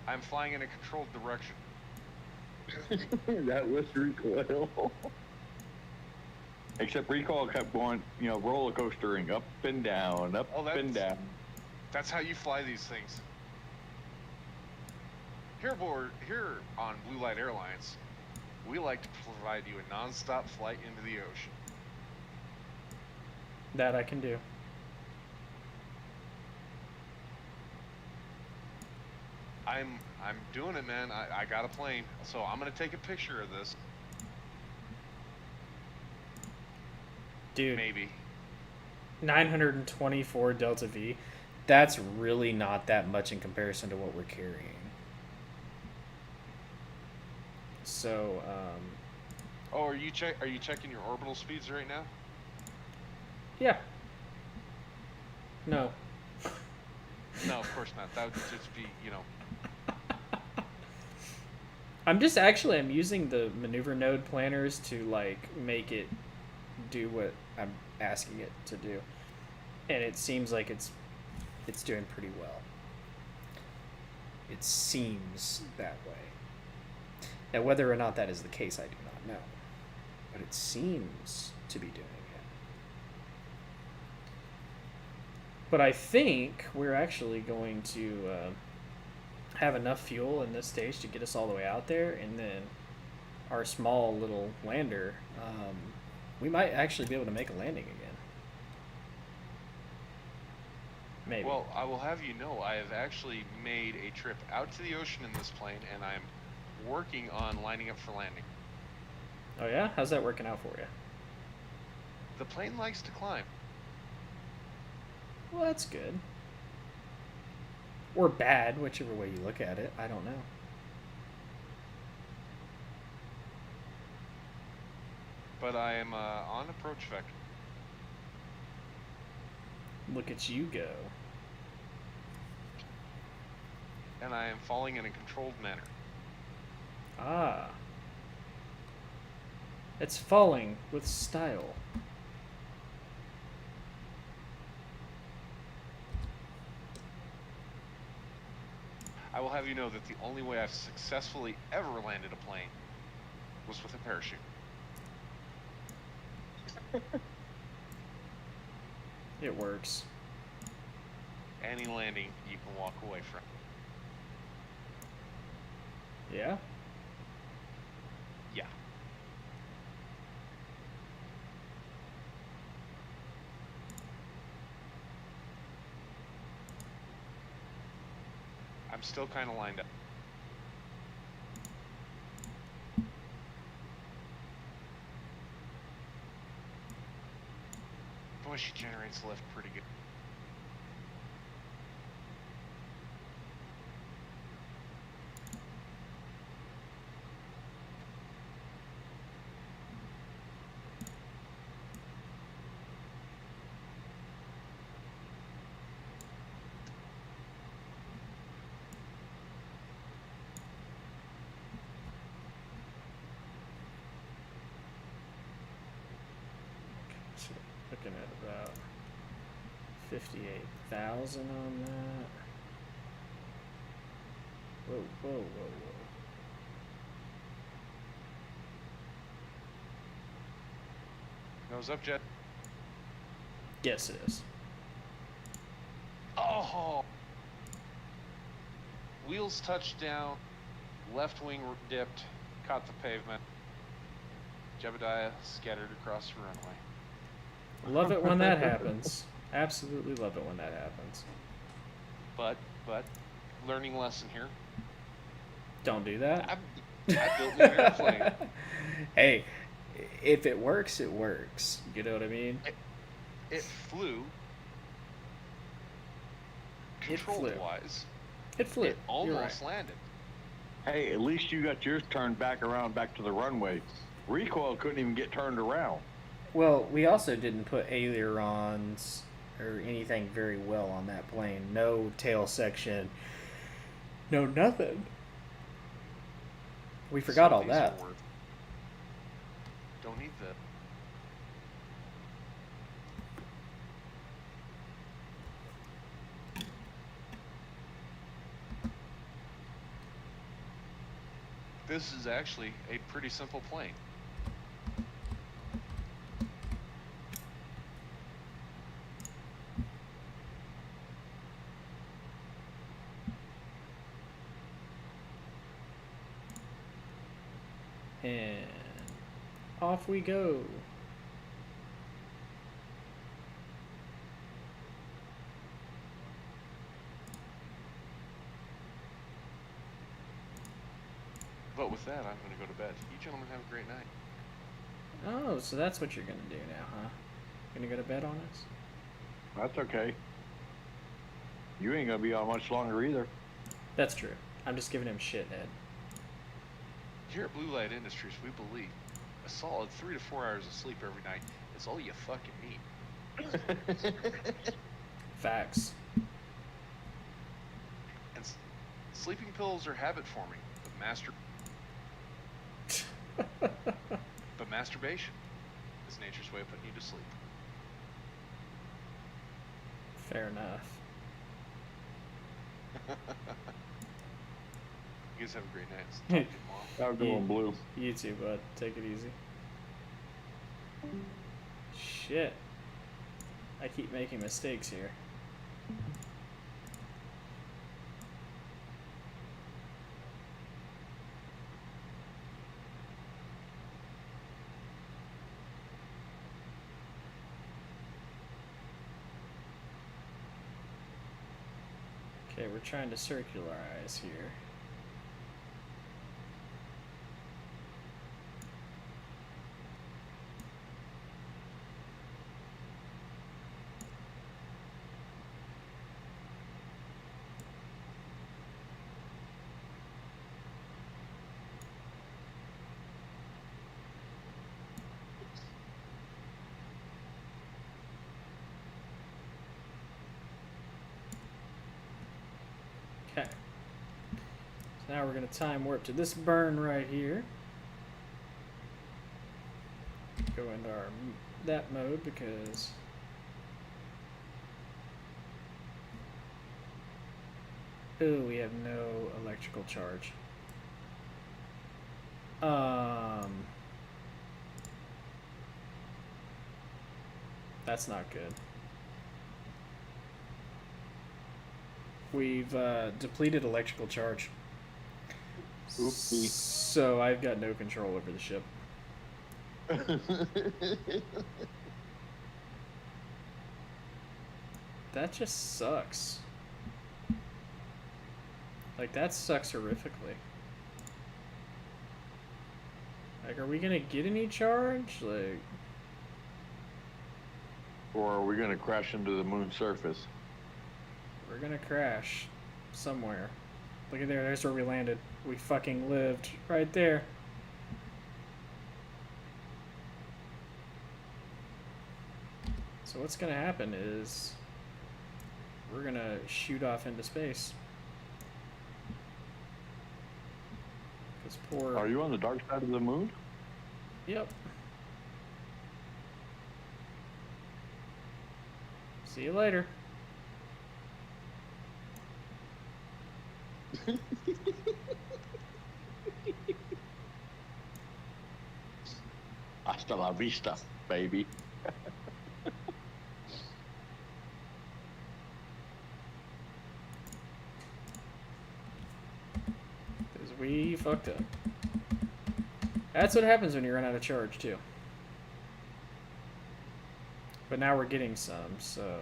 I'm flying in a controlled direction. That was Recoil. Except Recoil kept going, roller coastering up and down, up and down. That's how you fly these things. Here on Blue Light Airlines, we like to provide you a non-stop flight into the ocean. That I can do. I'm doing it, man. I got a plane, so I'm gonna take a picture of this. Dude. Maybe. 924 Delta V. That's really not that much in comparison to what we're carrying. So, Oh, are you checking your orbital speeds right now? yeah. No. No, of course not. That would just be, I'm using the maneuver node planners to like make it do what I'm asking it to do. And it seems like it's doing pretty well. It seems that way. Now, whether or not that is the case, I do not know. But it seems to be doing it. But I think we're actually going to have enough fuel in this stage to get us all the way out there, and then our small little lander, we might actually be able to make a landing again. Maybe. Well, I will have you know, I have actually made a trip out to the ocean in this plane, and I'm working on lining up for landing. Oh yeah? How's that working out for you? The plane likes to climb. Well, that's good. Or bad, whichever way you look at it. I don't know. But I am on approach vector. Look at you go. And I am falling in a controlled manner. Ah. It's falling with style. I will have you know that the only way I've successfully ever landed a plane was with a parachute. It works. Any landing you can walk away from. Yeah? Yeah. I'm still kind of lined up. Boy, she generates lift pretty good. So looking at about 58,000 on that. Whoa, whoa, whoa, whoa. Nose up, Jet. Yes, it is. Oh! Wheels touched down, left wing dipped, caught the pavement. Jebediah scattered across the runway. Love it when that happens. Absolutely love it when that happens. But, learning lesson here. Don't do that. I built me an airplane. Hey, if it works, it works. You know what I mean? It flew. It flew. Control-wise, It flew. it You're almost right. landed. Hey, at least you got yours turned back around back to the runway. Recoil couldn't even get turned around. Well, we also didn't put ailerons or anything very well on that plane. No tail section. No nothing. We forgot all Some of these that. are worth- Don't need the. This is actually a pretty simple plane. And off we go. But with that, I'm going to go to bed. You gentlemen have a great night. Oh, so that's what you're gonna do now, huh? Gonna go to bed on us? That's okay. You ain't gonna be on much longer either. That's true. I'm just giving him shit, Ed. Here at Blue Light Industries, we believe a solid 3 to 4 hours of sleep every night is all you fucking need. Facts. And sleeping pills are habit forming, but masturbation is nature's way of putting you to sleep. Fair enough. You guys have a great night. Talk to you tomorrow. Have a good one, Blue. You too, bud. Take it easy. Shit. I keep making mistakes here. Okay, we're trying to circularize here. Okay. So now we're going to time warp to this burn right here. Go into our that mode because ooh, we have no electrical charge. That's not good. We've depleted electrical charge. Oopsie. So I've got no control over the ship. That just sucks. Like, that sucks horrifically. Like, are we gonna get any charge? Like, Or are we gonna crash into the moon surface? we're gonna crash somewhere. Look at there, there's where we landed. We fucking lived right there. So what's gonna happen is we're gonna shoot off into space. Cause poor. Are you on the dark side of the moon? Yep. See you later. Hasta la vista, baby. Cause we fucked up. That's what happens when you run out of charge too. But now we're getting some, so.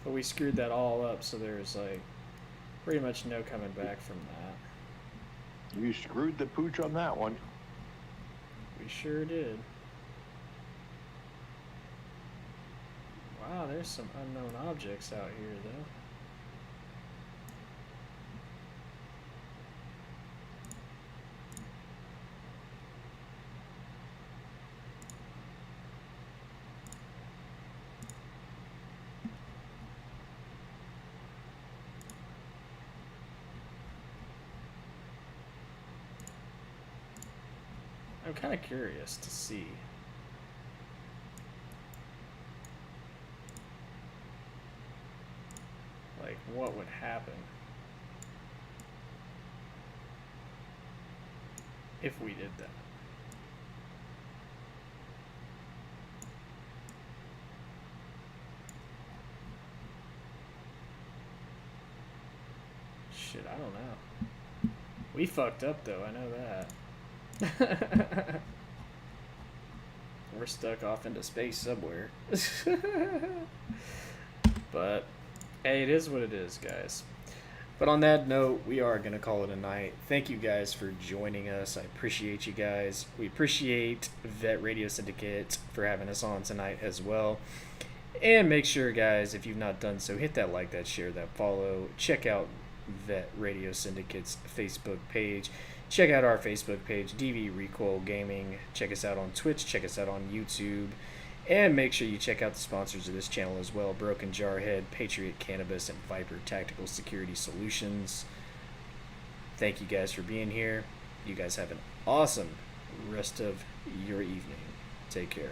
But we screwed that all up, so there's like pretty much no coming back from that. You screwed the pooch on that one. We sure did. Wow, there's some unknown objects out here though. I'm kind of curious to see. Like, what would happen if we did that? Shit, I don't know. We fucked up though, I know that. We're stuck off into space somewhere. But hey, it is what it is, guys. But on that note, we are going to call it a night. Thank you guys for joining us. I appreciate you guys. We appreciate Vet Radio Syndicate for having us on tonight as well. And make sure, guys, if you've not done so, hit that like, that share, that follow. Check out Vet Radio Syndicate's Facebook page. Check out our Facebook page, DV Recoil Gaming. Check us out on Twitch. Check us out on YouTube. And make sure you check out the sponsors of this channel as well. Broken Jarhead, Patriot Cannabis, and Viper Tactical Security Solutions. Thank you guys for being here. You guys have an awesome rest of your evening. Take care.